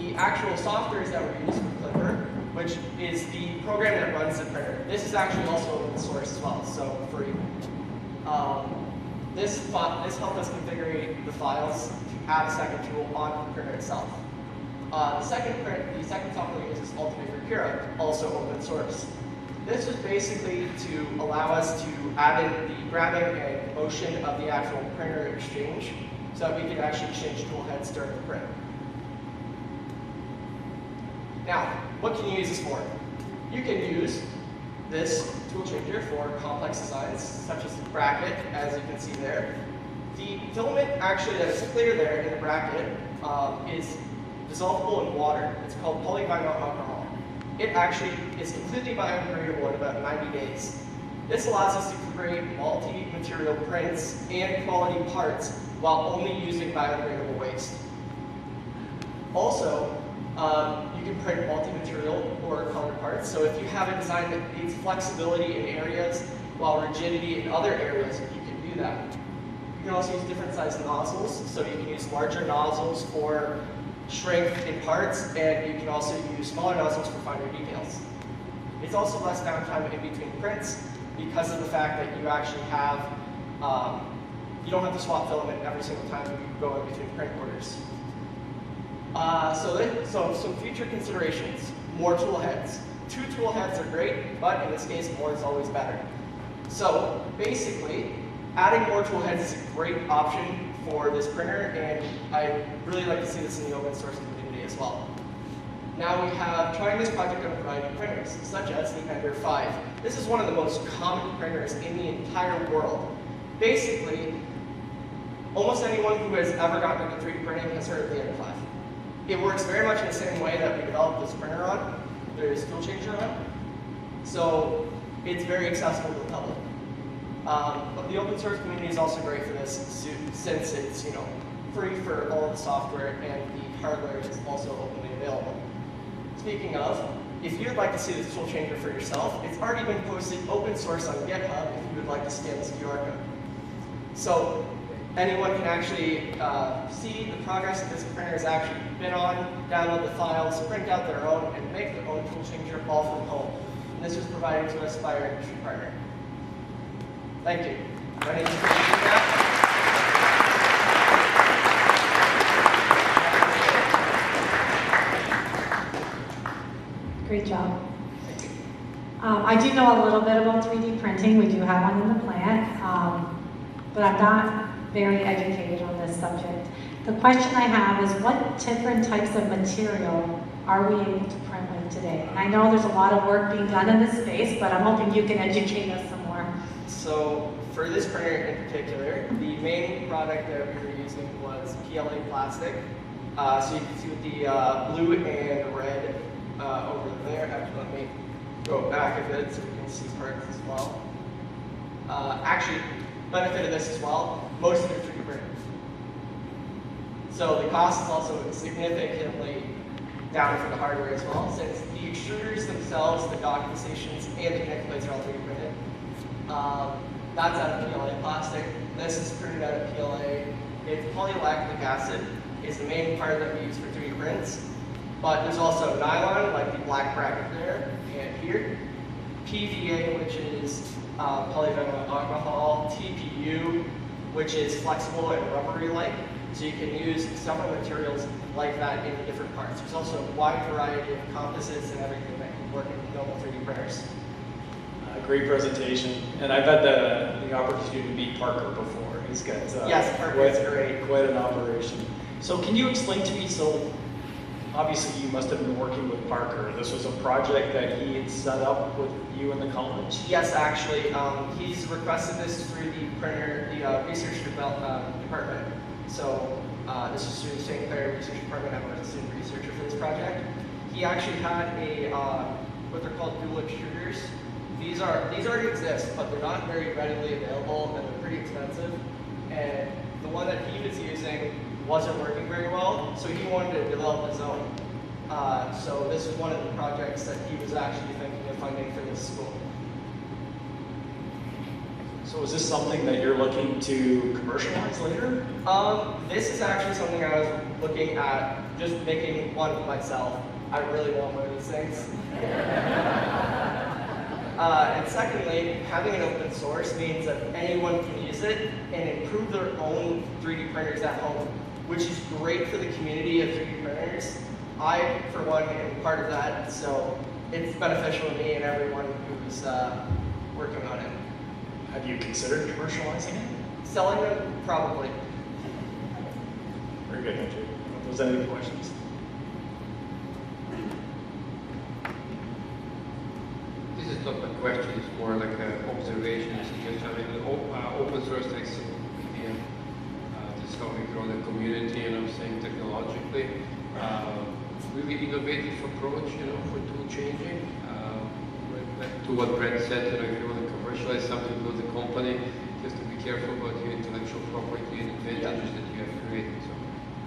Speaker 5: The actual software that we use for Clipper, which is the program that runs the printer. This is actually also open source as well, so free. This helped us configure the files to add a second tool on the printer itself. The second software we use is Ultimaker Cura, also open source. This was basically to allow us to add in the grabbing and motion of the actual printer exchange, so that we could actually change tool heads during the print. Now, what can you use this for? You can use this tool changer for complex designs, such as the bracket, as you can see there. The filament actually that is clear there in the bracket is dissolvable in water. It's called polyvinyl alcohol. It actually is completely biodegradable in about 90 days. This allows us to create multi-material prints and quality parts while only using biodegradable waste. Also, you can print multi-material or colored parts. So if you have a design that needs flexibility in areas while rigidity in other areas, you can do that. You can also use different sized nozzles. So you can use larger nozzles for strength in parts, and you can also use smaller nozzles for finer details. It's also less downtime in between prints because of the fact that you actually have, you don't have to swap filament every single time you go in between print orders. So some future considerations, more tool heads. 2 tool heads are great, but in this case, more is always better. So basically, adding more tool heads is a great option for this printer, and I'd really like to see this in the open source community as well. Now we have trying this project on a variety of printers, such as the Ender 5. This is one of the most common printers in the entire world. Basically, almost anyone who has ever gotten into 3D printing has heard of the Ender 5. It works very much in the same way that we developed this printer on, there's tool changer on, so it's very accessible to the public. But the open source community is also great for this, since it's free for all of the software and the hardware is also openly available. Speaking of, if you'd like to see this tool changer for yourself, it's already been posted open source on GitHub if you would like to scan this QR code. So anyone can actually see the progress that this printer has actually been on, download the files, print out their own, and make their own tool changer all from home. And this was provided to us by our industry partner. Thank you. My name is Christian.
Speaker 19: Great job. I do know a little bit about 3D printing. We do have one in the plant, but I'm not very educated on this subject. The question I have is, what different types of material are we able to print with
Speaker 6: today. And I know there's a lot of work being done in this space, but I'm hoping you can educate us some more.
Speaker 5: So for this printer in particular, the main product that we were using was PLA plastic. So you can see with the blue and red over there. Actually, let me go back a bit so we can see parts as well. Actually, benefit of this as well, most of it 3D printed. So the cost is also significantly down for the hardware as well, since the extruders themselves, the docking stations, and the connector plates are all 3D printed. That's out of PLA plastic. This is printed out of PLA. It's polylactic acid is the main part that we use for 3D prints. But there's also nylon, like the black bracket there and here. PVA, which is polyvinyl alcohol. TPU, which is flexible and rubbery-like. So you can use several materials like that in the different parts. There's also a wide variety of composites and everything that can work in normal 3D printers.
Speaker 10: Great presentation, and I've had the opportunity to meet Parker before. He's got
Speaker 5: yes, Parker is great.
Speaker 10: Quite an operation. So can you explain to me, so obviously you must have been working with Parker. This was a project that he had set up with you in the college?
Speaker 5: Yes, actually. He's requested this through the printer, the research department. So this is through the St. Clair Research Department. I'm a student researcher for this project. He actually had a, what they're called dual extruders. These already exist, but they're not very readily available and they're pretty expensive. And the one that he was using wasn't working very well, so he wanted to develop his own. So this is one of the projects that he was actually thinking of funding for this school.
Speaker 10: So is this something that you're looking to commercialize later?
Speaker 5: This is actually something I was looking at just making one for myself. I really want one of these things. And secondly, having an open source means that anyone can use it and improve their own 3D printers at home, which is great for the community of 3D printers. I, for one, am part of that, so it's beneficial to me and everyone who's working on it.
Speaker 10: Have you considered commercializing it?
Speaker 5: Selling them? Probably.
Speaker 10: Very good, Andrew. If there's any questions?
Speaker 20: This is not a question, it's more like an observation. Just having an open source like Wikipedia, just how we grow the community, and I'm saying technologically. Really innovative approach, for tool changing. Like to what Brent said, if you want to commercialize something, build a company, just to be careful about your intellectual property and advantages that you have created. So,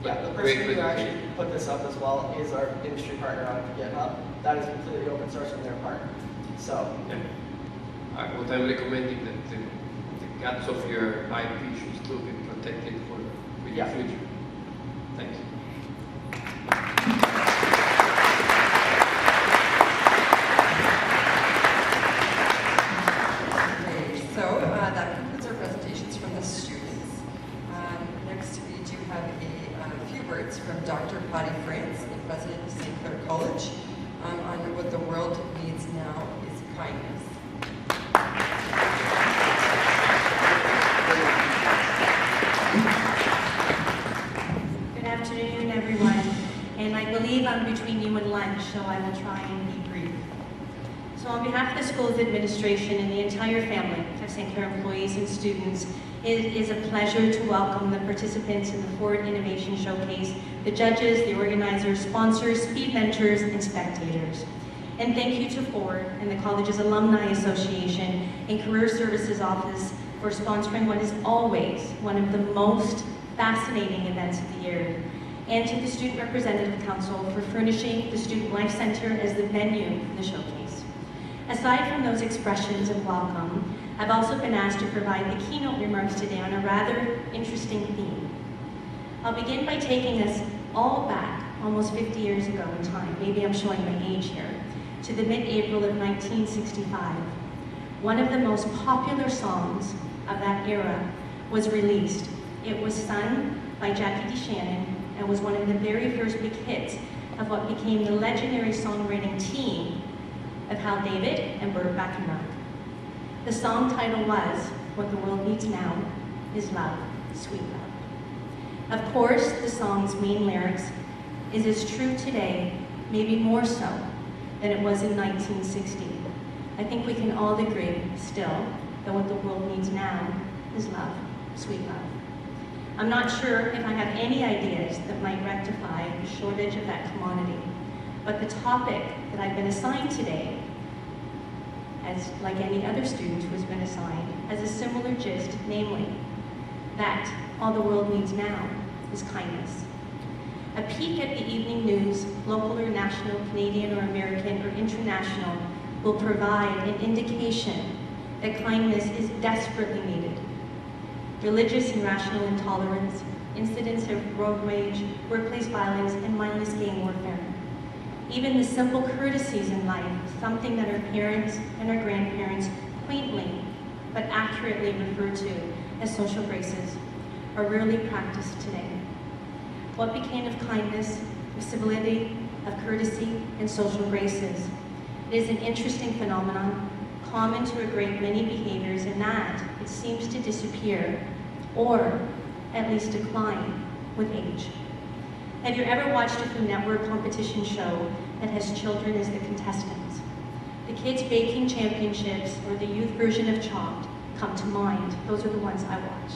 Speaker 5: yeah, the person who actually put this up as well is our industry partner on GitHub. That is completely open source on their part. So,
Speaker 20: what I'm recommending that the guts of your IP should still be protected for the future. Thanks.
Speaker 1: So that concludes our presentations from the students. Next, we do have a few words from Dr. Patty France, the president of St. Clair College, on what the world needs now is kindness.
Speaker 11: Good afternoon, everyone. And I believe I'm between you and lunch, so I will try and be brief. So on behalf of the school's administration and the entire family of St. Clair employees and students, it is a pleasure to welcome the participants in the Forward Innovation Showcase, the judges, the organizers, sponsors, speed mentors, and spectators. And thank you to Forward and the college's Alumni Association and Career Services Office for sponsoring what is always one of the most fascinating events of the year. And to the Student Representative Council for furnishing the Student Life Center as the venue for the showcase. Aside from those expressions of welcome, I've also been asked to provide the keynote remarks today on a rather interesting theme. I'll begin by taking us all back almost 50 years ago in time, maybe I'm showing my age here, to the mid-April of 1965. One of the most popular songs of that era was released. It was sung by Jackie DeShannon and was one of the very first big hits of what became the legendary songwriting team of Hal David and Burt Bacharach. The song title was, What the World Needs Now is Love, Sweet Love. Of course, the song's main lyrics is as true today, maybe more so, than it was in 1960. I think we can all agree, still, that what the world needs now is love, sweet love. I'm not sure if I have any ideas that might rectify the shortage of that commodity, but the topic that I've been assigned today, as like any other student who has been assigned, has a similar gist, namely, that all the world needs now is kindness. A peek at the evening news, local or national, Canadian or American or international, will provide an indication that kindness is desperately needed. Religious and rational intolerance, incidents of road rage, workplace violence, and mindless gang warfare. Even the simple courtesies in life, something that our parents and our grandparents quaintly but accurately refer to as social graces, are rarely practiced today. What became of kindness, of civility, of courtesy, and social graces? It is an interesting phenomenon, common to a great many behaviors, in that it seems to disappear, or at least decline, with age. Have you ever watched a Food Network competition show that has children as the contestants? The Kids Baking Championships or the youth version of Chopped come to mind. Those are the ones I watch.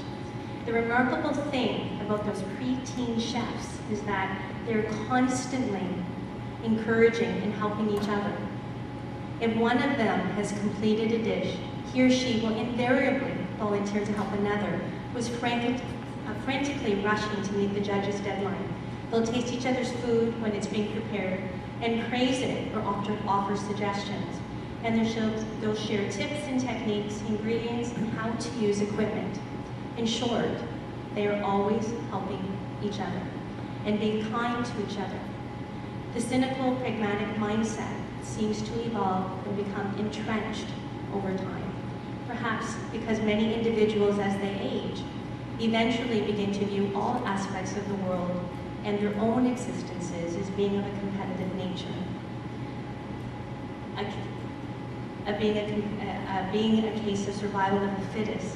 Speaker 11: The remarkable thing about those preteen chefs is that they're constantly encouraging and helping each other. If one of them has completed a dish, he or she will invariably volunteer to help another who is frantically rushing to meet the judge's deadline. They'll taste each other's food when it's being prepared and praise it or offer suggestions. And they'll share tips and techniques, ingredients, and how to use equipment. In short, they are always helping each other and being kind to each other. The cynical, pragmatic mindset seems to evolve and become entrenched over time. Perhaps because many individuals, as they age, eventually begin to view all aspects of the world and their own existences as being of a competitive nature. Being a case of survival of the fittest.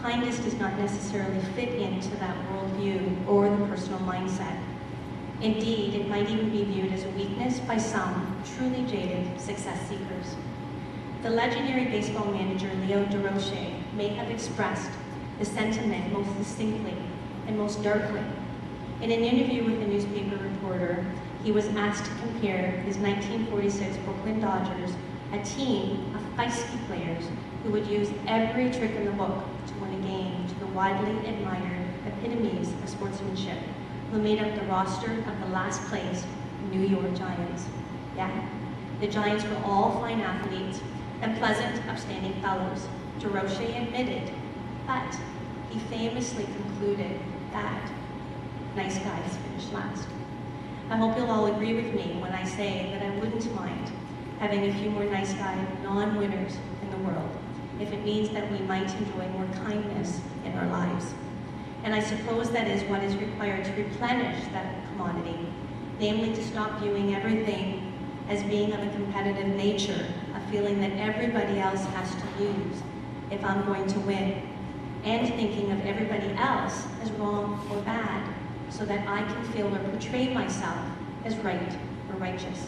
Speaker 11: Kindness does not necessarily fit into that worldview or the personal mindset. Indeed, it might even be viewed as a weakness by some truly jaded success seekers. The legendary baseball manager Leo Durocher may have expressed the sentiment most distinctly and most darkly. In an interview with a newspaper reporter, he was asked to compare his 1946 Brooklyn Dodgers, a team of feisty players who would use every trick in the book to win a game, to the widely admired epitomes of sportsmanship, who made up the roster of the last place New York Giants. Yeah, the Giants were all fine athletes and pleasant, upstanding fellows, Durocher admitted, but he famously concluded that nice guys finish last. I hope you'll all agree with me when I say that I wouldn't mind having a few more nice guy non-winners in the world, if it means that we might enjoy more kindness in our lives. And I suppose that is what is required to replenish that commodity, namely to stop viewing everything as being of a competitive nature, a feeling that everybody else has to lose if I'm going to win, and thinking of everybody else as wrong or bad, so that I can feel or portray myself as right or righteous.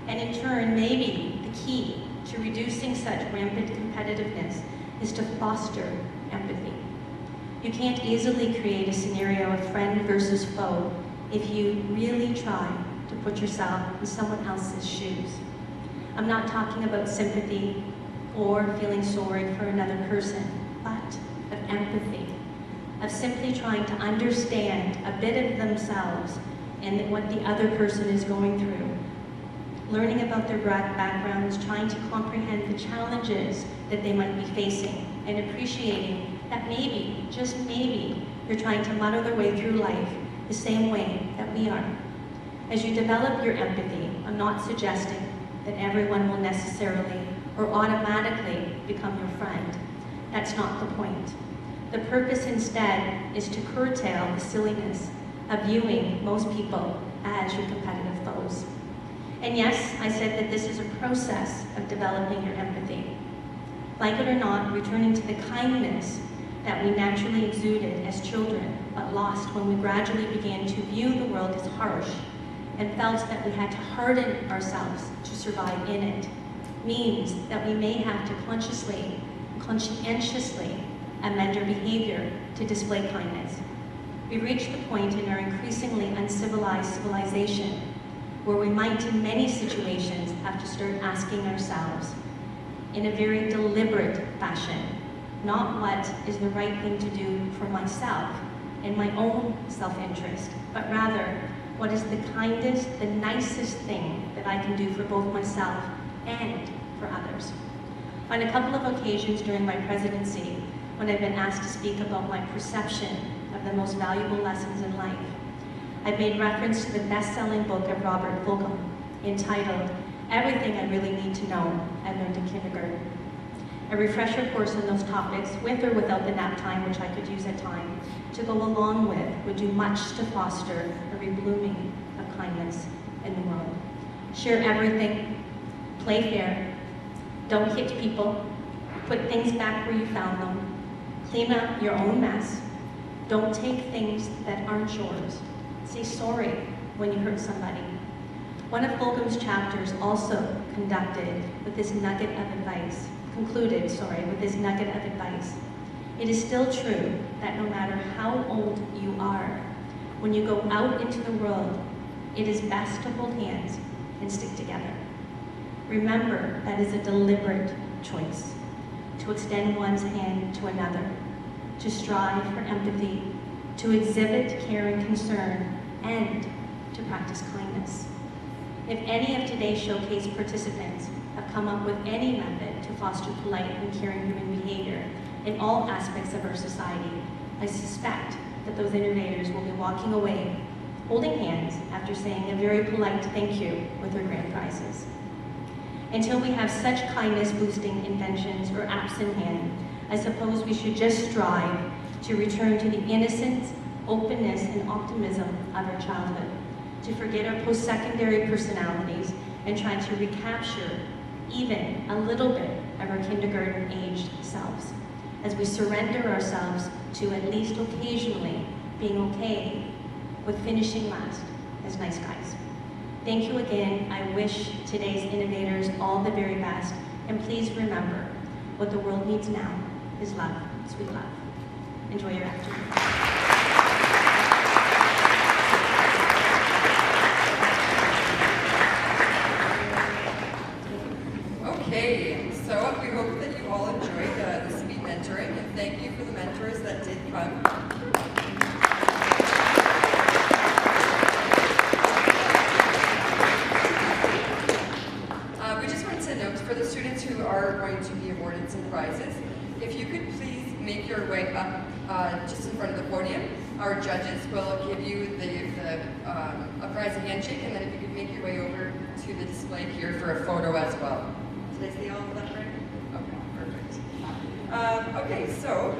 Speaker 11: And in turn, maybe the key to reducing such rampant competitiveness is to foster empathy. You can't easily create a scenario of friend versus foe if you really try to put yourself in someone else's shoes. I'm not talking about sympathy or feeling sorry for another person, but of empathy, of simply trying to understand a bit of themselves and what the other person is going through. Learning about their backgrounds, trying to comprehend the challenges that they might be facing, and appreciating that maybe, just maybe, they're trying to muddle their way through life the same way that we are. As you develop your empathy, I'm not suggesting that everyone will necessarily or automatically become your friend. That's not the point. The purpose instead is to curtail the silliness of viewing most people as your competitive foes. And yes, I said that this is a process of developing your empathy. Like it or not, returning to the kindness that we naturally exuded as children, but lost when we gradually began to view the world as harsh, and felt that we had to harden ourselves to survive in it means that we may have to conscientiously amend our behavior to display kindness. We've reached the point in our increasingly uncivilized civilization where we might in many situations have to start asking ourselves in a very deliberate fashion, not what is the right thing to do for myself in my own self-interest, but rather what is the kindest, the nicest thing that I can do for both myself and for others. On a couple of occasions during my presidency, when I've been asked to speak about my perception of the most valuable lessons in life, I've made reference to the best-selling book of Robert Fulghum, entitled Everything I Really Need to Know I Learned in Kindergarten. A refresher course on those topics, with or without the nap time, which I could use at time, to go along with, would do much to foster a reblooming of kindness in the world. Share everything, play fair, don't hit people, put things back where you found them, clean up your own mess, don't take things that aren't yours, say sorry when you hurt somebody. One of Fulgham's chapters also concluded with this nugget of advice. It is still true that no matter how old you are, when you go out into the world, it is best to hold hands and stick together. Remember, that is a deliberate choice, to extend one's hand to another, to strive for empathy, to exhibit care and concern, and to practice kindness. If any of today's showcase participants have come up with any method to foster polite and caring human behavior in all aspects of our society, I suspect that those innovators will be walking away, holding hands after saying a very polite thank you with their grand prizes. Until we have such kindness-boosting inventions or apps in hand, I suppose we should just strive to return to the innocence, openness, and optimism of our childhood, to forget our post-secondary personalities and try to recapture even a little bit of our kindergarten-aged selves, as we surrender ourselves to at least occasionally being okay with finishing last as nice guys. Thank you again. I wish today's innovators all the very best, and please remember, what the world needs now is love, sweet love. Enjoy your afternoon.
Speaker 1: Okay, so we hope that you all enjoyed the speed mentoring, and thank you for the mentors that did come. We just wanted to note for the students who are going to be awarded some prizes, if you could please make your way up just in front of the podium. Our judges will give you a prize handshake, and then if you could make your way over to the display here for a photo as well. Did I say all of that right? Okay, perfect. Okay, so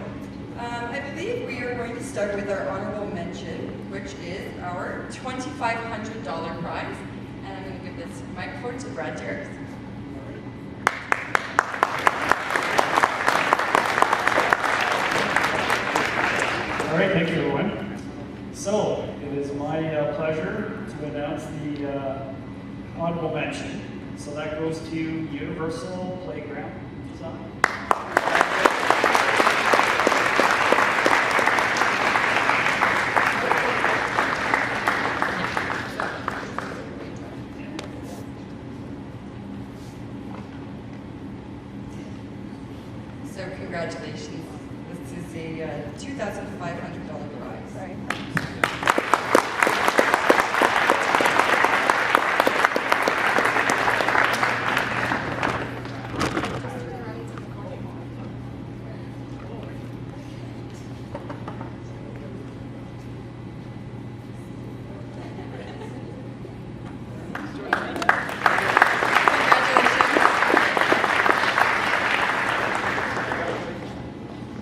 Speaker 1: I believe we are going to start with our honorable mention, which is our $2,500 prize. And I'm going to give this microphone to Brad Derricks.
Speaker 22: All right, thank you, everyone. So, it is my pleasure to announce the honorable mention. So that goes to Universal Playground Design.
Speaker 1: So congratulations. This is a $2,500 prize. Right.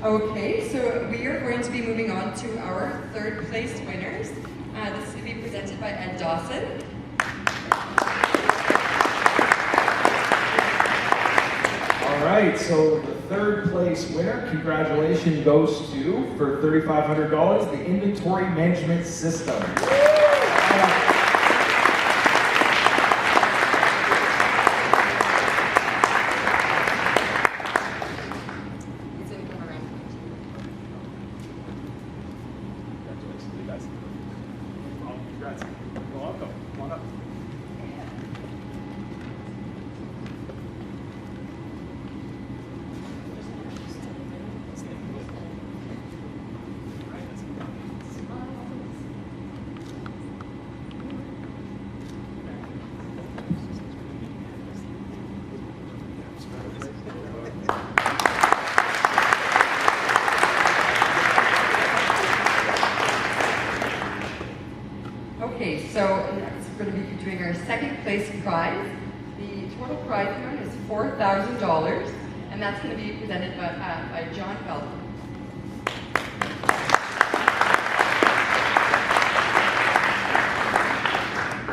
Speaker 1: Okay, so we are going to be moving on to our third place winners. This is going to be presented by Ed Dawson.
Speaker 15: All right, so the third place winner, congratulations, goes to, for $3,500, the Inventory Management System.
Speaker 10: Congrats. You're welcome. Come on up.
Speaker 1: Okay, so next we're going to be doing our second place prize. The total prize amount is $4,000, and that's going to be presented by John Belton.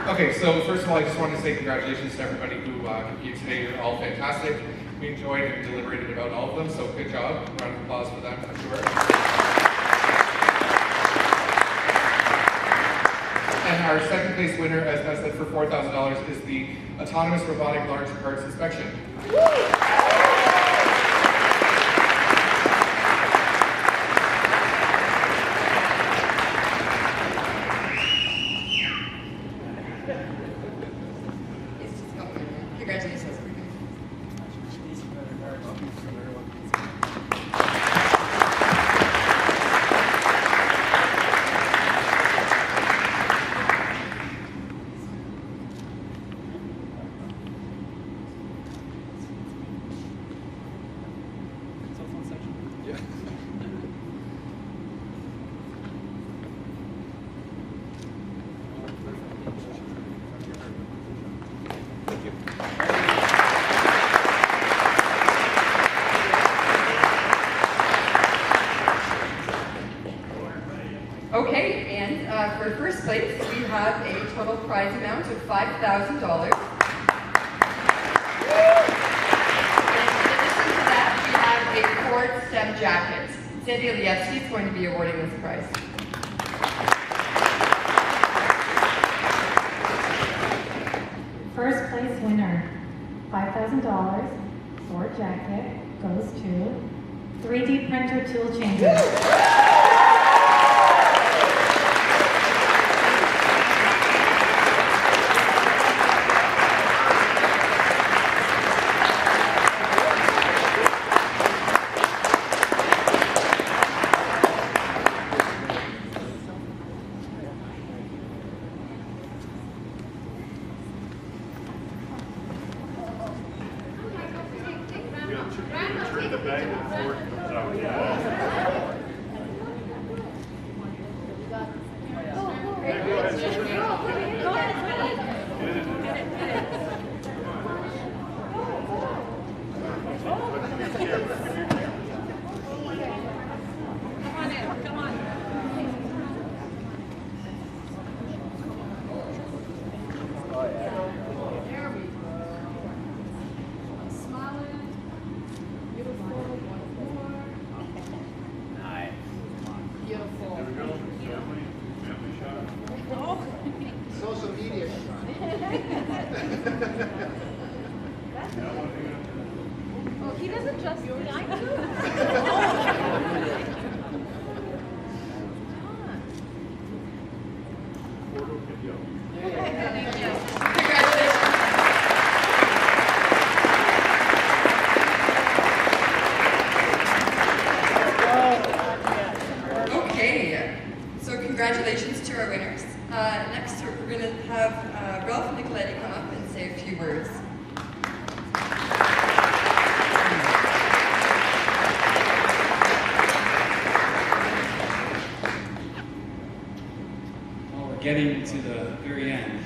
Speaker 16: Okay, so first of all, I just wanted to say congratulations to everybody who competed today. You're all fantastic. We enjoyed and deliberated about all of them, so good job. Round of applause for them, for sure. And our second place winner, as I said, for $4,000 is the Autonomous Robotic Large Parts Inspection.
Speaker 1: Congratulations. Okay, and for first place, we have a total prize amount of $5,000. And in addition to that, we have a Ford STEM jacket. Sandy Olievsky is going to be awarding this prize.
Speaker 6: First place winner, $5,000 Ford jacket goes to 3D printer tool changer.
Speaker 10: Turn the bag before it comes out. Yeah.
Speaker 17: Social media.
Speaker 23: Oh, he doesn't just I do.
Speaker 1: Okay, so congratulations to our winners. Next, we're going to have Ralph Nicoletti come up and say a few words.
Speaker 24: Well, we're getting to the very end.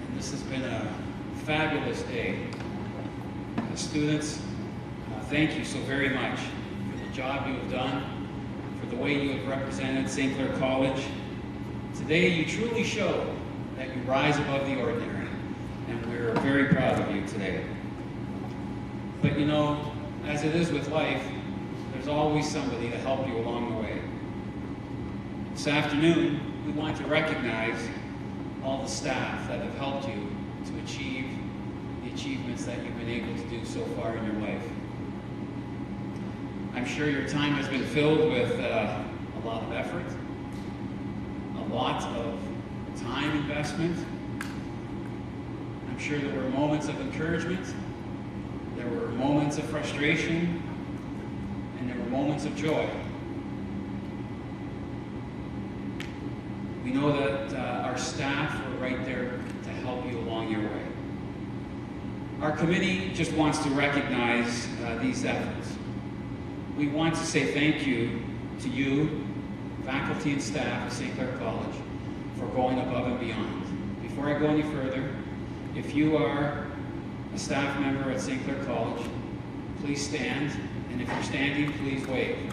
Speaker 24: And this has been a fabulous day. The students, thank you so very much for the job you have done, for the way you have represented St. Clair College. Today, you truly show that you rise above the ordinary, and we're very proud of you today. But you know, as it is with life, there's always somebody to help you along the way. This afternoon, we want to recognize all the staff that have helped you to achieve the achievements that you've been able to do so far in your life. I'm sure your time has been filled with a lot of effort, a lot of time investment. I'm sure there were moments of encouragement, there were moments of frustration, and there were moments of joy. We know that our staff were right there to help you along your way. Our committee just wants to recognize these efforts. We want to say thank you to you, faculty and staff at St. Clair College, for going above and beyond. Before I go any further, if you are a staff member at St. Clair College, please stand, and if you're standing, please wave.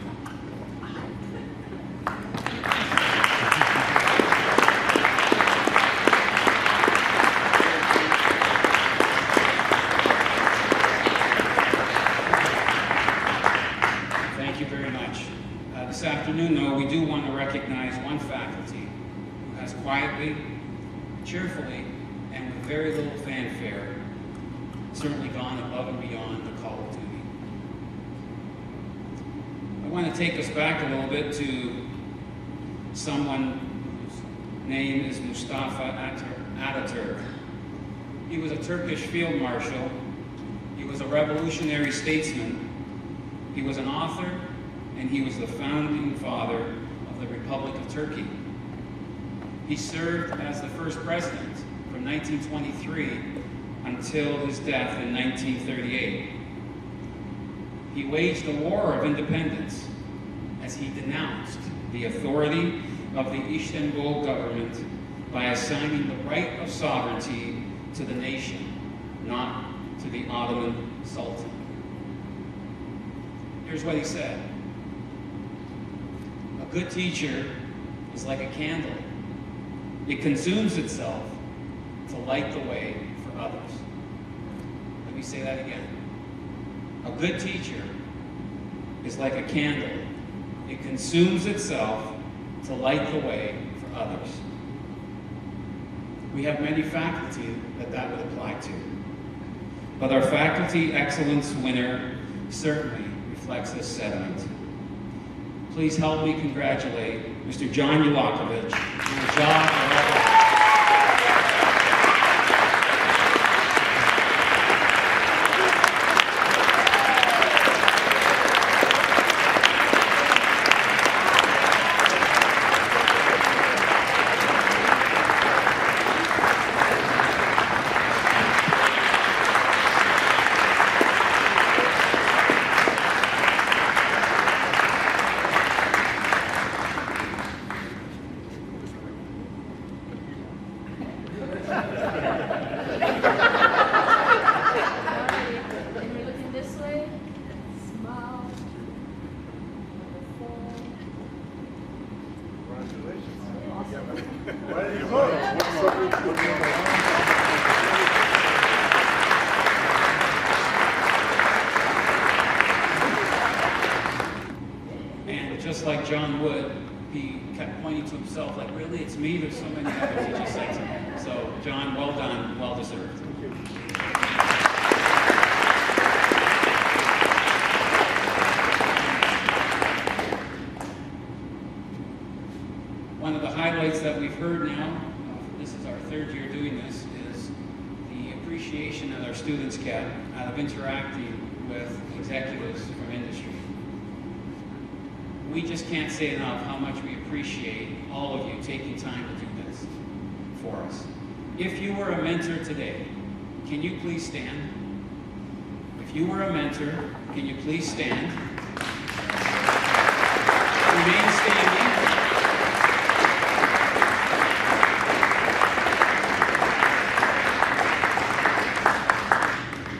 Speaker 24: This afternoon, though, we do want to recognize one faculty who has quietly, cheerfully, and with very little fanfare certainly gone above and beyond the call of duty. I want to take us back a little bit to someone whose name is Mustafa Ataturk. He was a Turkish field marshal. He was a revolutionary statesman. He was an author, and he was the founding father of the Republic of Turkey. He served as the first president from 1923 until his death in 1938. He waged a war of independence as he denounced the authority of the Istanbul government by assigning the right of sovereignty to the nation, not to the Ottoman Sultan. Here's what he said. A good teacher is like a candle. It consumes itself to light the way for others. Let me say that again. A good teacher is like a candle. It consumes itself to light the way for others. We have many faculty that would apply to. But our Faculty Excellence winner certainly reflects this sentiment. Please help me congratulate Mr. John Ulakovich on the job of And just like John Wood, he kept pointing to himself like, really, it's me? There's so many others. He just said something. So, John, well done, well deserved. One of the highlights that we've heard now, this is our third year doing this, is the appreciation that our students get out of interacting with executives from industry. We just can't say enough how much we appreciate all of you taking time to do this for us. If you were a mentor today, can you please stand? If you were a mentor, can you please stand? Remain standing.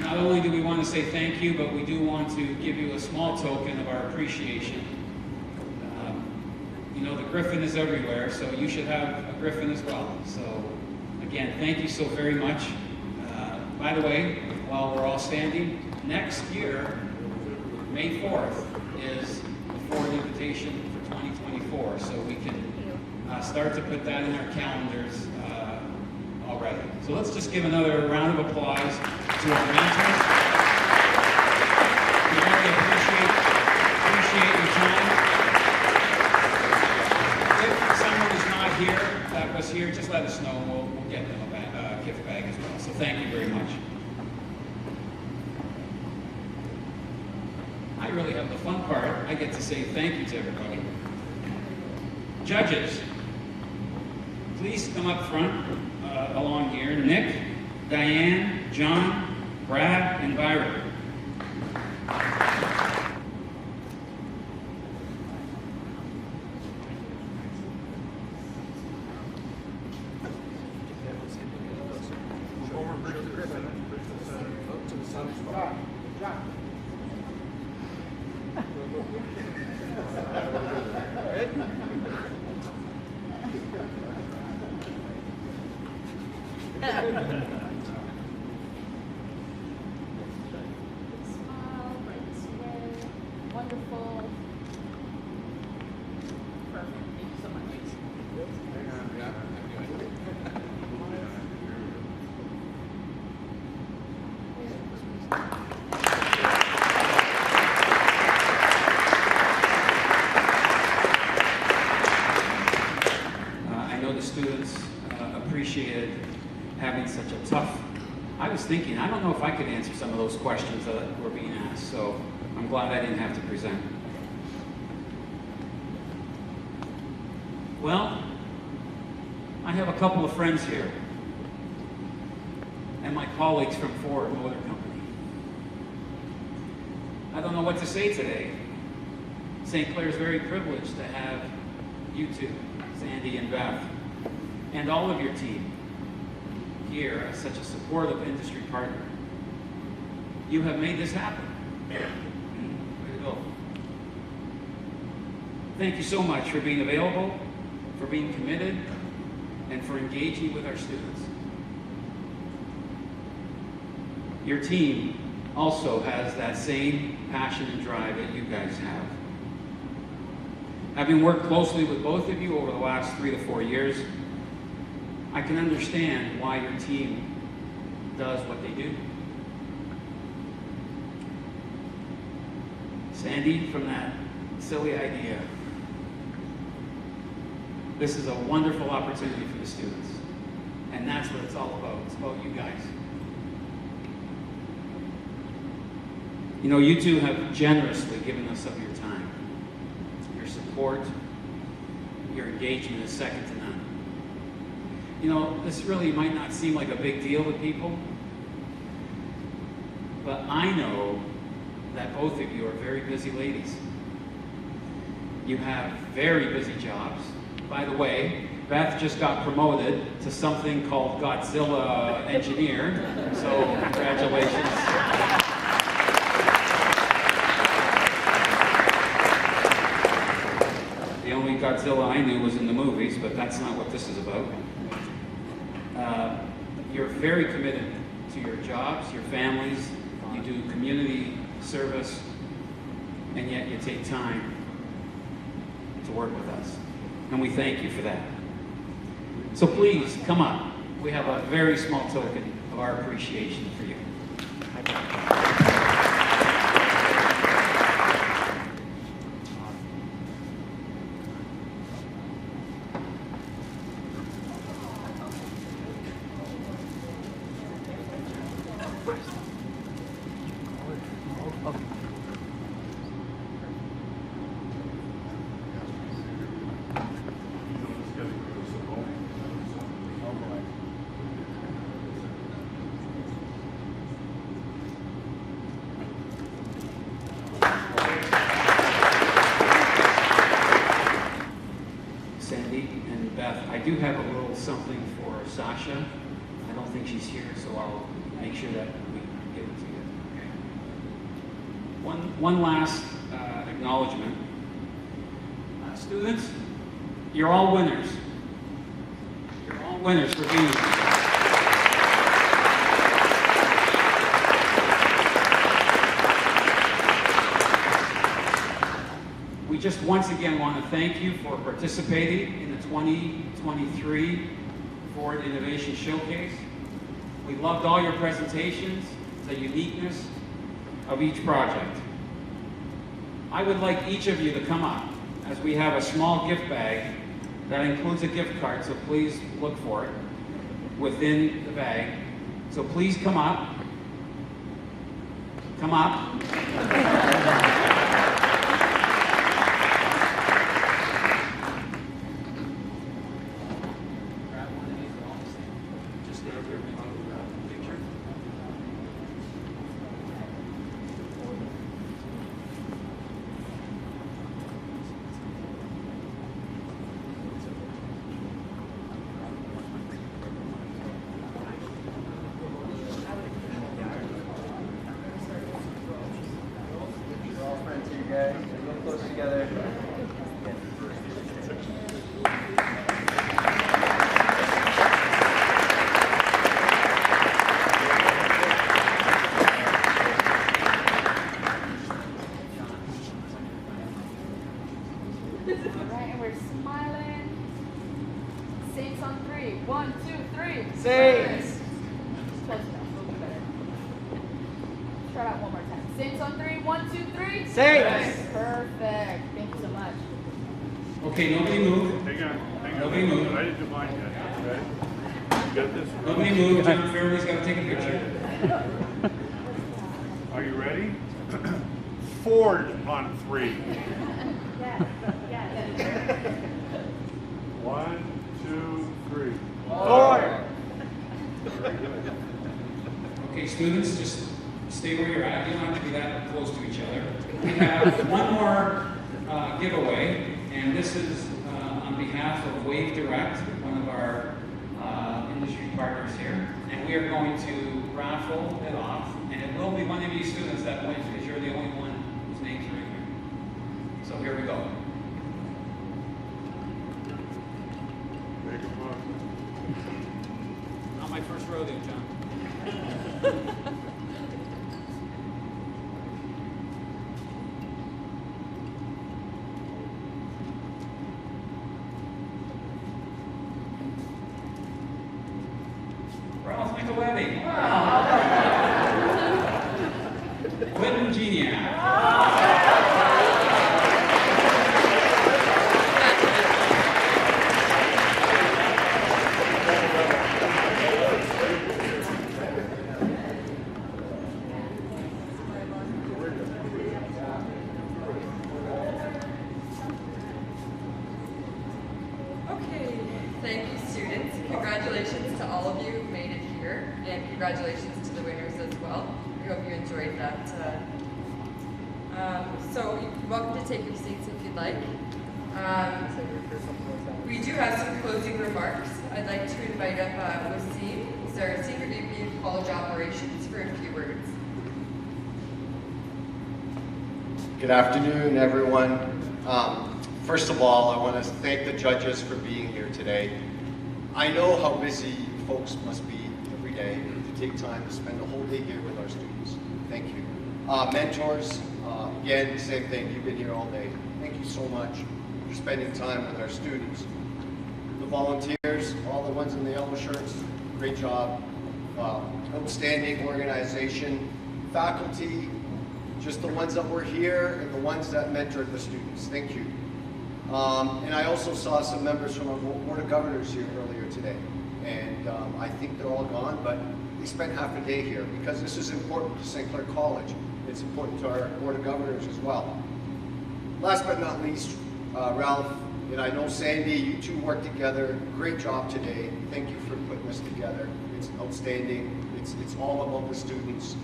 Speaker 24: Not only do we want to say thank you, but we do want to give you a small token of our appreciation. You know, the Griffin is everywhere, so you should have a Griffin as well. So, again, thank you so very much. By the way, while we're all standing, next year, May 4th, is the forward invitation for 2024, so we can start to put that in our calendars already. So let's just give another round of applause to our mentors. We really appreciate your time. If someone is not here, that was here just let us know and we'll get them a gift bag as well. So thank you very much. I really have the fun part. I get to say thank you to everybody. Judges, please come up front along here. Nick, Diane, John, Brad, and Byron.
Speaker 8: Wonderful. Perfect. Thank you so much.
Speaker 24: I know the students appreciated having such a tough, I was thinking, I don't know if I could answer some of those questions that were being asked, so I'm glad I didn't have to present. Well, I have a couple of friends here, and my colleagues from Ford Motor Company. I don't know what to say today. St. Clair's very privileged to have you two, Sandy and Beth, and all of your team here as such a supportive industry partner. You have made this happen. Way to go. Thank you so much for being available, for being committed, and for engaging with our students. Your team also has that same passion and drive that you guys have. Having worked closely with both of you over the last 3 to 4 years, I can understand why your team does what they do. Sandy, from that silly idea, this is a wonderful opportunity for the students. And that's what it's all about. It's about you guys. You know, you two have generously given us of your time. Your support, your engagement is second to none. You know, this really might not seem like a big deal to people, but I know that both of you are very busy ladies. You have very busy jobs. By the way, Beth just got promoted to something called Godzilla engineer, so congratulations. The only Godzilla I knew was in the movies, but that's not what this is about. You're very committed to your jobs, your families, you do community service, and yet you take time to work with us. And we thank you for that. So please, come up. We have a very small token of our appreciation for you. I do have a little something for Sasha. I don't think she's here, so I'll make sure that we give it to you. Okay. One last acknowledgement. Students, you're all winners. You're all winners for being here. We just once again want to thank you for participating in the 2023 Ford Innovation Showcase. We loved all your presentations, the uniqueness of each project. I would like each of you to come up as we have a small gift bag That includes a gift card, so please look for it within the bag. So please come up. Come up. Just stay up here and grab a picture.
Speaker 5: We're all friends here, guys. We're real close together.
Speaker 8: Alright, and we're smiling. Saints on 3. 1, 2, 3.
Speaker 5: Saints.
Speaker 8: Close enough, a little bit better. Try that one more time. Saints on 3. 1, 2, 3.
Speaker 5: Saints.
Speaker 8: Perfect. Thank you so much.
Speaker 24: Okay, nobody move.
Speaker 2: Hang on.
Speaker 24: Nobody move.
Speaker 2: I didn't do mine yet, okay? You got this?
Speaker 24: Nobody move. John Fairley's got to take a picture.
Speaker 2: Are you ready? Forward on 3.
Speaker 8: Yes, yes.
Speaker 2: 1, 2, 3.
Speaker 5: Forward.
Speaker 24: Okay, students, just stay where you're at. You don't have to be that close to each other. We have one more giveaway, and this is on behalf of Wave Direct, one of our industry partners here. And we are going to raffle it off, and it will be one of these students that wins because you're the only one whose name's right here. So here we go. Not my first rodeo, John. Ralph McElwebby. Wow. Quentin Geniac.
Speaker 1: Okay, thank you, students. Congratulations to all of you who made it here, and congratulations to the winners as well. We hope you enjoyed that. So you're welcome to take your seats if you'd like. We do have some closing remarks. I'd like to invite up Wasim, who's our Senior VP of College Operations, for a few words.
Speaker 17: Good afternoon, everyone. First of all, I want to thank the judges for being here today. I know how busy folks must be every day to take time to spend the whole day here with our students. Thank you. Mentors, again, same thing. You've been here all day. Thank you so much for spending time with our students. The volunteers, all the ones in the yellow shirts, great job. Outstanding organization. Faculty, just the ones that were here and the ones that mentored the students. Thank you. And I also saw some members from our Board of Governors here earlier today. And I think they're all gone, but they spent half a day here because this is important to St. Clair College. It's important to our Board of Governors as well. Last but not least, Ralph, and I know Sandy, you two worked together. Great job today. Thank you for putting this together. It's outstanding. It's all about the students.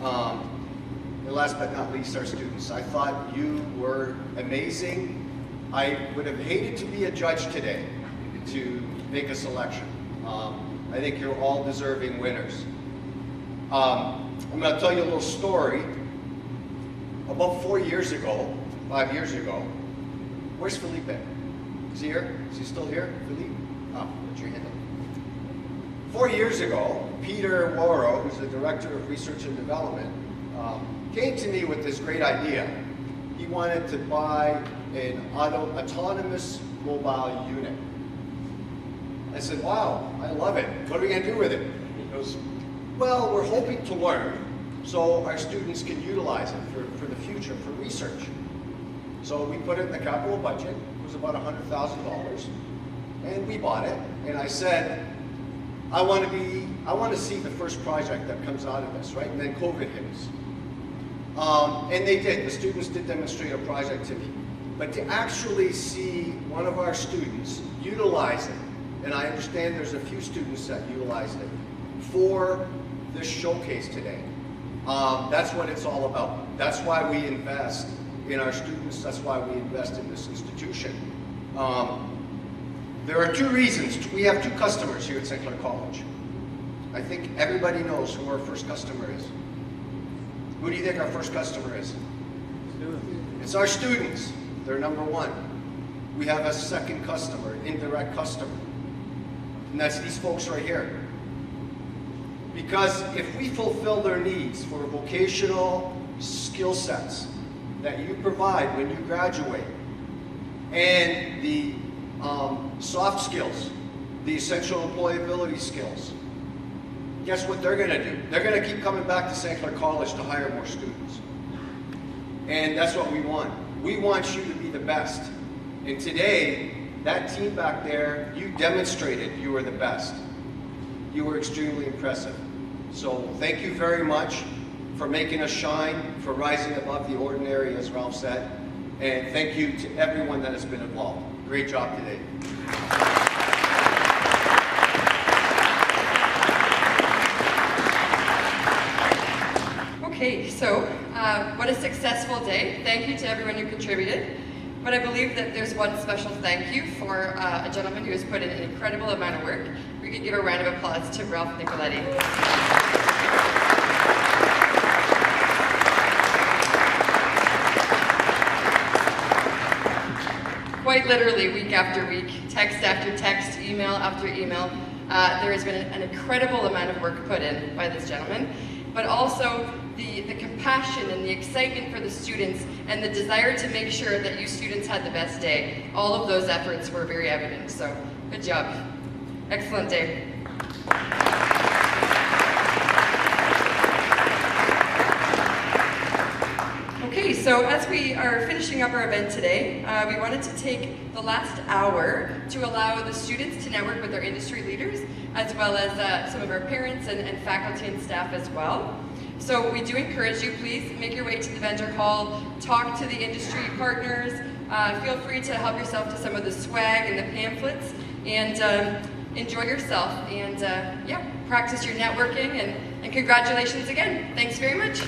Speaker 17: And last but not least, our students. I thought you were amazing. I would have hated to be a judge today to make a selection. I think you're all deserving winners. I'm going to tell you a little story. About 5 years ago, where's Felipe? Is he here? Is he still here, Felipe? Oh, put your hand up. 4 years ago, Peter Waro, who's the Director of Research and Development, came to me with this great idea. He wanted to buy an autonomous mobile unit. I said, wow, I love it. What are we going to do with it? He goes, well, we're hoping to learn so our students can utilize it for the future, for research. So we put it in the capital budget. It was about $100,000. and we bought it. And I said, I want to see the first project that comes out of this, right? And then COVID hit us. And they did. The students did demonstrate a project to me. But to actually see one of our students utilize it, and I understand there's a few students that utilized it for this showcase today. That's what it's all about. That's why we invest in our students. That's why we invest in this institution. There are two reasons. We have two customers here at St. Clair College. I think everybody knows who our first customer is. Who do you think our first customer is? Students. It's our students. They're number one. We have a second customer, indirect customer. And that's these folks right here. Because if we fulfill their needs for vocational skill sets that you provide when you graduate, and the soft skills, the essential employability skills, guess what they're going to do? They're going to keep coming back to St. Clair College to hire more students. And that's what we want. We want you to be the best. And today, that team back there, you demonstrated you were the best. You were extremely impressive. So thank you very much for making us shine, for rising above the ordinary, as Ralph said. And thank you to everyone that has been involved. Great job today.
Speaker 1: Okay, so what a successful day. Thank you to everyone who contributed. But I believe that there's one special thank you for a gentleman who has put in an incredible amount of work. We could give a round of applause to Ralph Nicoletti. Quite literally, week after week, text after text, email after email, there has been an incredible amount of work put in by this gentleman, but also the compassion and the excitement for the students and the desire to make sure that you students had the best day. All of those efforts were very evident, so good job. Excellent day. Okay, so as we are finishing up our event today, we wanted to take the last hour to allow the students to network with their industry leaders, as well as some of our parents and faculty and staff as well. So we do encourage you, please make your way to the vendor hall, talk to the industry partners, feel free to help yourself to some of the swag and the pamphlets, and enjoy yourself, and yeah, practice your networking, and congratulations again. Thanks very much.